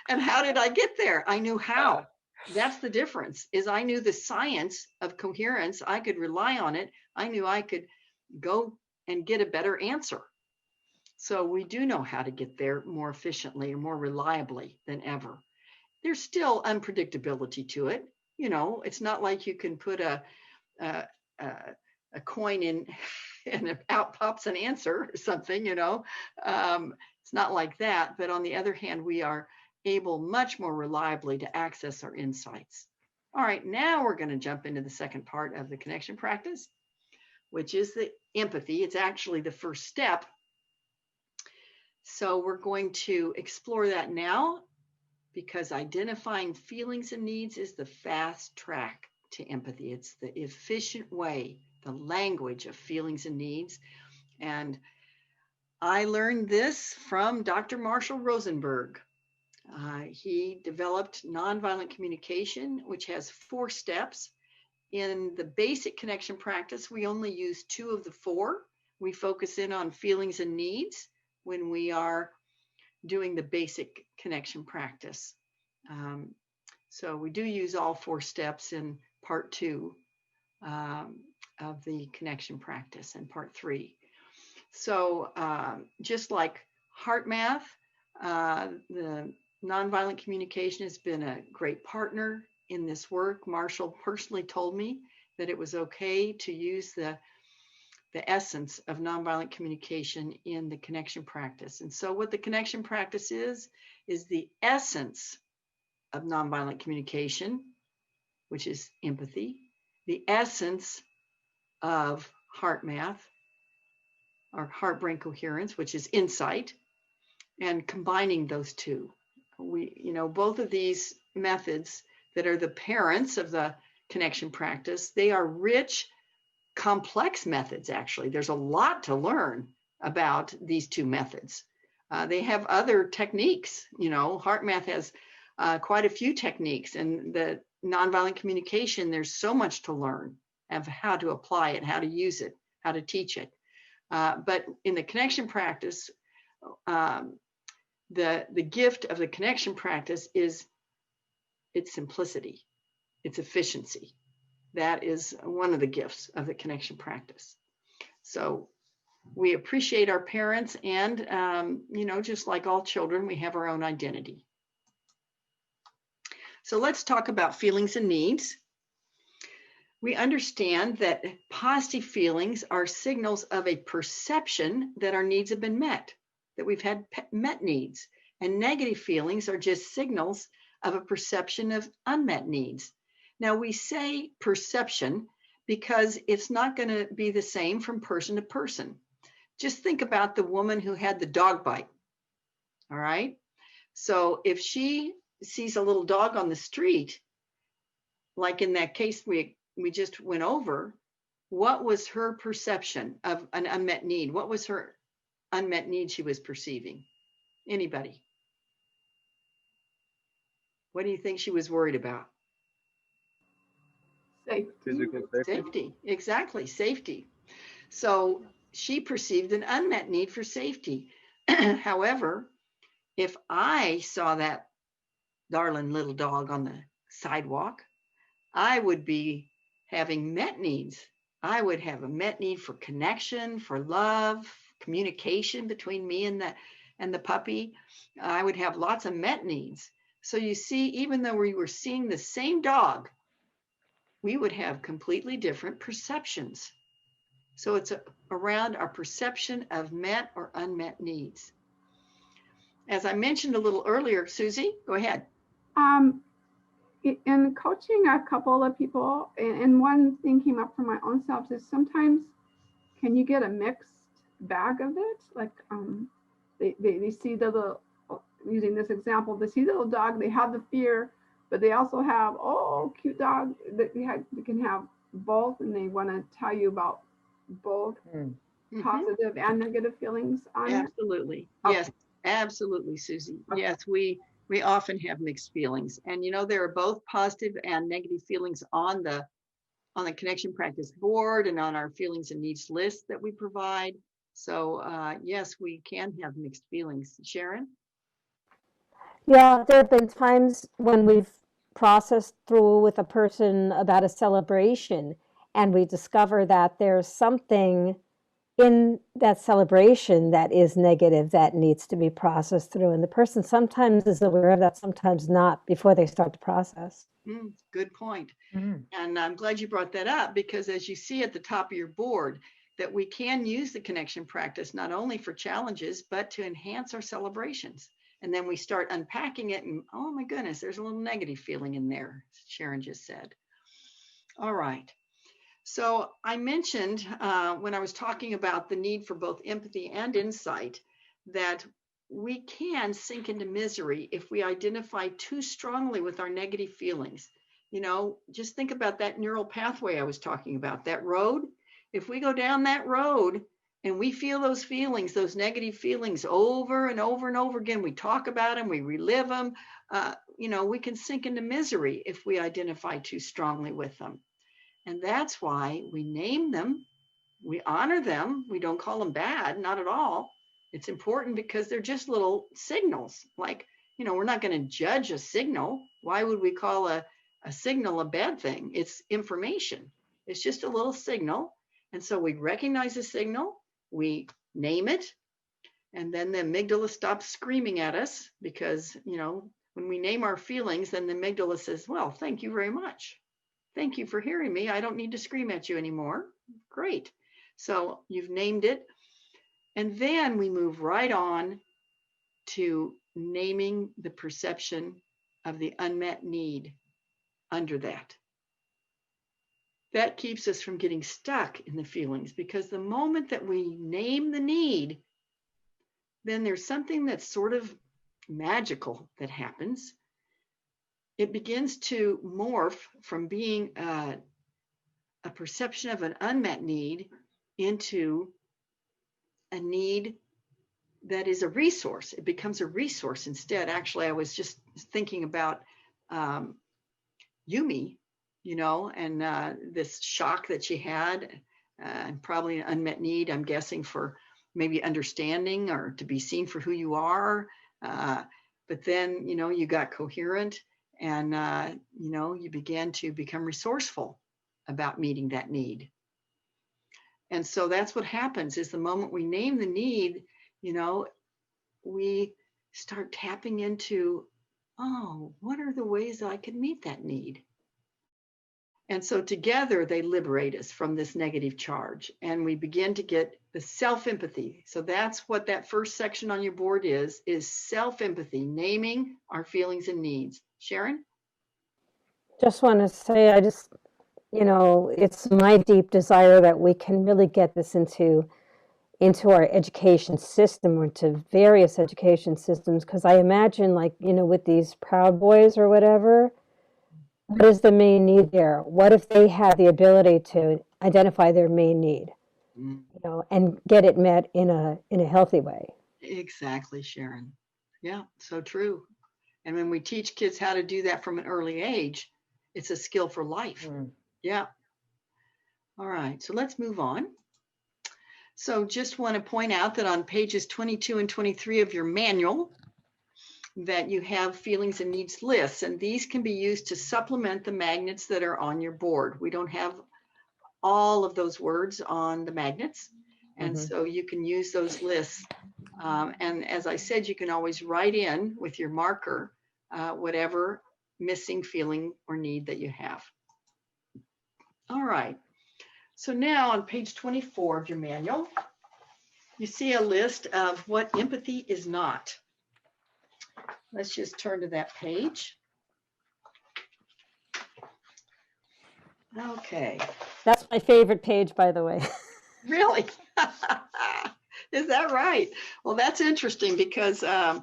And how did I get there? I knew how. That's the difference, is I knew the science of coherence. I could rely on it. I knew I could go and get a better answer. So we do know how to get there more efficiently and more reliably than ever. There's still unpredictability to it. It's not like you can put a coin in and out pops an answer or something, it's not like that. But on the other hand, we are able much more reliably to access our insights. All right, now we're going to jump into the second part of the connection practice, which is the empathy. It's actually the first step. So we're going to explore that now, because identifying feelings and needs is the fast track to empathy. It's the efficient way, the language of feelings and needs. And I learned this from Dr. Marshall Rosenberg. He developed nonviolent communication, which has 4 steps. In the basic connection practice, we only use 2 of the 4. We focus in on feelings and needs when we are doing the basic connection practice. So we do use all 4 steps in part 2 of the connection practice and part 3. So just like heart math, the nonviolent communication has been a great partner in this work. Marshall personally told me that it was okay to use the essence of nonviolent communication in the connection practice. And so what the connection practice is the essence of nonviolent communication, which is empathy, the essence of heart math or heart brain coherence, which is insight, and combining those two. Both of these methods that are the parents of the connection practice, they are rich, complex methods, actually. There's a lot to learn about these 2 methods. They have other techniques. Heart math has quite a few techniques, and the nonviolent communication, there's so much to learn of how to apply it, how to use it, how to teach it. But in the connection practice, the gift of the connection practice is its simplicity, its efficiency. That is one of the gifts of the connection practice. So we appreciate our parents, and just like all children, we have our own identity. So let's talk about feelings and needs. We understand that positive feelings are signals of a perception that our needs have been met, that we've had met needs. And negative feelings are just signals of a perception of unmet needs. Now, we say perception because it's not going to be the same from person to person. Just think about the woman who had the dog bite. All right. So if she sees a little dog on the street, like in that case we just went over, what was her perception of an unmet need? What was her unmet need she was perceiving? Anybody? What do you think she was worried about? Safety. Physical safety. Safety, exactly, safety. So she perceived an unmet need for safety. However, if I saw that darling little dog on the sidewalk, I would be having met needs. I would have a met need for connection, for love, communication between me and the puppy. I would have lots of met needs. So you see, even though we were seeing the same dog, we would have completely different perceptions. So it's around our perception of met or unmet needs. As I mentioned a little earlier, Susie, go ahead. In coaching a couple of people, and one thing came up for my own self is sometimes can you get a mixed bag of it? Like they see the little, using this example, they see the little dog, they have the fear, but they also have, oh, cute dog. They can have both, and they want to tell you about both positive and negative feelings on it. Absolutely. Okay. Yes, absolutely, Susie. Okay. Yes, we often have mixed feelings, and there are both positive and negative feelings on the connection practice board and on our feelings and needs list that we provide. So yes, we can have mixed feelings. Sharon? Yeah, there have been times when we've processed through with a person about a celebration, and we discover that there's something in that celebration that is negative that needs to be processed through. And the person sometimes is aware of that, sometimes not, before they start to process. Good point. And I'm glad you brought that up, because as you see at the top of your board, that we can use the connection practice not only for challenges, but to enhance our celebrations. And then we start unpacking it, and oh my goodness, there's a little negative feeling in there, Sharon just said. All right. So I mentioned when I was talking about the need for both empathy and insight, that we can sink into misery if we identify too strongly with our negative feelings. Just think about that neural pathway I was talking about, that road. If we go down that road and we feel those feelings, those negative feelings over and over and over again, we talk about them, we relive them, we can sink into misery if we identify too strongly with them. And that's why we name them, we honor them, we don't call them bad, not at all. It's important because they're just little signals. Like, we're not going to judge a signal. Why would we call a signal a bad thing? It's information. It's just a little signal. And so we recognize the signal, we name it, and then the amygdala stops screaming at us because, when we name our feelings, then the amygdala says, well, thank you very much. Thank you for hearing me. I don't need to scream at you anymore. Great. So you've named it. And then we move right on to naming the perception of the unmet need under that. That keeps us from getting stuck in the feelings, because the moment that we name the need, then there's something that's sort of magical that happens. It begins to morph from being a perception of an unmet need into a need that is a resource. It becomes a resource instead. Actually, I was just thinking about Yumi, and this shock that she had, and probably an unmet need, I'm guessing, for maybe understanding or to be seen for who you are. But then, you got coherent, and, you began to become resourceful about meeting that need. And so that's what happens, is the moment we name the need, we start tapping into, oh, what are the ways that I could meet that need? And so together they liberate us from this negative charge, and we begin to get the self-empathy. So that's what that first section on your board is self-empathy, naming our feelings and needs. Sharon? Just want to say, it's my deep desire that we can really get this into our education system, or into various education systems, because I imagine, with these Proud Boys or whatever, what is the main need there? What if they had the ability to identify their main need, and get it met in a healthy way? Exactly, Sharon. Yeah, so true. And when we teach kids how to do that from an early age, it's a skill for life. Yeah. All right, so let's move on. So just want to point out that on pages 22 and 23 of your manual, that you have feelings and needs lists, and these can be used to supplement the magnets that are on your board. We don't have all of those words on the magnets, and so you can use those lists. And as I said, you can always write in with your marker whatever missing feeling or need that you have. All right, so now on page 24 of your manual, you see a list of what empathy is not. Let's just turn to that page. Okay. That's my favorite page, by the way. Really? Is that right? Well, that's interesting because, I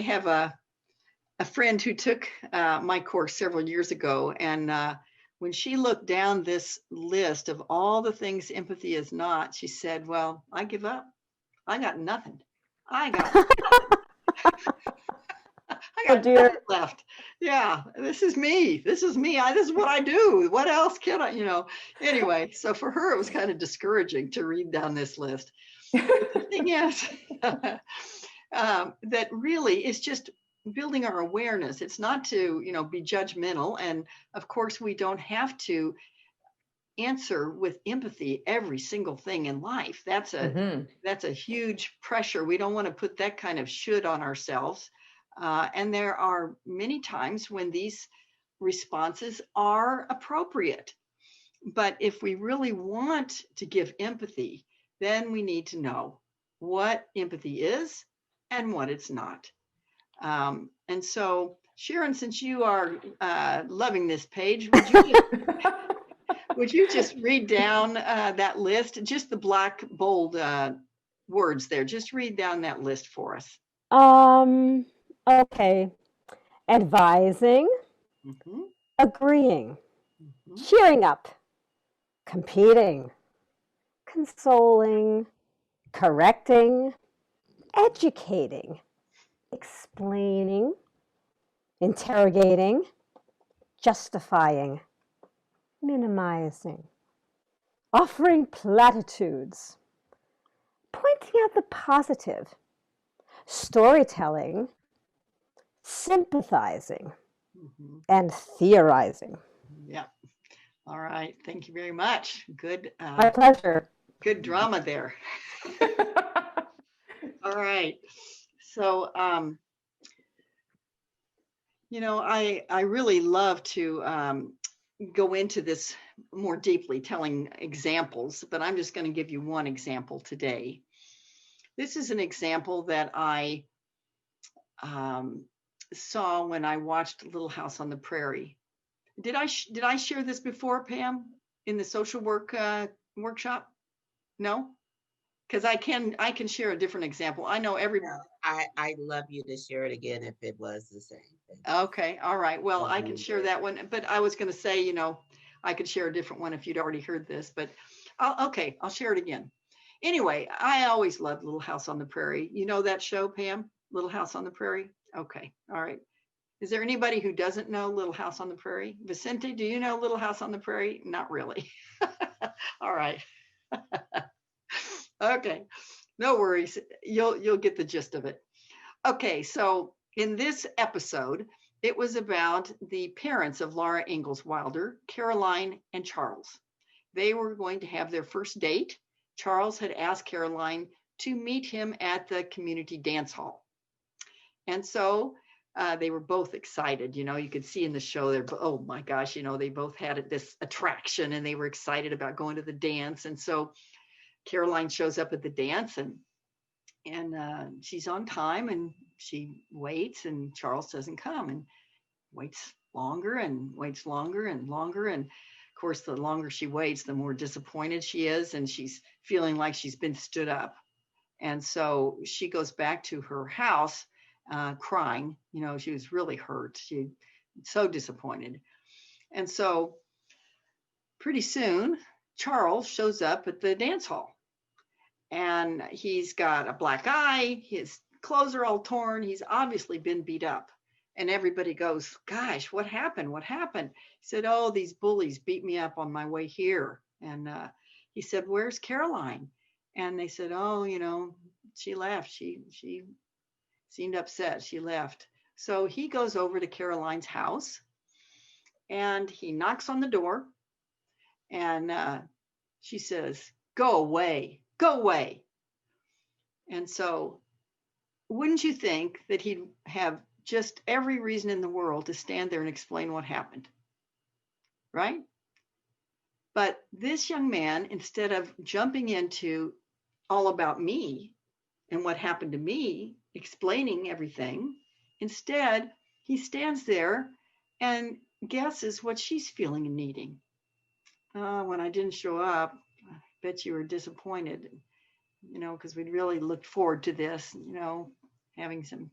have a friend who took my course several years ago, and when she looked down this list of all the things empathy is not, she said, well, I give up. I got nothing. I got nothing left. Yeah, this is me. This is me. This is what I do. What else can I, Anyway, so for her, it was kind of discouraging to read down this list. The thing is that really is just building our awareness. It's not to, be judgmental. And of course, we don't have to answer with empathy every single thing in life. That's a huge pressure. We don't want to put that kind of should on ourselves. And there are many times when these responses are appropriate. But if we really want to give empathy, then we need to know what empathy is and what it's not. And so, Sharon, since you are loving this page, would you just read down that list, just the black bold words there? Just read down that list for us. Okay. Advising, agreeing, cheering up, competing, consoling, correcting, educating, explaining, interrogating, justifying, minimizing, offering platitudes, pointing out the positive, storytelling, sympathizing Mhm. and theorizing. Yeah. All right. Thank you very much. Good, My pleasure. good drama there. All right. So, you know, I really love to go into this more deeply, telling examples, but I'm just going to give you one example today. This is an example that I saw when I watched Little House on the Prairie. Did I share this before, Pam, in the social work workshop? No, because I can share a different example. I know everybody. No, I'd love you to share it again if it was the same thing. Okay, all right. Well, I can Mhm. share that one, but I was going to say, you know, I could share a different one if you'd already heard this, but okay, I'll share it again. Anyway, I always loved Little House on the Prairie. You know that show, Pam? Little House on the Prairie? Okay, all right. Is there anybody who doesn't know Little House on the Prairie? Vicente, do you know Little House on the Prairie? Not really. All right. Okay, no worries. You'll get the gist of it. Okay, so in this episode, it was about the parents of Laura Ingalls Wilder, Caroline and Charles. They were going to have their first date. Charles had asked Caroline to meet him at the community dance hall. And so they were both excited. You know, you could see in the show there, oh my gosh, you know, they both had this attraction and they were excited about going to the dance. And so Caroline shows up at the dance and she's on time and she waits and Charles doesn't come and waits longer and waits longer and longer. And of course, the longer she waits, the more disappointed she is. And she's feeling like she's been stood up. And so she goes back to her house crying. You know, she was really hurt. She so disappointed. And so pretty soon, Charles shows up at the dance hall. And he's got a black eye. His clothes are all torn. He's obviously been beat up. And everybody goes, gosh, what happened? What happened? He said, oh, these bullies beat me up on my way here. And he said, where's Caroline? And they said, oh, you know, she left. She seemed upset. She left. So he goes over to Caroline's house and he knocks on the door. And she says, go away, go away. And so wouldn't you think that he'd have just every reason in the world to stand there and explain what happened? Right? But this young man, instead of jumping into all about me and what happened to me, explaining everything, instead, he stands there and guesses what she's feeling and needing. When I didn't show up, I bet you were disappointed, you know, because we'd really looked forward to this, you know, having some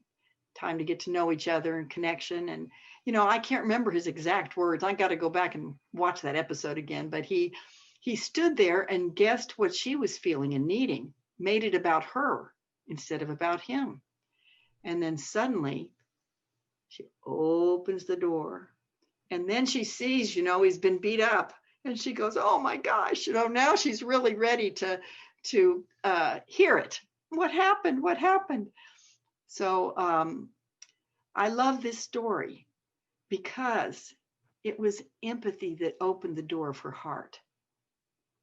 time to get to know each other and connection. And, you know, I can't remember his exact words. I got to go back and watch that episode again. But he stood there and guessed what she was feeling and needing, made it about her instead of about him. And then suddenly she opens the door and then she sees, you know, he's been beat up and she goes, oh my gosh, you know, now she's really ready to hear it. What happened? What happened? So I love this story because it was empathy that opened the door of her heart.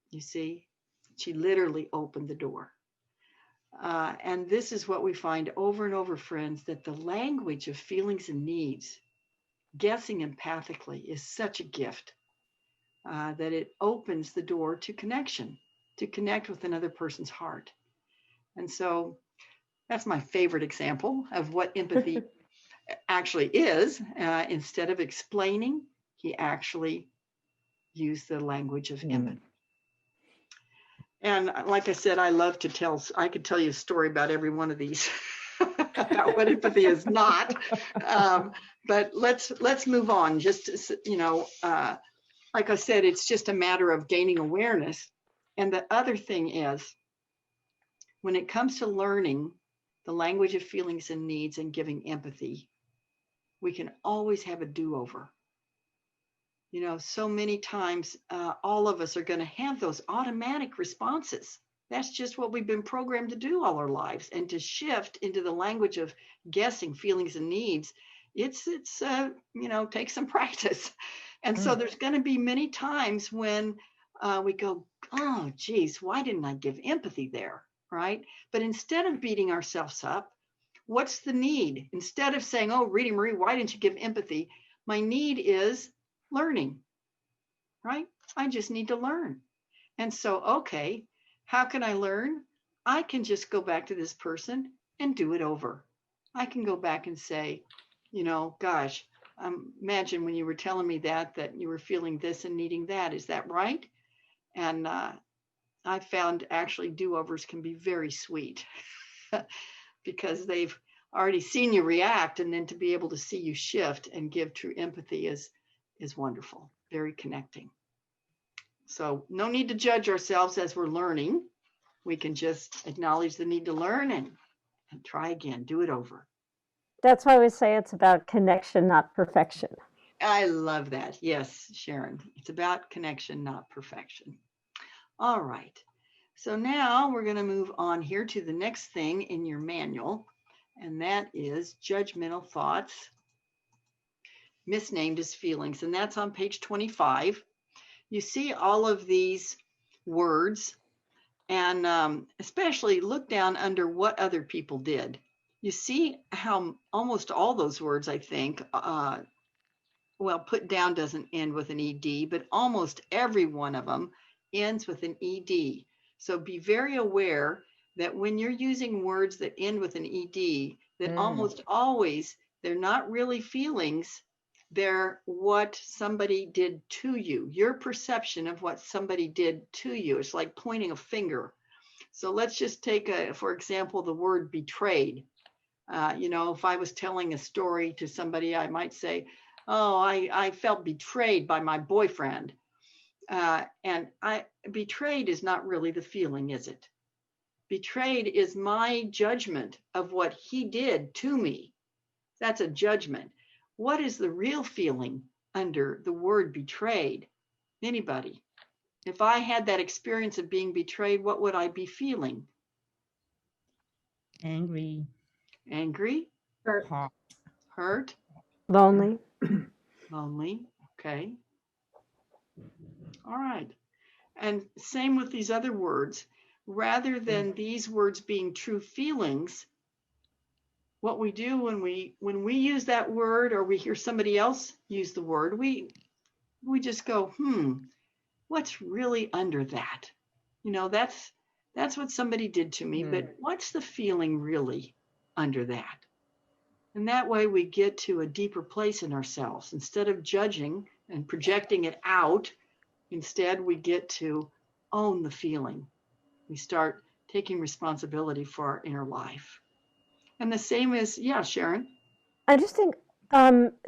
You see, she literally opened the door. And this is what we find over and over, friends, that the language of feelings and needs, guessing empathically, is such a gift that it opens the door to connection, to connect with another person's heart. And so that's my favorite example of what empathy actually is. Instead of explaining, he actually used the language of empathy. And like I said, I could tell you a story about every one of these about what empathy is not. But let's move on. Just, you know, like I said, it's just a matter of gaining awareness. And the other thing is, when it comes to learning the language of feelings and needs and giving empathy, we can always have a do-over. You know, so many times, all of us are going to have those automatic responses. That's just what we've been programmed to do all our lives. And to shift into the language of guessing feelings and needs it's takes some practice. And so there's going to be many times when we go, oh, geez, why didn't I give empathy there? Right. But instead of beating ourselves up, what's the need? Instead of saying, oh, Rita Marie, why didn't you give empathy? My need is learning, right? I just need to learn. And so, okay, how can I learn? I can just go back to this person and do it over. I can go back and say, gosh, imagine when you were telling me that you were feeling this and needing that. Is that right? And I found actually do-overs can be very sweet because they've already seen you react, and then to be able to see you shift and give true empathy is wonderful, very connecting. So no need to judge ourselves as we're learning. We can just acknowledge the need to learn and try again, do it over. That's why we say it's about connection, not perfection. I love that. Yes, Sharon, it's about connection, not perfection. All right. So now we're going to move on here to the next thing in your manual, and that is judgmental thoughts, misnamed as feelings. And that's on page 25. You see all of these words, and especially look down under what other people did. You see how almost all those words, I think, put down doesn't end with an ED, but almost every one of them ends with an ED. So be very aware that when you're using words that end with an ED, that almost always they're not really feelings. They're what somebody did to you, your perception of what somebody did to you. It's like pointing a finger. So let's just take, for example, the word betrayed. If I was telling a story to somebody, I might say, oh, I felt betrayed by my boyfriend. And betrayed is not really the feeling, is it? Betrayed is my judgment of what he did to me. That's a judgment. What is the real feeling under the word betrayed? Anybody? If I had that experience of being betrayed, what would I be feeling? Angry. Angry? Hurt? Lonely. Lonely. Okay. All right. And same with these other words. Rather than these words being true feelings, what we do when we use that word, or we hear somebody else use the word, we just go, what's really under that? That's what somebody did to me, but what's the feeling really under that? And that way we get to a deeper place in ourselves. Instead of judging and projecting it out, instead we get to own the feeling. We start taking responsibility for our inner life. And the same is, Sharon. I just think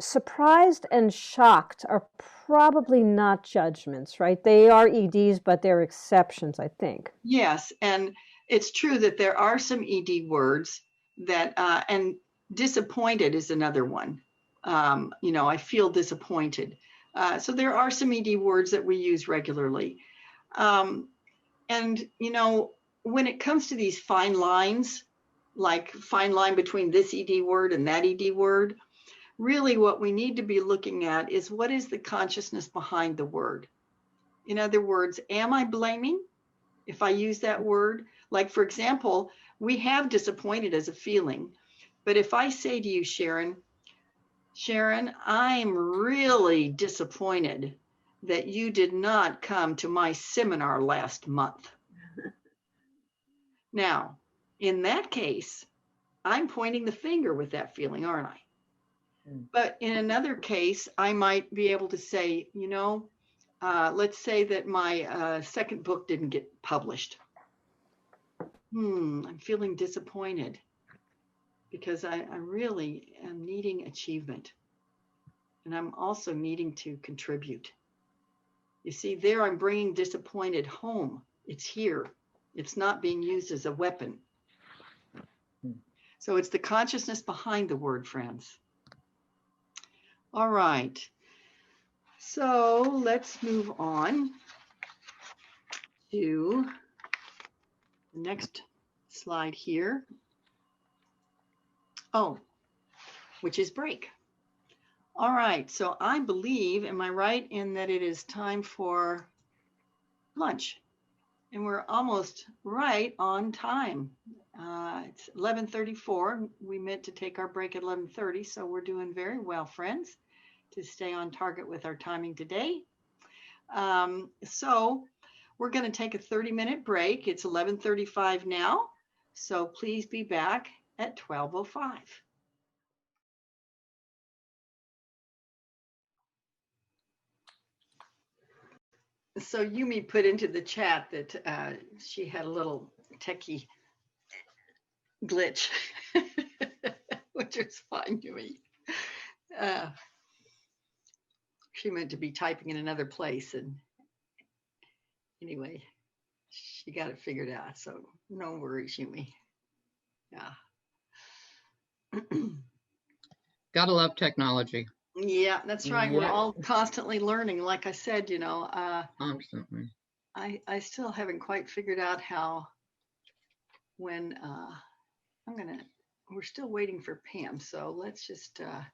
surprised and shocked are probably not judgments, right? They are EDs, but they're exceptions, I think. Yes, and it's true that there are some ED words that, and disappointed is another one. I feel disappointed. So there are some ED words that we use regularly. And, when it comes to these fine lines, like fine line between this ED word and that ED word, really what we need to be looking at is what is the consciousness behind the word? In other words, am I blaming if I use that word? Like, for example, we have disappointed as a feeling. But if I say to you, Sharon, I'm really disappointed that you did not come to my seminar last month. Now, in that case, I'm pointing the finger with that feeling, aren't I? But in another case, I might be able to say, let's say that my second book didn't get published. I'm feeling disappointed because I really am needing achievement. And I'm also needing to contribute. You see, there I'm bringing disappointed home. It's here. It's not being used as a weapon. So it's the consciousness behind the word, friends. All right. So let's move on to the next slide here. Oh, which is break. All right, so I believe, am I right in that it is time for lunch? And we're almost right on time. It's 11:34. We meant to take our break at 11:30, so we're doing very well, friends, to stay on target with our timing today. So we're going to take a 30-minute break. It's 11:35 now, so please be back at 12:05. So Yumi put into the chat that she had a little techie glitch, which is fine, Yumi. She meant to be typing in another place, and anyway, she got it figured out. So no worries, Yumi. Yeah. Gotta love technology. Yeah, that's right. We're Yeah. all constantly learning. Like I said, Constantly. I still haven't quite figured out how, when we're still waiting for Pam. So let's just, I'm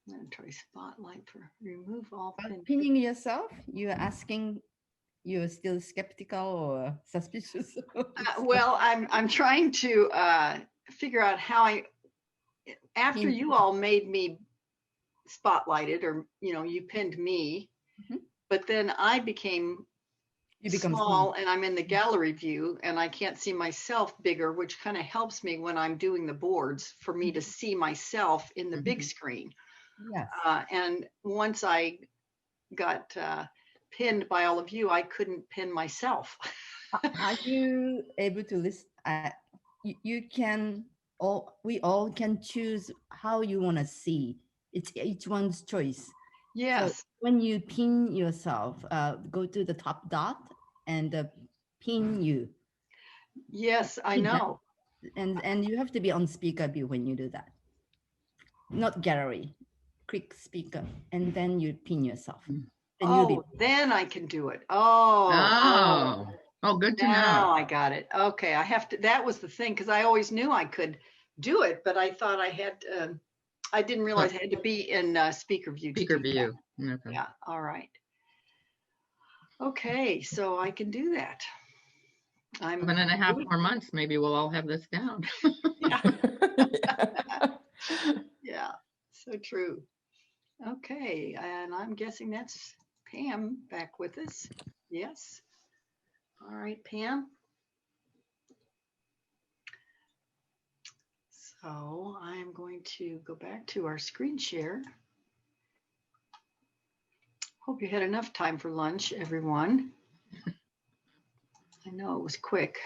gonna try spotlight for remove all pin. Pinning yourself, you're asking, you're still skeptical or suspicious? Well, I'm trying to figure out how after Pin. you all made me spotlighted, or you pinned me, but then I became small and I'm in the gallery view and I can't see myself bigger, which kind of helps me when I'm doing the boards for me to see myself in the big screen. Yes. And once I got pinned by all of you, I couldn't pin myself. Are you able to list? You can, we all can choose how you want to see. It's each one's choice. Yes. So when you pin yourself, go to the top dot and pin you. Yes, I know. And you have to be on speaker view when you do that. Not gallery. Click speaker, and then you pin yourself. Then then I can do it. Good to now know. I got it. Okay, I have to. That was the thing, because I always knew I could do it, but I thought I had. I didn't realize I had to be in speaker view. Speaker view. Okay. Yeah. All right. Okay, so I can do that. I'm 7.5 more months. Maybe we'll all have this down. Yeah. Yeah. So true. Okay, and I'm guessing that's Pam back with us. Yes. All right, Pam. So I'm going to go back to our screen share. Hope you had enough time for lunch, everyone. I know it was quick.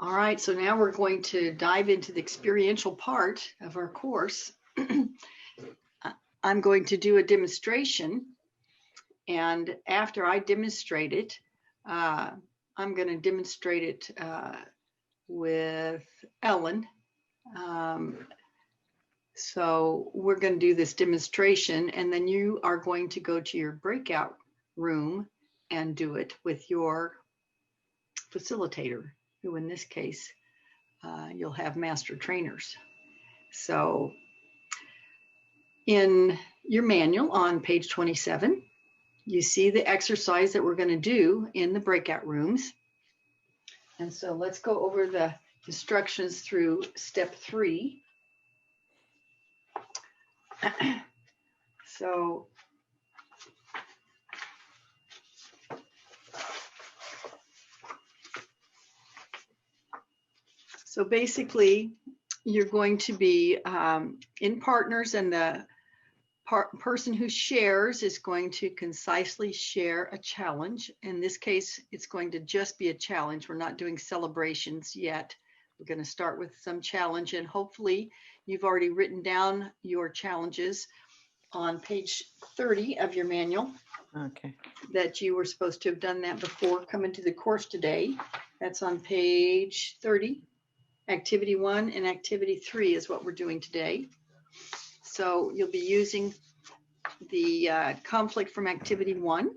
All right, so now we're going to dive into the experiential part of our course. I'm going to do a demonstration, and after I demonstrate it, I'm going to demonstrate it with Ellen. So we're going to do this demonstration, and then you are going to go to your breakout room and do it with your facilitator, who in this case, you'll have master trainers. So in your manual on page 27, you see the exercise that we're going to do in the breakout rooms. And so let's go over the instructions through step 3. So basically, you're going to be in partners, and the person who shares is going to concisely share a challenge. In this case, it's going to just be a challenge. We're not doing celebrations yet. We're going to start with some challenge, and hopefully you've already written down your challenges on page 30 of your manual. Okay. That you were supposed to have done that before coming to the course today. That's on page 30. Activity 1 and activity 3 is what we're doing today. So you'll be using the conflict from activity 1.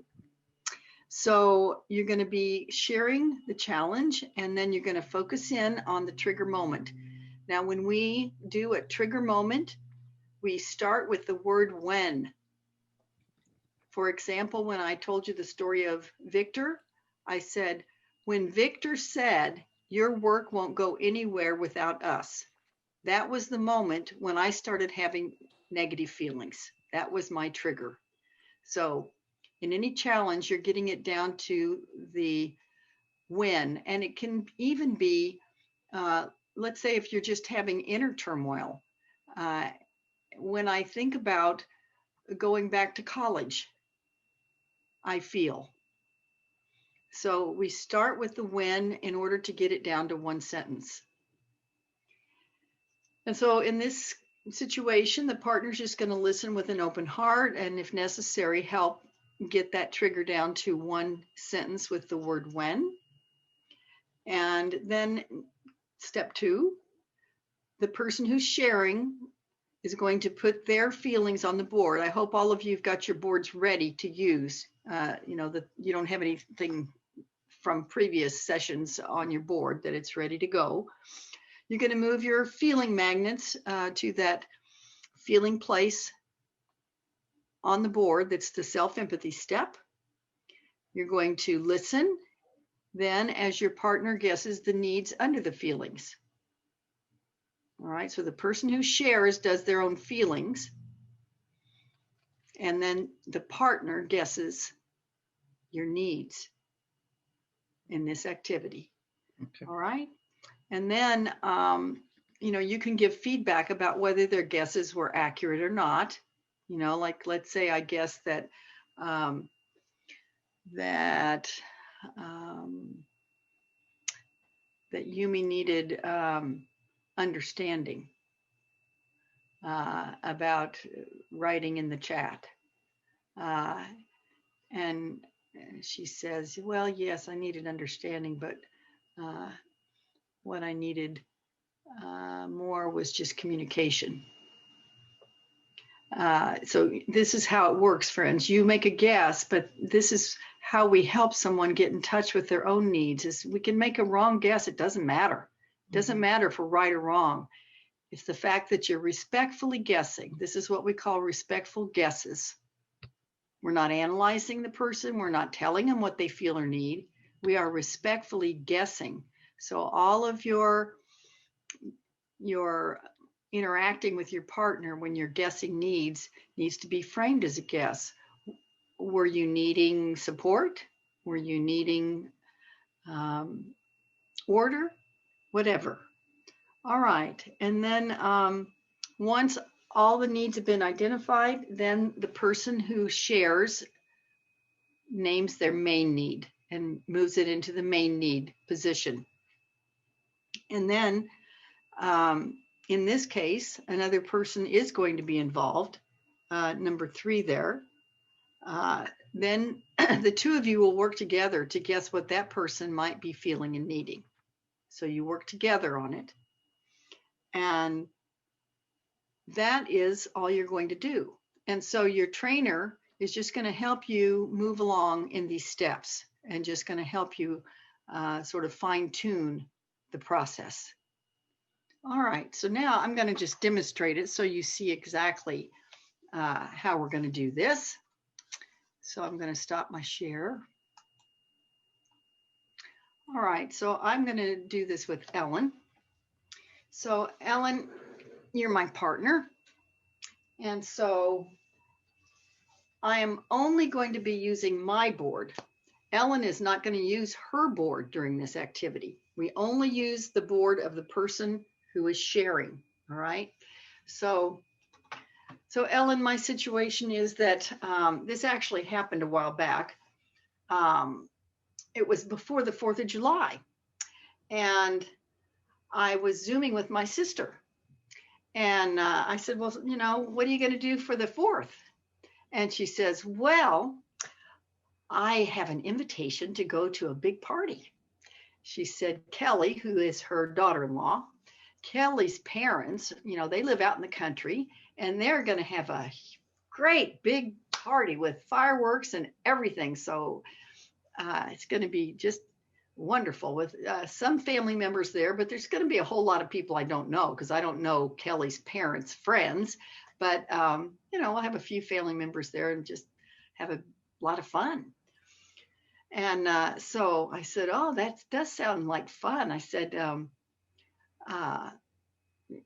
So you're going to be sharing the challenge, and then you're going to focus in on the trigger moment. Now, when we do a trigger moment, we start with the word when. For example, when I told you the story of Victor, I said, when Victor said, your work won't go anywhere without us. That was the moment when I started having negative feelings. That was my trigger. So in any challenge, you're getting it down to the when, and it can even be, let's say if you're just having inner turmoil. When I think about going back to college, I feel. So we start with the when in order to get it down to one sentence. And so in this situation, the partner's just going to listen with an open heart, and if necessary, help get that trigger down to one sentence with the word when. And then step 2, the person who's sharing is going to put their feelings on the board. I hope all of you have got your boards ready to use. That you don't have anything from previous sessions on your board, that it's ready to go. You're going to move your feeling magnets to that feeling place on the board. That's the self-empathy step. You're going to listen then as your partner guesses the needs under the feelings. All right, so the person who shares does their own feelings, and then the partner guesses your needs in this activity. Okay. All right, and then you can give feedback about whether their guesses were accurate or not. Like let's say I guess that that Yumi needed understanding about writing in the chat. And she says, well, yes, I needed understanding, but what I needed more was just communication. So this is how it works, friends. You make a guess, but this is how we help someone get in touch with their own needs. Is we can make a wrong guess. It doesn't matter. It doesn't matter if we're right or wrong. It's the fact that you're respectfully guessing. This is what we call respectful guesses. We're not analyzing the person. We're not telling them what they feel or need. We are respectfully guessing. So all of your interacting with your partner when you're guessing needs to be framed as a guess. Were you needing support? Were you needing order? Whatever. All right. And then once all the needs have been identified, then the person who shares names their main need and moves it into the main need position. And then in this case, another person is going to be involved, number 3 there. Then the two of you will work together to guess what that person might be feeling and needing. So you work together on it. And that is all you're going to do. And so your trainer is just going to help you move along in these steps and just going to help you sort of fine tune the process. All right, so now I'm going to just demonstrate it so you see exactly how we're going to do this. So I'm going to stop my share. All right, so I'm going to do this with Ellen. So Ellen, you're my partner. And so I am only going to be using my board. Ellen is not going to use her board during this activity. We only use the board of the person who is sharing, all right? So Ellen, my situation is that this actually happened a while back. It was before the 4th of July. And I was Zooming with my sister. And I said, well, what are you going to do for the 4th? And she says, well, I have an invitation to go to a big party. She said, Kelly, who is her daughter-in-law, Kelly's parents, they live out in the country, and they're going to have a great big party with fireworks and everything. So it's going to be just wonderful with some family members there, but there's going to be a whole lot of people I don't know because I don't know Kelly's parents' friends. But, I'll have a few family members there and just have a lot of fun. And so I said, oh, that does sound like fun. I said,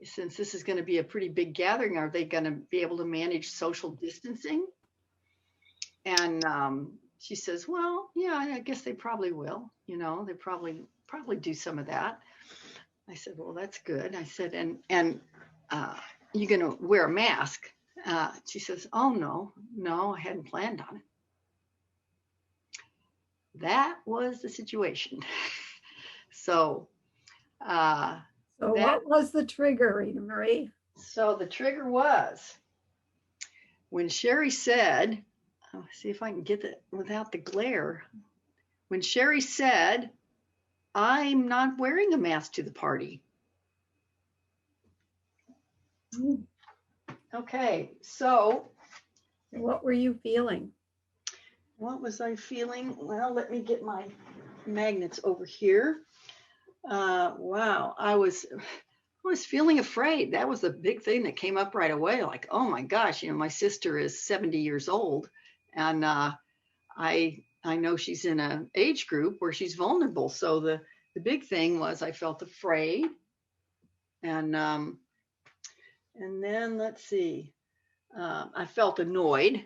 since this is going to be a pretty big gathering, are they going to be able to manage social distancing? And she says, well, yeah, I guess they probably will. They probably do some of that. I said, well, that's good. I said, and you going to wear a mask? She says, oh, no, I hadn't planned on it. That was the situation. So what was the trigger, Rita Marie? So the trigger was when Shari said, see if I can get it without the glare. When Shari said, I'm not wearing a mask to the party. Okay, so. What were you feeling? What was I feeling? Well, let me get my magnets over here. Wow, I was feeling afraid. That was the big thing that came up right away. Like, oh my gosh, my sister is 70 years old, and I know she's in an age group where she's vulnerable. So the big thing was I felt afraid, and then let's see, I felt annoyed.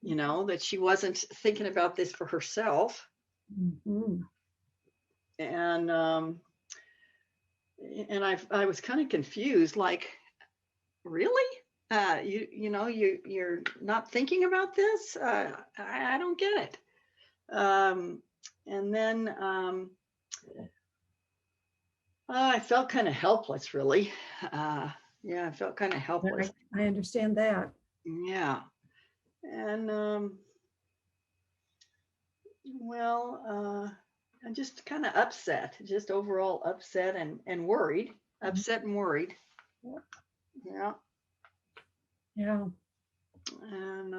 That she wasn't thinking about this for herself. Mm-hmm. And I was kind of confused, like, really? You're not thinking about this? I don't get it. And then I felt kind of helpless, really. I felt kind of helpless. I understand that. Yeah. And I'm just kind of upset, just overall upset and worried, upset and worried. Yeah. Yeah. And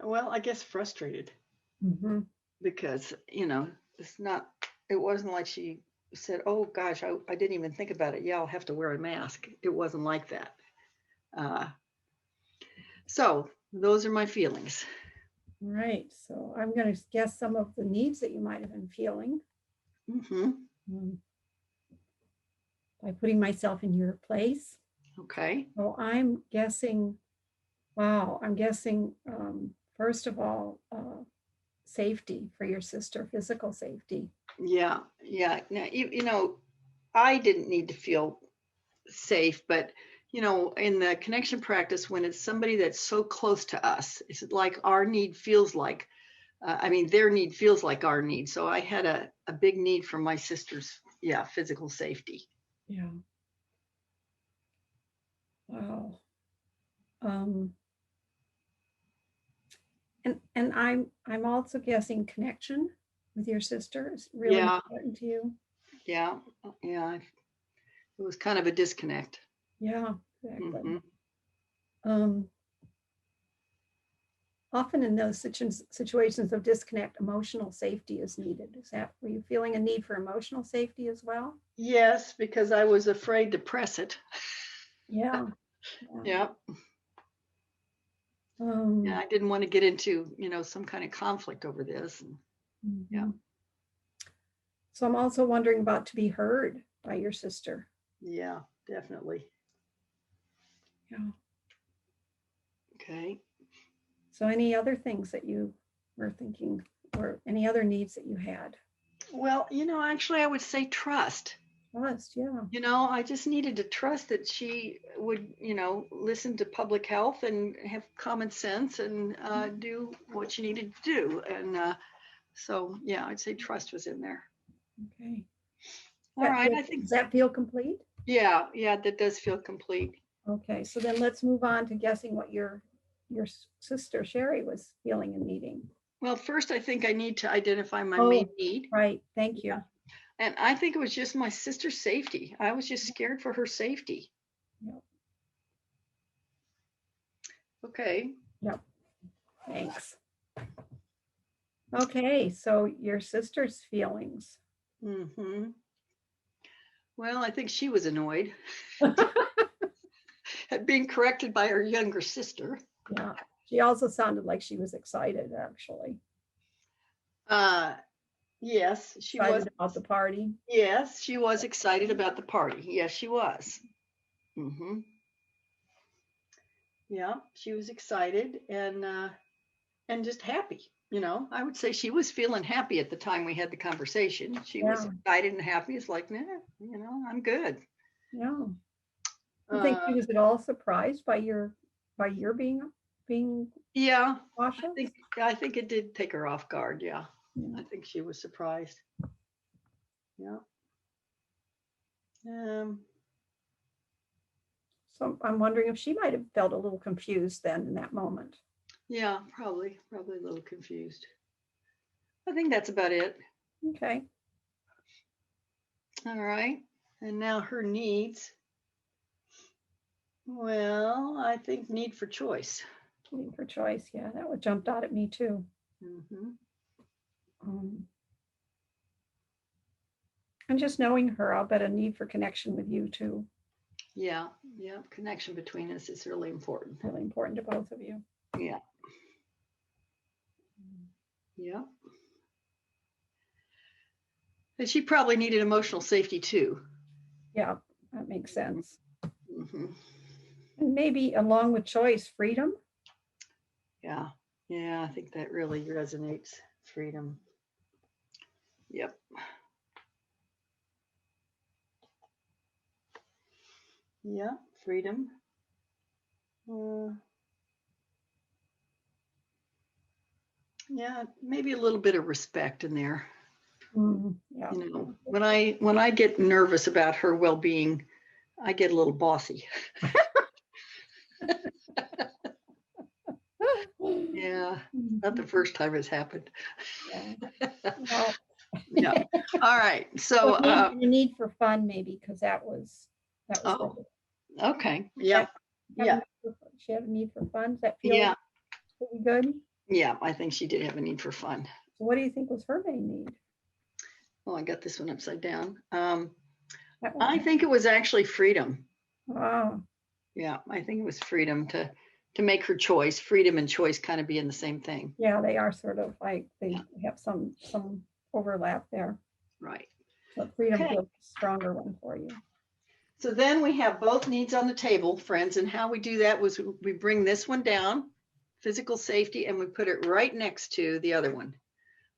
well, I guess frustrated. Mm-hmm. Because, it wasn't like she said, oh gosh, I didn't even think about it. Yeah, I'll have to wear a mask. It wasn't like that. So those are my feelings. Right. So I'm going to guess some of the needs that you might have been feeling. Mm-hmm. By putting myself in your place. Okay. So I'm guessing, first of all, safety for your sister, physical safety. Yeah. Now, I didn't need to feel safe, but in the connection practice, when it's somebody that's so close to us, it's like our need feels like, their need feels like our need. So I had a big need for my sister's, physical safety. Yeah. Wow. And I'm also guessing connection with your sister is really important to you. Yeah. It was kind of a disconnect. Yeah, exactly. Mm-hmm. Often in those situations of disconnect, emotional safety is needed. Were you feeling a need for emotional safety as well? Yes, because I was afraid to press it. Yeah. Yeah. I didn't want to get into, some kind of conflict over this. Mm-hmm. Yeah. So I'm also wondering about to be heard by your sister. Yeah, definitely. Yeah. Okay. So any other things that you were thinking or any other needs that you had? Well, actually I would say trust. Trust, yeah. I just needed to trust that she would, listen to public health and have common sense and do what she needed to do. And so, yeah, I'd say trust was in there. Okay. All right. I think. Does that feel complete? Yeah, that does feel complete. Okay. So then let's move on to guessing what your sister Shari was feeling and needing. Well, first, I think I need to identify my main need. Right. Thank you. And I think it was just my sister's safety. I was just scared for her safety. Yep. Okay. Yep. Thanks. Okay, so your sister's feelings. Well, I think she was annoyed at being corrected by her younger sister. Yeah, she also sounded like she was excited, actually. Yes, she was Excited about the party. Yes, she was excited about the party. Yes, she was. Yeah, she was excited and just happy. I would say she was feeling happy at the time we had the conversation. She was excited and happy. It's like, nah, I'm good. Yeah. I think she was at all surprised by your being Yeah, cautious. I think it did take her off guard. Yeah. I think she was surprised. Yeah. So I'm wondering if she might have felt a little confused then in that moment. Yeah, probably a little confused. I think that's about it. Okay. All right. And now her needs. Well, I think need for choice. Need for choice. Yeah, that would jumped out at me too. And just knowing her, I'll bet a need for connection with you too. Yeah. Connection between us is really important. Really important to both of you. Yeah. Yeah. And she probably needed emotional safety too. Yeah, that makes sense. And maybe along with choice, freedom. Yeah. I think that really resonates. Freedom. Yep. Yeah, freedom. Yeah, maybe a little bit of respect in there. Yeah. When I get nervous about her well-being, I get a little bossy. Yeah, not the first time it's happened. Well, yeah. All right. So a need for fun, maybe, because that was okay. Yeah. She had a need for fun. Does that feel pretty good? Yeah, I think she did have a need for fun. So what do you think was her main need? Oh, I got this one upside down. I think it was actually freedom. Wow. Yeah, I think it was freedom to make her choice. Freedom and choice kind of being the same thing. Yeah, they are sort of like they have some overlap there. Right. But freedom feels a stronger one for you. So then we have both needs on the table, friends, and how we do that was we bring this one down, physical safety, and we put it right next to the other one.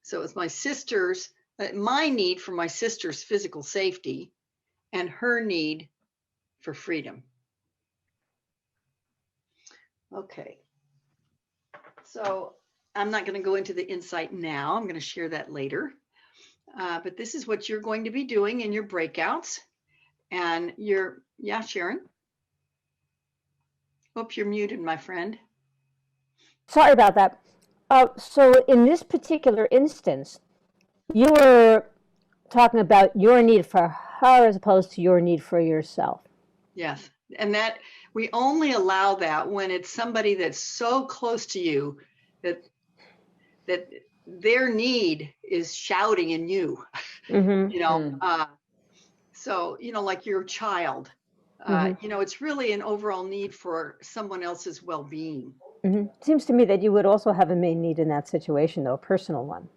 So it's my sister's, my need for my sister's physical safety and her need for freedom. Okay. So I'm not going to go into the insight now. I'm going to share that later. But this is what you're going to be doing in your breakouts. And Sharon. Hope you're muted, my friend. Sorry about that. So in this particular instance, you were talking about your need for her as opposed to your need for yourself. Yes. And that we only allow that when it's somebody that's so close to you that their need is shouting in you. So, like your child, it's really an overall need for someone else's well-being. Seems to me that you would also have a main need in that situation, though, a personal one.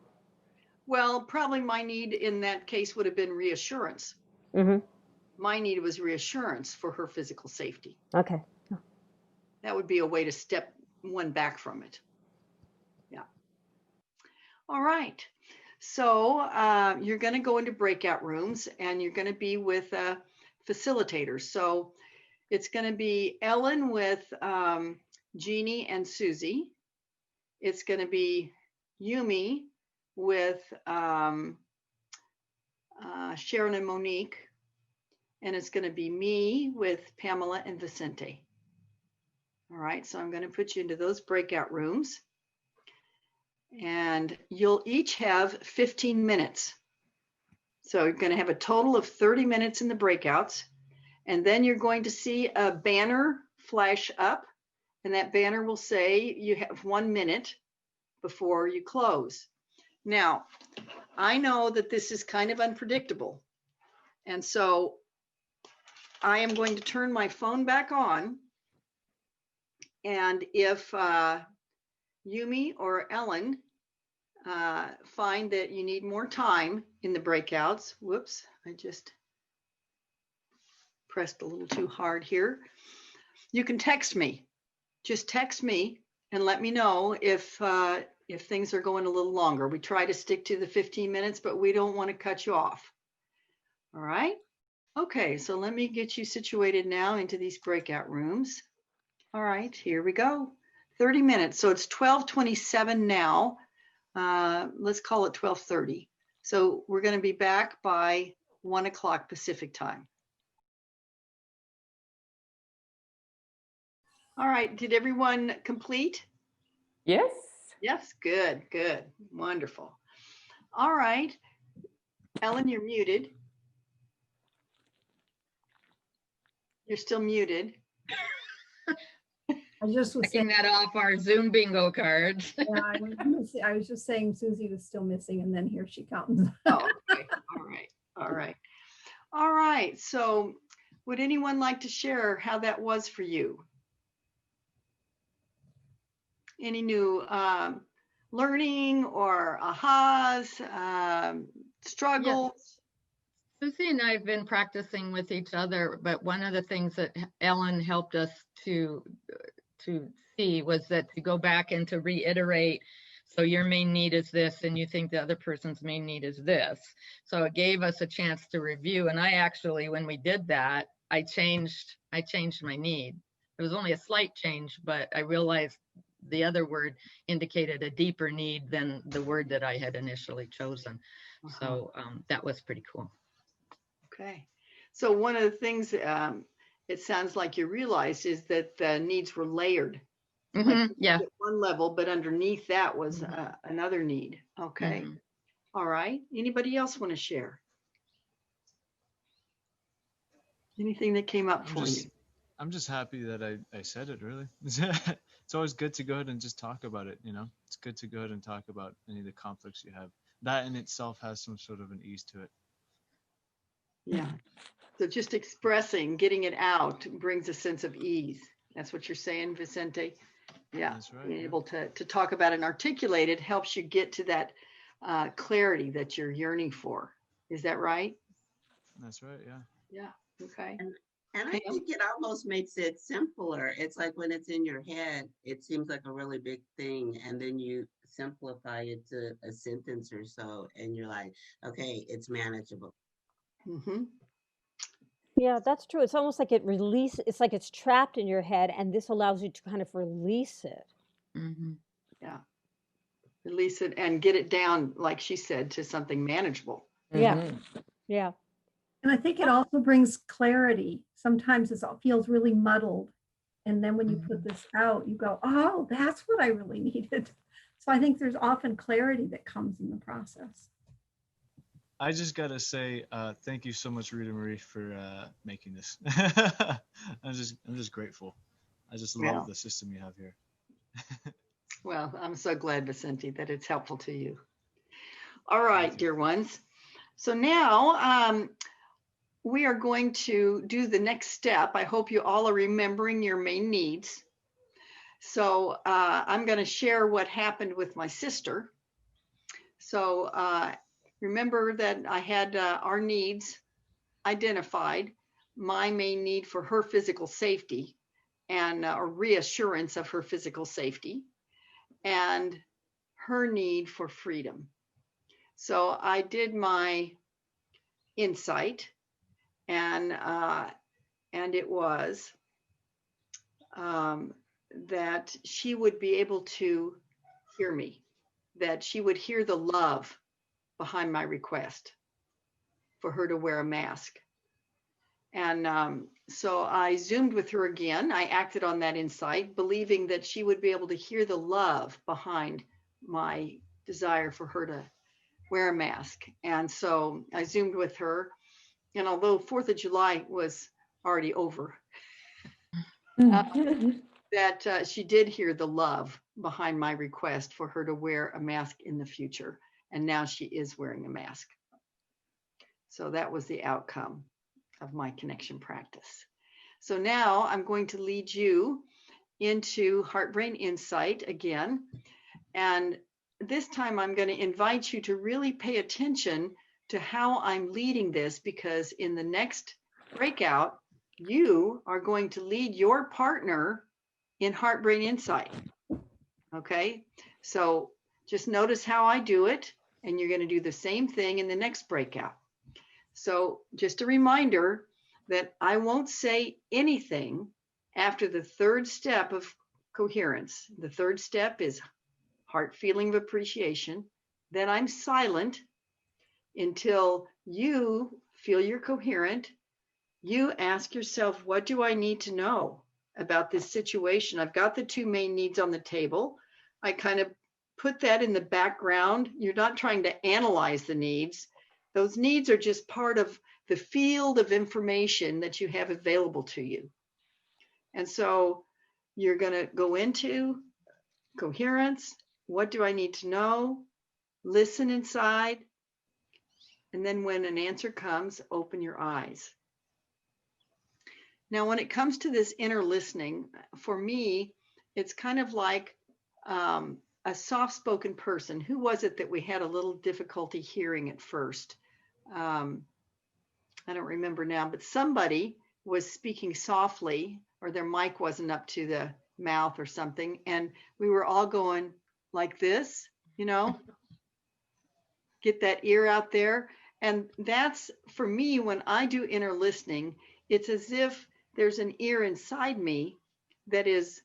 Well, probably my need in that case would have been reassurance. My need was reassurance for her physical safety. Okay. That would be a way to step one back from it. Yeah. All right. So you're going to go into breakout rooms and you're going to be with facilitators. So it's going to be Ellen with Jeannie and Susie. It's going to be Yumi with Sharon and Monique. And it's going to be me with Pamela and Vicente. All right, so I'm going to put you into those breakout rooms. And you'll each have 15 minutes. So you're going to have a total of 30 minutes in the breakouts. And then you're going to see a banner flash up, and that banner will say you have 1 minute before you close. Now, I know that this is kind of unpredictable. And so I am going to turn my phone back on. And if Yumi or Ellen find that you need more time in the breakouts, whoops, I just pressed a little too hard here. You can text me. Just text me and let me know if things are going a little longer. We try to stick to the 15 minutes, but we don't want to cut you off. All right. Okay, so let me get you situated now into these breakout rooms. All right, here we go. 30 minutes. So it's 12:27 now. Let's call it 12:30. So we're going to be back by 1 o'clock Pacific time. All right, did everyone complete? Yes. Yes, good, good, wonderful. All right, Ellen, you're muted. You're still muted. I just was Checking saying, that off our Zoom bingo cards. yeah, I was just saying Susie was still missing, and then here she comes. Oh, okay. All right, all right. All right, so would anyone like to share how that was for you? Any new learning or ahas, struggles? Susie and I have been practicing with each other, but one of the things that Ellen helped us to see was that to go back and to reiterate, so your main need is this and you think the other person's main need is this. So it gave us a chance to review. And I actually, when we did that, I changed my need. It was only a slight change, but I realized the other word indicated a deeper need than the word that I had initially chosen. So that was pretty cool. Okay. So one of the things it sounds like you realized is that the needs were layered. Like Yeah. at one level, but underneath that was another need. Okay. Mhm. All right. Anybody else want to share? Anything that came up for you? I'm just happy that I said it, really. It's always good to go ahead and just talk about it, you know? It's good to go ahead and talk about any of the conflicts you have. That in itself has some sort of an ease to it. Yeah. So just expressing, getting it out brings a sense of ease. That's what you're saying, Vicente? Yeah. That's right. Being Yeah. able to talk about it and articulate it helps you get to that clarity that you're yearning for. Is that right? That's right. Yeah. Yeah. Okay. And I think it almost makes it simpler. It's like when it's in your head, it seems like a really big thing. And then you simplify it to a sentence or so. And you're like, okay, it's manageable. Mm-hmm. Yeah, that's true. It's almost like it's like it's trapped in your head, and this allows you to kind of release it. Mm-hmm. Yeah. Release it and get it down, like she said, to something manageable. Yeah. Yeah. And I think it also brings clarity. Sometimes it feels really muddled. And then when you put this out, you go, oh, that's what I really needed. So I think there's often clarity that comes in the process. I just gotta say, thank you so much, Rita Marie, for making this. I'm just grateful. I just love the system you have here. Well, I'm so glad, Vicente, that it's helpful to you. All right, dear ones. So now we are going to do the next step. I hope you all are remembering your main needs. So I'm going to share what happened with my sister. So remember that I had our needs identified, my main need for her physical safety and a reassurance of her physical safety, and her need for freedom. So I did my insight, and it was that she would be able to hear me, that she would hear the love behind my request for her to wear a mask. And so I Zoomed with her again. I acted on that insight, believing that she would be able to hear the love behind my desire for her to wear a mask. And so I Zoomed with her. And although 4th of July was already over, Mm. that she did hear the love behind my request for her to wear a mask in the future. And now she is wearing a mask. So that was the outcome of my connection practice. So now I'm going to lead you into Heart Brain Insight again. And this time I'm going to invite you to really pay attention to how I'm leading this, because in the next breakout, you are going to lead your partner in Heart Brain Insight. Okay, so just notice how I do it, and you're going to do the same thing in the next breakout. So just a reminder that I won't say anything after the third step of coherence. The third step is heart feeling of appreciation. Then I'm silent until you feel you're coherent. You ask yourself, what do I need to know about this situation? I've got the two main needs on the table. I kind of put that in the background. You're not trying to analyze the needs. Those needs are just part of the field of information that you have available to you. And so you're going to go into coherence. What do I need to know? Listen inside. And then when an answer comes, open your eyes. Now, when it comes to this inner listening, for me, it's kind of like a soft-spoken person. Who was it that we had a little difficulty hearing at first? I don't remember now, but somebody was speaking softly, or their mic wasn't up to the mouth or something, and we were all going like this, you know, get that ear out there. And that's, for me, when I do inner listening, it's as if there's an ear inside me that is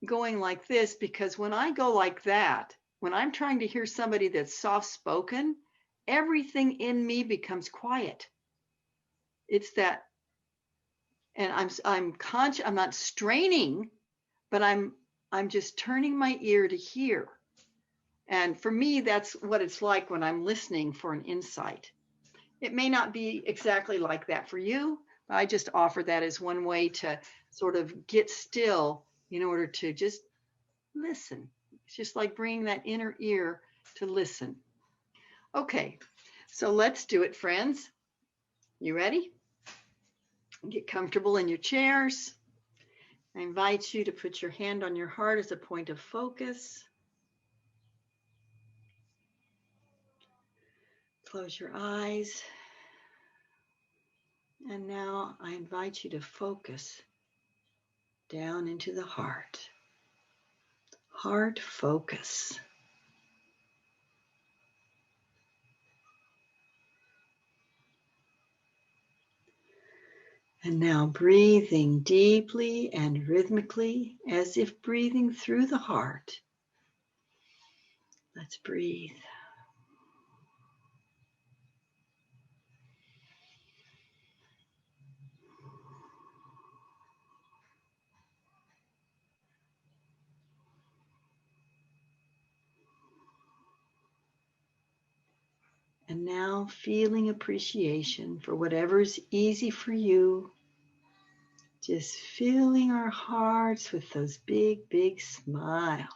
going like this, because when I go like that, when I'm trying to hear somebody that's soft spoken, everything in me becomes quiet. It's that, and I'm conscious, I'm not straining, but I'm just turning my ear to hear. And for me, that's what it's like when I'm listening for an insight. It may not be exactly like that for you, but I just offer that as one way to sort of get still in order to just listen. It's just like bringing that inner ear to listen. Okay, so let's do it, friends. You ready? Get comfortable in your chairs. I invite you to put your hand on your heart as a point of focus. Close your eyes. And now I invite you to focus down into the heart. Heart focus. And now breathing deeply and rhythmically as if breathing through the heart. Let's breathe. And now feeling appreciation for whatever's easy for you. Just filling our hearts with those big, big smiles.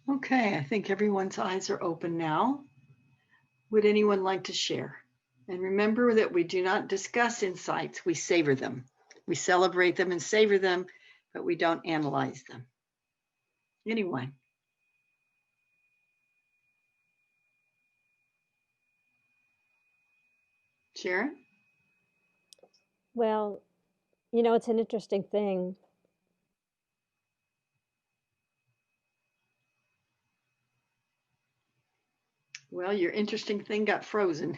Okay, I think everyone's eyes are open now. Would anyone like to share? And remember that we do not discuss insights, we savor them. We celebrate them and savor them, but we don't analyze them. Anyone? Sharon? Well, you know, it's an interesting thing. Well, your interesting thing got frozen.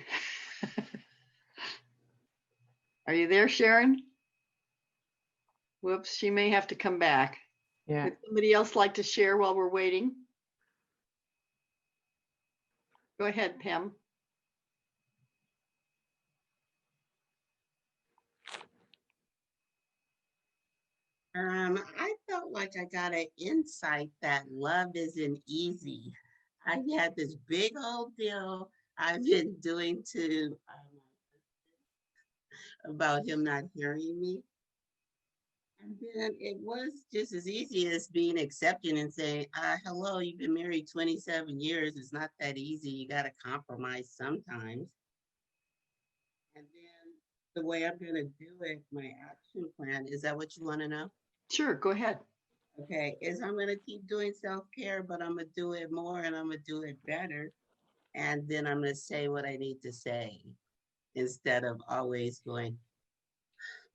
Are you there, Sharon? Whoops, she may have to come back. Yeah. Would somebody else like to share while we're waiting? Go ahead, Pam. I felt like I got an insight that love isn't easy. I had this big old deal I've been doing to about him not hearing me. And then it was just as easy as being accepting and saying, hello, you've been married 27 years. It's not that easy. You got to compromise sometimes. And then the way I'm going to do it, my action plan, is that what you want to know? Sure, go ahead. Okay, is I'm going to keep doing self-care, but I'm going to do it more and I'm going to do it better. And then I'm going to say what I need to say instead of always going,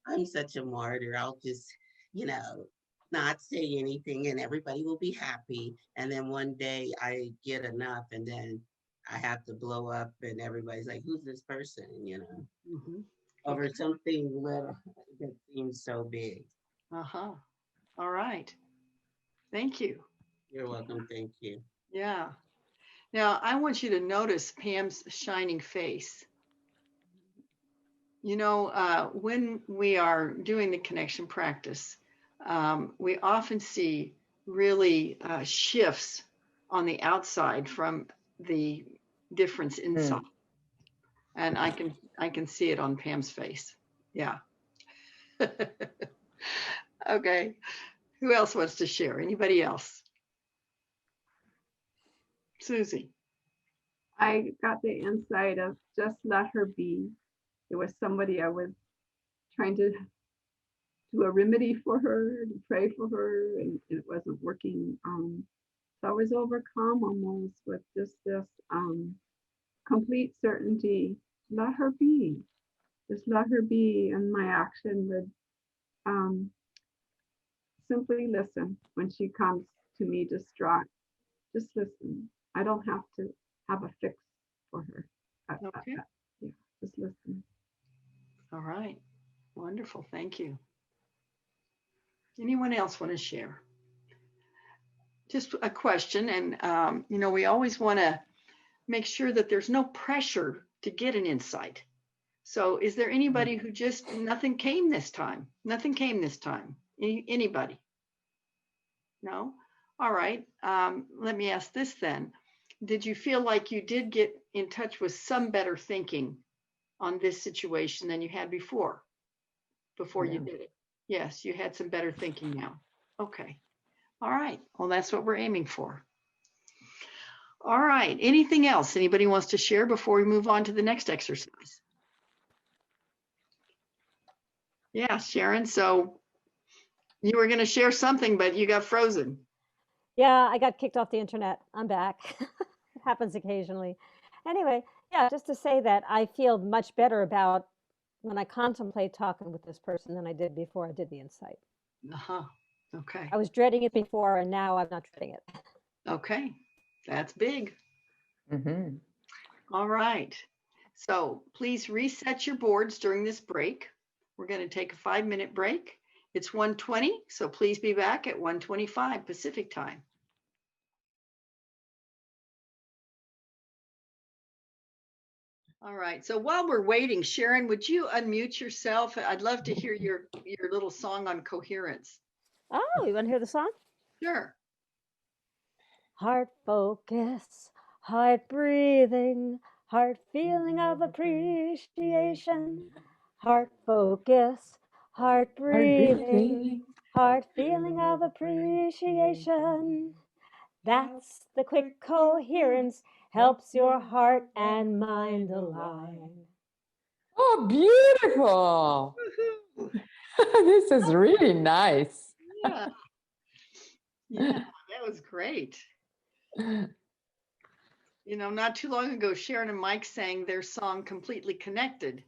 I'm such a martyr. I'll just, not say anything and everybody will be happy. And then one day I get enough and then I have to blow up and everybody's like, who's this person? Mm-hmm. Over something little that seems so big. Uh-huh. All right. Thank you. You're welcome. Thank you. Yeah. Now, I want you to notice Pam's shining face. You know, when we are doing the connection practice, we often see really shifts on the outside from the difference inside. And I can see it on Pam's face. Yeah. Okay. Who else wants to share? Anybody else? Susie. I got the insight of just let her be. It was somebody I was trying to do a remedy for her, to pray for her, and it wasn't working. So I was overcome almost with just this complete certainty. Let her be. Just let her be, and my action would simply listen when she comes to me distraught. Just listen. I don't have to have a fix for her. Okay. Yeah, just listen. All right. Wonderful. Thank you. Anyone else want to share? Just a question. And, we always want to make sure that there's no pressure to get an insight. So is there anybody who just, nothing came this time? Nothing came this time? Anybody? No? All right. Let me ask this then. Did you feel like you did get in touch with some better thinking on this situation than you had before you did it? Yes, you had some better thinking now. Okay. All right. Well, that's what we're aiming for. All right. Anything else anybody wants to share before we move on to the next exercise? Yeah, Sharon. So you were going to share something, but you got frozen. Yeah, I got kicked off the internet. I'm back. It happens occasionally. Anyway, yeah, just to say that I feel much better about when I contemplate talking with this person than I did before I did the insight. Uh-huh. Okay. I was dreading it before, and now I'm not dreading it. Okay. That's big. Mm-hmm. All right. So please reset your boards during this break. We're going to take a 5-minute break. It's 1:20, so please be back at 1:25 Pacific time. All right. So while we're waiting, Sharon, would you unmute yourself? I'd love to hear your little song on coherence. Oh, you want to hear the song? Sure. Heart focus, heart breathing, heart feeling of appreciation. Heart focus, heart breathing, heart feeling of appreciation. That's the quick coherence, helps your heart and mind align. Oh, beautiful. This is really nice. Yeah. Yeah, that was great. You know, not too long ago, Sharon and Mike sang their song Completely Connected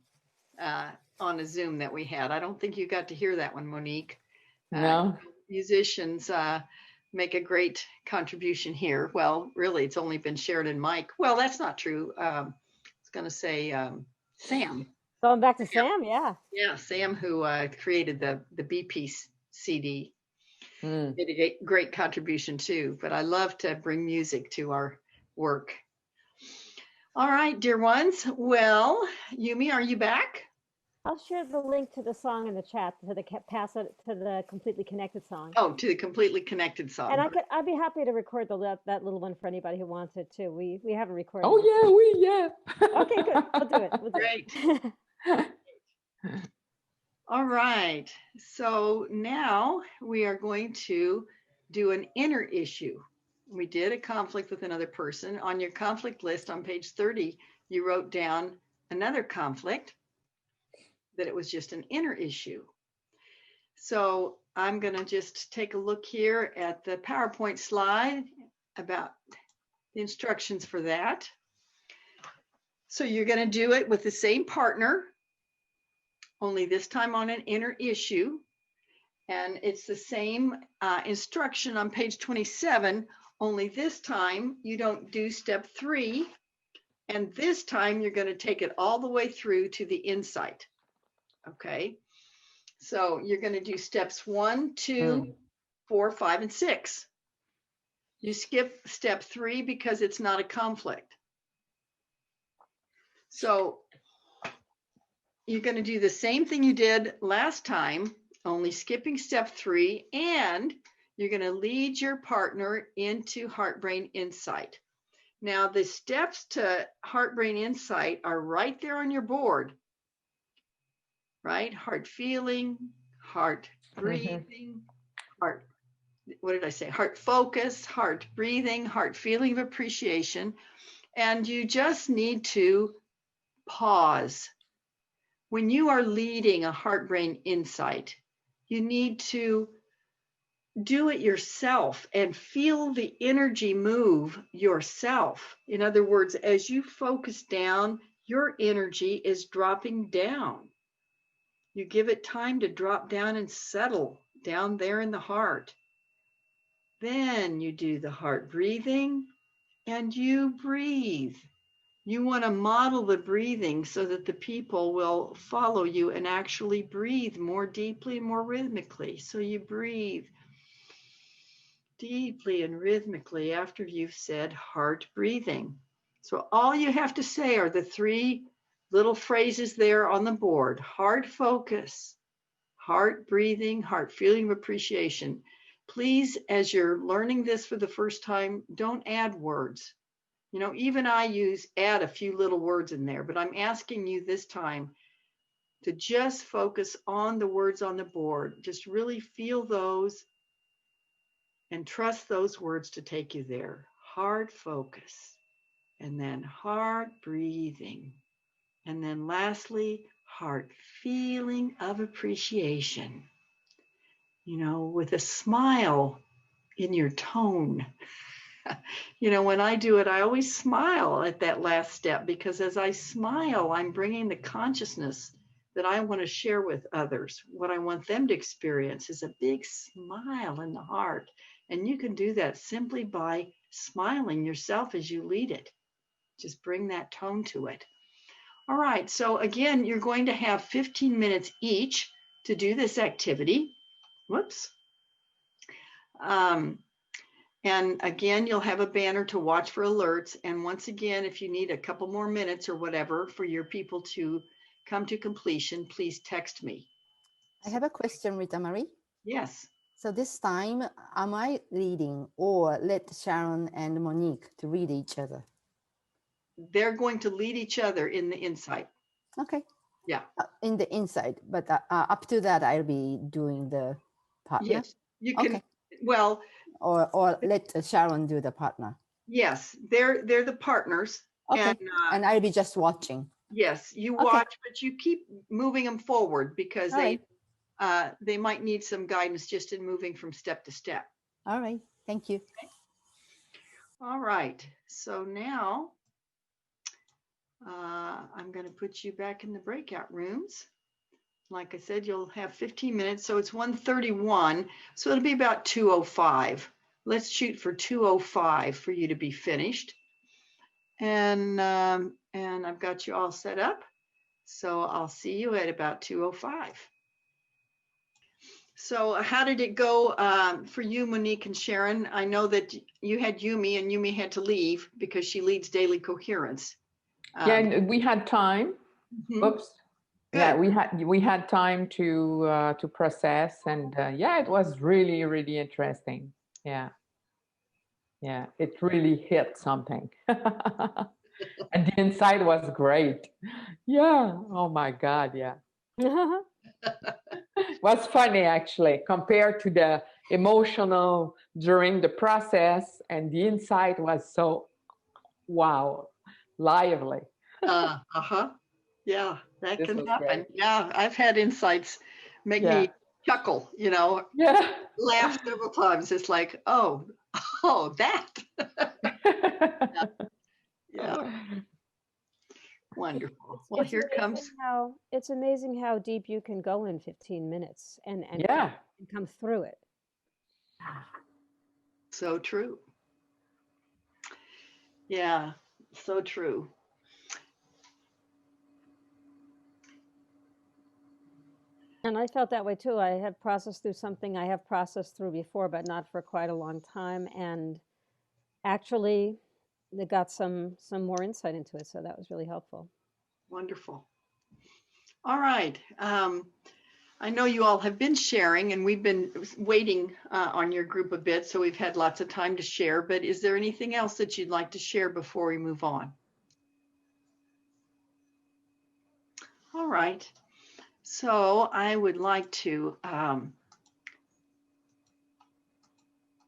on a Zoom that we had. I don't think you got to hear that one, Monique. No. Musicians make a great contribution here. Well, really, it's only been Sharon and Mike. Well, that's not true. I was going to say Sam. Going back to Sam, yeah. Yeah, Sam, who created the BP CD. Mm. Did a great contribution too, but I love to bring music to our work. All right, dear ones. Well, Yumi, are you back? I'll share the link to the song in the chat, to the pass it to the Completely Connected song. Oh, to the Completely Connected song. And I'd be happy to record that little one for anybody who wants it too. We haven't recorded. Oh yeah, Okay, good. We'll do it. We'll do Great. All right. So now we are going to do an inner issue. We did a conflict with another person. On your conflict list on page 30, you wrote down another conflict, that it was just an inner issue. So I'm going to just take a look here at the PowerPoint slide about the instructions for that. So you're going to do it with the same partner, only this time on an inner issue. And it's the same instruction on page 27, only this time you don't do step 3. And this time you're going to take it all the way through to the insight. Okay. So you're going to do steps 1, 2, 4, 5, and 6. You skip step 3 because it's not a conflict. So you're going to do the same thing you did last time, only skipping step 3, and you're going to lead your partner into heart-brain insight. Now, the steps to heart-brain insight are right there on your board, right? Heart feeling, heart breathing, heart, what did I say? Heart focus, heart breathing, heart feeling of appreciation. And you just need to pause. When you are leading a heart-brain insight, you need to do it yourself and feel the energy move yourself. In other words, as you focus down, your energy is dropping down. You give it time to drop down and settle down there in the heart. Then you do the heart breathing and you breathe. You want to model the breathing so that the people will follow you and actually breathe more deeply, more rhythmically. So you breathe deeply and rhythmically after you've said heart breathing. So all you have to say are the 3 little phrases there on the board: heart focus, heart breathing, heart feeling of appreciation. Please, as you're learning this for the first time, don't add words. You know, even I add a few little words in there, but I'm asking you this time to just focus on the words on the board. Just really feel those and trust those words to take you there. Heart focus, and then heart breathing. And then lastly, heart feeling of appreciation. You know, with a smile in your tone. You know, when I do it, I always smile at that last step, because as I smile, I'm bringing the consciousness that I want to share with others. What I want them to experience is a big smile in the heart. And you can do that simply by smiling yourself as you lead it. Just bring that tone to it. All right. So again, you're going to have 15 minutes each to do this activity. Whoops. And again, you'll have a banner to watch for alerts. And once again, if you need a couple more minutes or whatever for your people to come to completion, please text me. I have a question, Rita Marie. Yes. So this time, am I leading or let Sharon and Monique to read each other? They're going to lead each other in the insight. Okay. Yeah. In the insight, but up to that, I'll be doing the partner. Yes, you can. Okay. Well, or let Sharon do the partner? Yes, they're the partners. Okay, And I'll be just watching. yes, you Okay. watch, but you keep moving them forward because All right. they might need some guidance just in moving from step to step. All right, thank you. All right, so now I'm going to put you back in the breakout rooms. Like I said, you'll have 15 minutes, so it's 1:31, so it'll be about 2:05. Let's shoot for 2:05 for you to be finished. And I've got you all set up, so I'll see you at about 2:05. So how did it go for you, Monique and Sharon? I know that you had Yumi, and Yumi had to leave because she leads Daily Coherence. Yeah, and we had time. Mhm. Oops. Yeah, we had time to process, and yeah, it was really, really interesting. Yeah, yeah, it really hit something, and the inside was great. Yeah. Oh my God. Yeah. Was funny actually compared to the emotional during the process, and the inside was so wow, lively. Yeah, that This can was happen. great. Yeah, I've had insights make Yeah. me chuckle, Yeah. laugh several times. It's like, oh, that. Yeah. Wonderful. Well, It's here comes. it's amazing how deep you can go in 15 minutes and Yeah. come through it. So true. Yeah, so true. And I felt that way too. I had processed through something I have processed through before, but not for quite a long time. And actually, they got some more insight into it. So that was really helpful. Wonderful. All right. I know you all have been sharing, and we've been waiting on your group a bit, so we've had lots of time to share. But is there anything else that you'd like to share before we move on? All right. So I would like to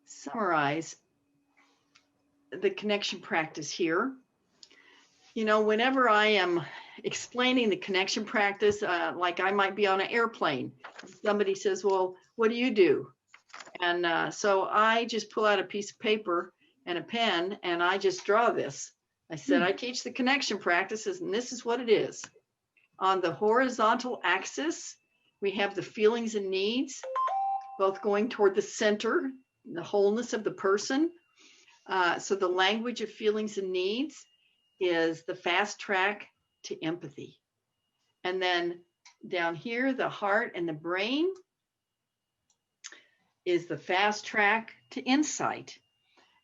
summarize the connection practice here. Whenever I am explaining the connection practice, like I might be on an airplane, somebody says, well, what do you do? And so I just pull out a piece of paper and a pen, and I just draw this. I said, I teach the connection practices, and this is what it is. On the horizontal axis, we have the feelings and needs, both going toward the center, the wholeness of the person. So the language of feelings and needs is the fast track to empathy. And then down here, the heart and the brain is the fast track to insight.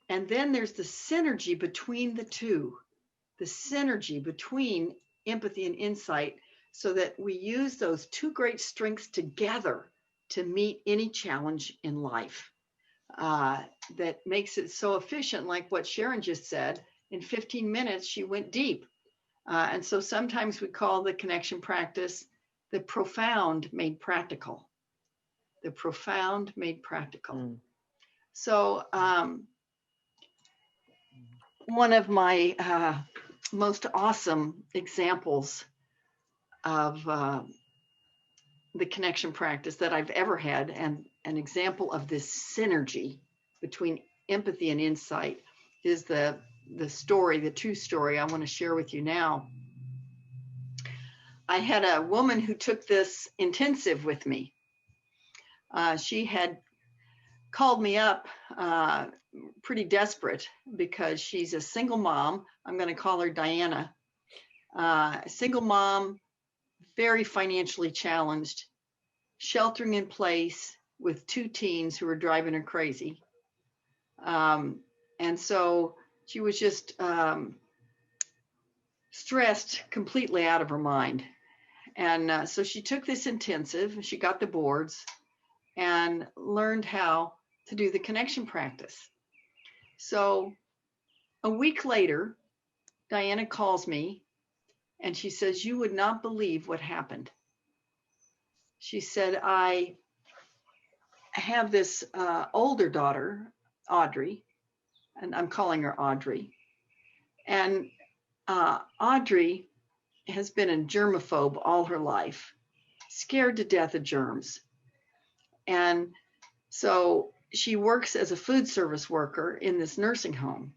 And then there's the synergy between the two, the synergy between empathy and insight, so that we use those two great strengths together to meet any challenge in life. That makes it so efficient, like what Sharon just said. In 15 minutes, she went deep. And so sometimes we call the connection practice the profound made practical. The profound made practical. So one of my most awesome examples of the connection practice that I've ever had, and an example of this synergy between empathy and insight, is the true story I want to share with you now. I had a woman who took this intensive with me. She had called me up pretty desperate because she's a single mom. I'm going to call her Diana. Single mom, very financially challenged, sheltering in place with two teens who were driving her crazy. And so she was just stressed completely out of her mind. And so she took this intensive, she got the boards, and learned how to do the connection practice. So a week later, Diana calls me and she says, you would not believe what happened. She said, I have this older daughter, Audrey, and I'm calling her Audrey. And Audrey has been a germaphobe all her life, scared to death of germs. And so she works as a food service worker in this nursing home.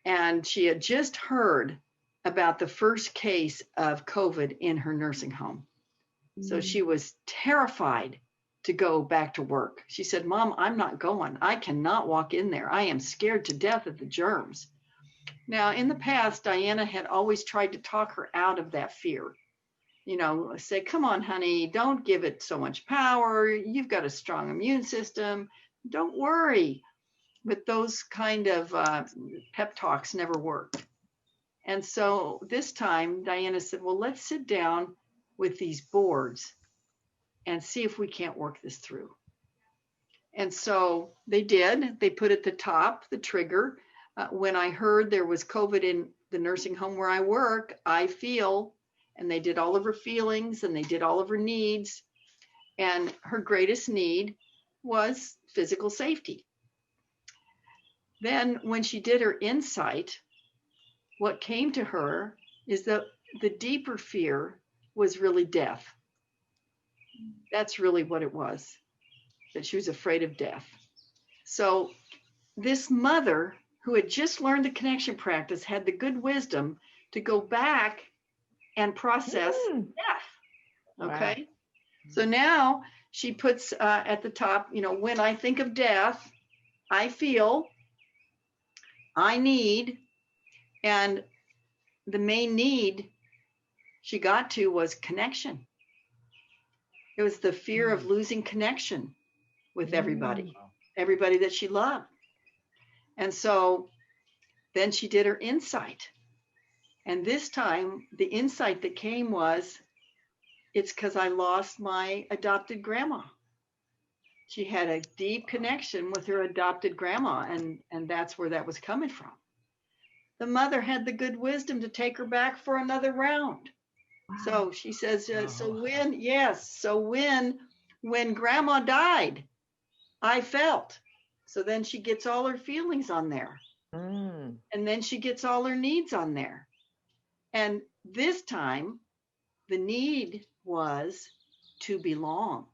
And she had just heard about the first case of COVID in her nursing home. So she was terrified to go back to work. She said, Mom, I'm not going. I cannot walk in there. I am scared to death of the germs. Now, in the past, Diana had always tried to talk her out of that fear. You know, say, come on, honey, don't give it so much power. You've got a strong immune system. Don't worry. But those kind of pep talks never worked. And so this time, Diana said, well, let's sit down with these boards and see if we can't work this through. And so they did. They put at the top the trigger. When I heard there was COVID in the nursing home where I work, I feel, and they did all of her feelings and they did all of her needs. And her greatest need was physical safety. Then when she did her insight, what came to her is that the deeper fear was really death. That's really what it was, that she was afraid of death. So this mother who had just learned the connection practice had the good wisdom to go back and process death. Okay. Wow. So now she puts at the top, you know, when I think of death, I feel, I need, and the main need she got to was connection. It was the fear of losing connection with everybody that she loved. And so then she did her insight. And this time, the insight that came was, it's because I lost my adopted grandma. She had a deep connection with her adopted grandma, and that's where that was coming from. The mother had the good wisdom to take her back for another round. Wow. So she says, so when grandma died, I felt. So then she gets all her feelings on there. And then she gets all her needs on there. And this time, the need was to belong.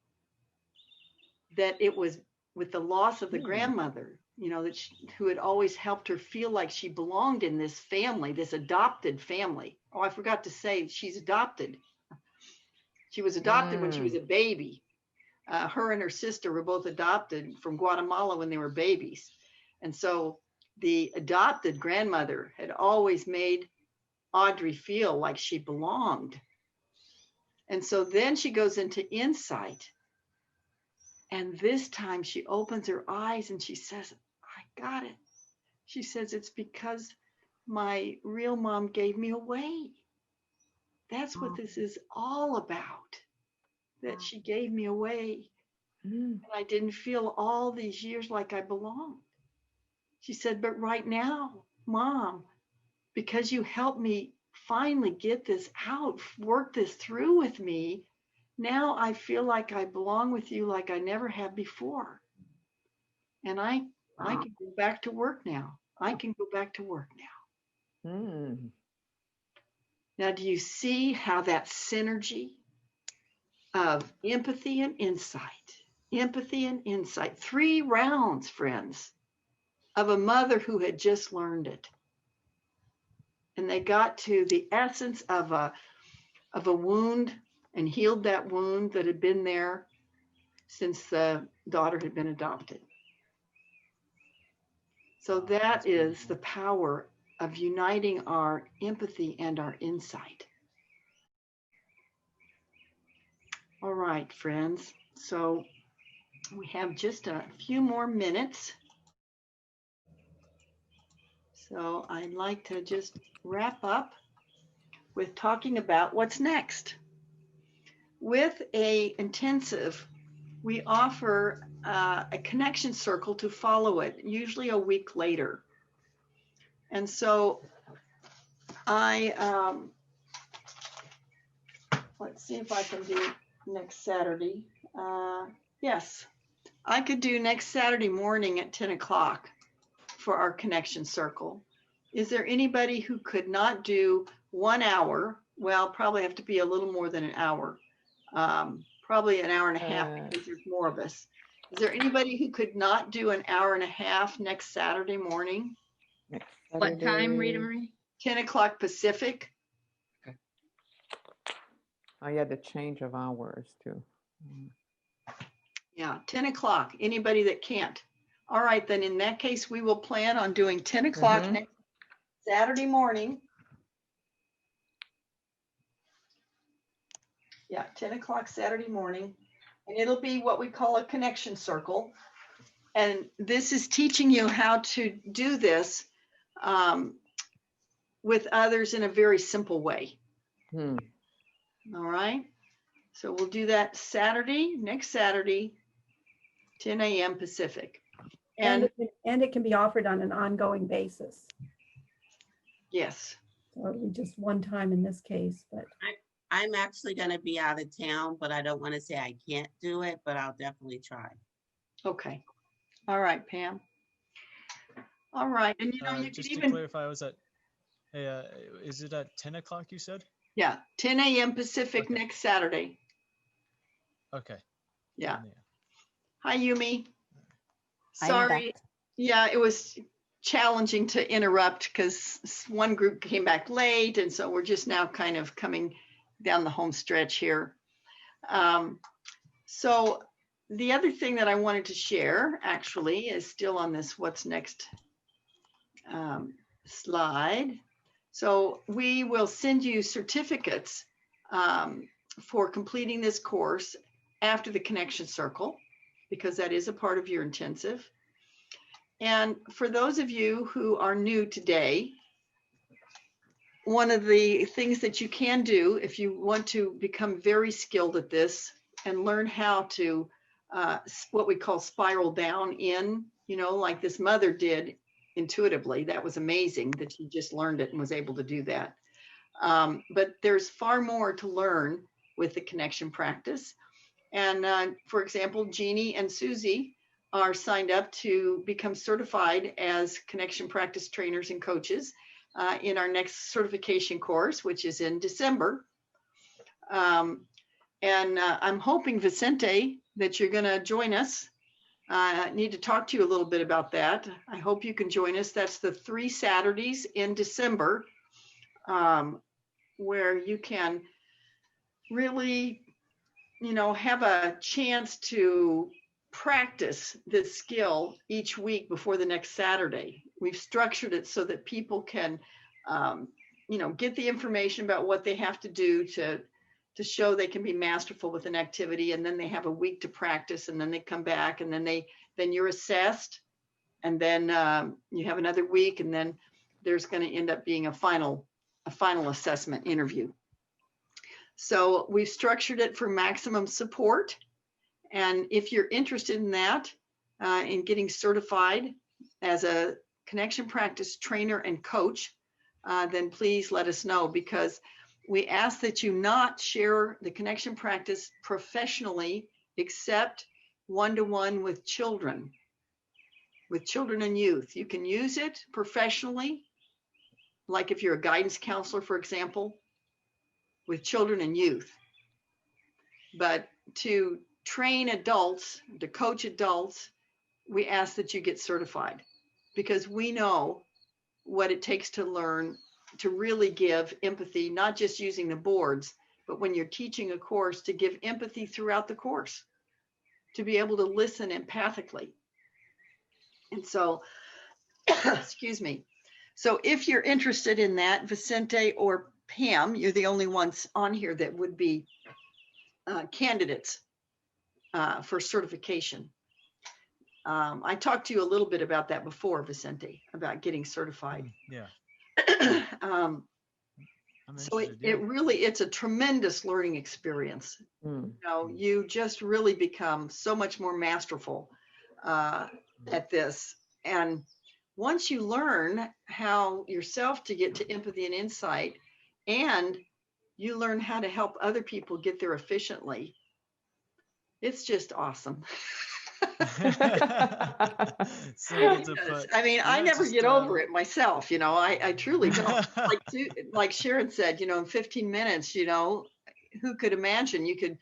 That it was with the loss of the grandmother, you know, that who had always helped her feel like she belonged in this family, this adopted family. Oh, I forgot to say, she's adopted. She was adopted when she was a baby. Her and her sister were both adopted from Guatemala when they were babies. And so the adopted grandmother had always made Audrey feel like she belonged. And so then she goes into insight. And this time she opens her eyes and she says, I got it. She says, it's because my real mom gave me away. That's what this is all about, that she gave me away. And I didn't feel all these years like I belonged. She said, but right now, Mom, because you helped me finally get this out, work this through with me, now I feel like I belong with you like I never have before. And I can go back to work now. I can go back to work now. Now, do you see how that synergy of empathy and insight, 3 rounds, friends, of a mother who had just learned it. And they got to the essence of a wound and healed that wound that had been there since the daughter had been adopted. So that is the power of uniting our empathy and our insight. All right, friends. So we have just a few more minutes. So I'd like to just wrap up with talking about what's next. With a intensive, we offer a connection circle to follow it, usually a week later. And so let's see if I can do next Saturday. Yes, I could do next Saturday morning at 10 o'clock for our connection circle. Is there anybody who could not do 1 hour? Well, probably have to be a little more than an hour. Probably an hour and a half because there's more of us. Is there anybody who could not do an hour and a half next Saturday morning? Next What time, Rita Saturday. Marie? 10 o'clock Pacific? Oh yeah, the change of hours too. Yeah, 10 o'clock. Anybody that can't. All right, then in that case, we will plan on doing 10 o'clock Mhm. next Saturday morning. Yeah, 10 o'clock Saturday morning. And it'll be what we call a connection circle. And this is teaching you how to do this with others in a very simple way. Hmm. All right. So we'll do that Saturday, next Saturday, 10 a.m. Pacific. And it can be offered on an ongoing basis. yes. So it'll be just one time in this case, but I'm actually going to be out of town, but I don't want to say I can't do it, but I'll definitely try. Okay. All right, Pam. All right. And you know, you Just can to even, clarify, was that, hey, is it at 10 o'clock you said? yeah, 10 a.m. Pacific Okay. next Saturday. Okay. Yeah. 10 a.m. Hi, Yumi. I'm Sorry. back. Yeah, it was challenging to interrupt because one group came back late. And so we're just now kind of coming down the home stretch here. So the other thing that I wanted to share actually is still on this what's next slide. So we will send you certificates for completing this course after the connection circle, because that is a part of your intensive. And for those of you who are new today, one of the things that you can do if you want to become very skilled at this and learn how to what we call spiral down in, you know, like this mother did intuitively. That was amazing that she just learned it and was able to do that. But there's far more to learn with the connection practice. And for example, Jeannie and Susie are signed up to become certified as connection practice trainers and coaches in our next certification course, which is in December. And I'm hoping, Vicente, that you're going to join us. I need to talk to you a little bit about that. I hope you can join us. That's the 3 Saturdays in December, where you can really, you know, have a chance to practice this skill each week before the next Saturday. We've structured it so that people can, you know, get the information about what they have to do to show they can be masterful with an activity, and then they have a week to practice, and then they come back, and then you're assessed, and then you have another week, and then there's going to end up being a final assessment interview. So we've structured it for maximum support. And if you're interested in that, in getting certified as a connection practice trainer and coach, then please let us know, because we ask that you not share the connection practice professionally, except one-to-one with children and youth. You can use it professionally, like if you're a guidance counselor, for example, with children and youth. But to train adults, to coach adults, we ask that you get certified, because we know what it takes to learn to really give empathy, not just using the boards, but when you're teaching a course, to give empathy throughout the course, to be able to listen empathically. And so, excuse me. So if you're interested in that, Vicente or Pam, you're the only ones on here that would be candidates for certification. I talked to you a little bit about that before, Vicente, about getting certified. Yeah. So it's a tremendous learning experience. You know, you just really become so much more masterful at this. And once you learn how yourself to get to empathy and insight, and you learn how to help other people get there efficiently, it's just awesome. So good to Yes. put. I mean, I Yeah, never just get over it myself, I truly don't. Like Sharon said, in 15 minutes, who could imagine you could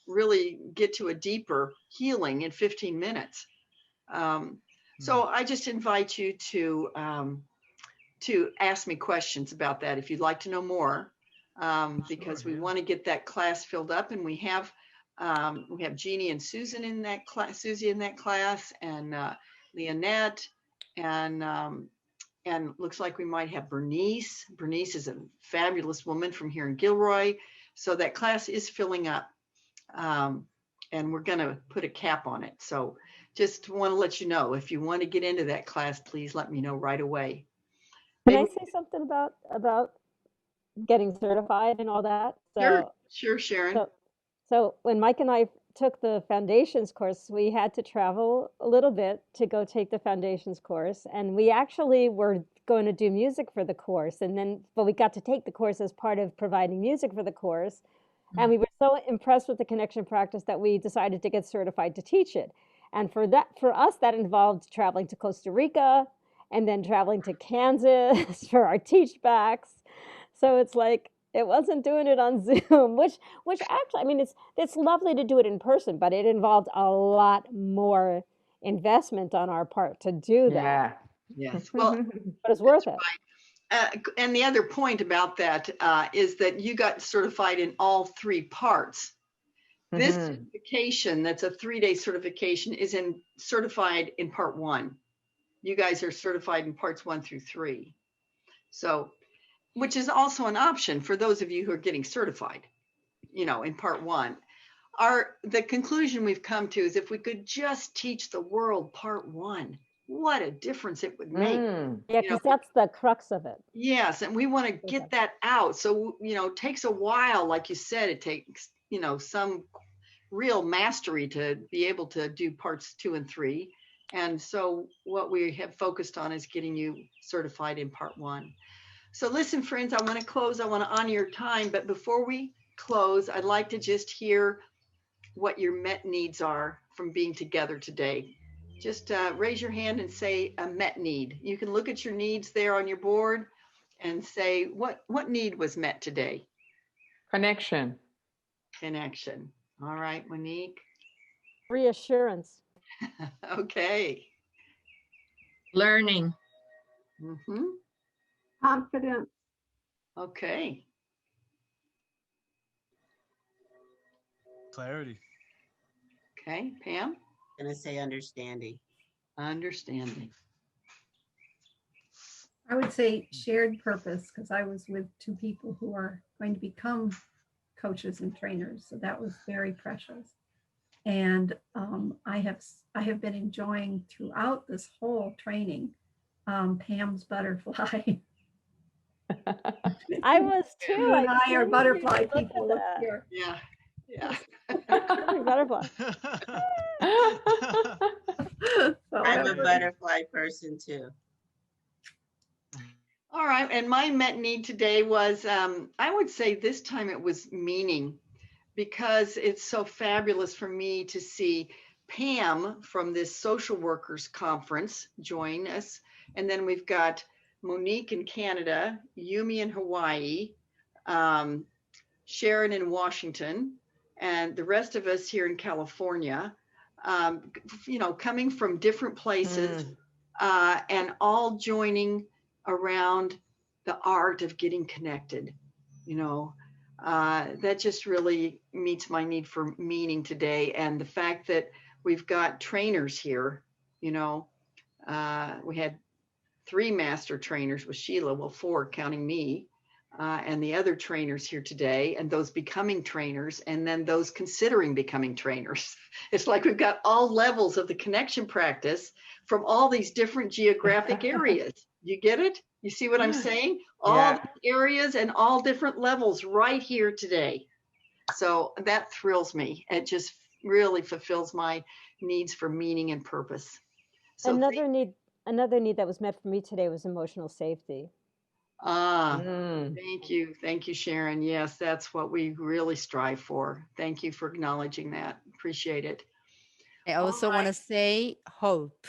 really get to a deeper healing in 15 minutes? So I just invite you to ask me questions about that if you'd like to know more, because we want to get that class filled up, and we have Jeannie and Susan in that class, Susie in that class, and Leonette, and looks like we might have Bernice. Bernice is a fabulous woman from here in Gilroy, so that class is filling up, and we're going to put a cap on it. So just want to let you know, if you want to get into that class, please let me know right away. Can I say something about getting certified and all that? Sure, Sharon. So when Mike and I took the foundations course, we had to travel a little bit to go take the foundations course, and we actually were going to do music for the course, but we got to take the course as part of providing music for the course, and we were so impressed with the connection practice that we decided to get certified to teach it. And for us, that involved traveling to Costa Rica and then traveling to Kansas for our teach backs. So it's like, it wasn't doing it on Zoom, which actually, I mean, it's lovely to do it in person, but it involved a lot more investment on our part to do that. Yeah. Yes. Well, but it's worth it. And the other point about that is that you got certified in all three parts. This certification, that's a 3-day certification, is certified in part 1. You guys are certified in parts 1 through 3. So, which is also an option for those of you who are getting certified, in part 1. The conclusion we've come to is, if we could just teach the world part 1, what a difference it would make. Yeah, because that's the crux of it. Yes, and we want to get that out. So, it takes a while, like you said, it takes, some real mastery to be able to do parts 2 and 3. And so what we have focused on is getting you certified in part 1. So listen, friends, I want to close. I want to honor your time. But before we close, I'd like to just hear what your met needs are from being together today. Just raise your hand and say a met need. You can look at your needs there on your board and say, what need was met today? Connection. Connection. All right, Monique. Reassurance. Okay. Learning. Confidence. Okay. Clarity. Okay, Pam? I'm going to say understanding. Understanding. I would say shared purpose, because I was with 2 people who are going to become coaches and trainers. So that was very precious. And I have been enjoying throughout this whole training Pam's butterfly. I was too. You and I are butterfly people. Look here. Yeah. Butterfly. I'm a butterfly person too. All right. And my met need today was, I would say this time it was meaning, because it's so fabulous for me to see Pam from this social workers conference join us. And then we've got Monique in Canada, Yumi in Hawaii, Sharon in Washington, and the rest of us here in California, coming from different places and all joining around the art of getting connected. That just really meets my need for meaning today. And the fact that we've got trainers here, we had 3 master trainers with Sheila, well, 4 counting me, and the other trainers here today, and those becoming trainers, and then those considering becoming trainers. It's like we've got all levels of the connection practice from all these different geographic areas. You get it? You see what I'm saying? All areas and all different levels right here today. So that thrills me. It just really fulfills my needs for meaning and purpose. So another need that was met for me today was emotional safety. Thank you. Thank you, Sharon. Yes, that's what we really strive for. Thank you for acknowledging that. Appreciate it. I also want to say hope.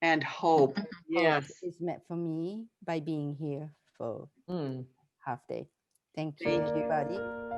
And hope. Hope Yes. is met for me by being here for Mm. half day. Thank you, Thank you. everybody.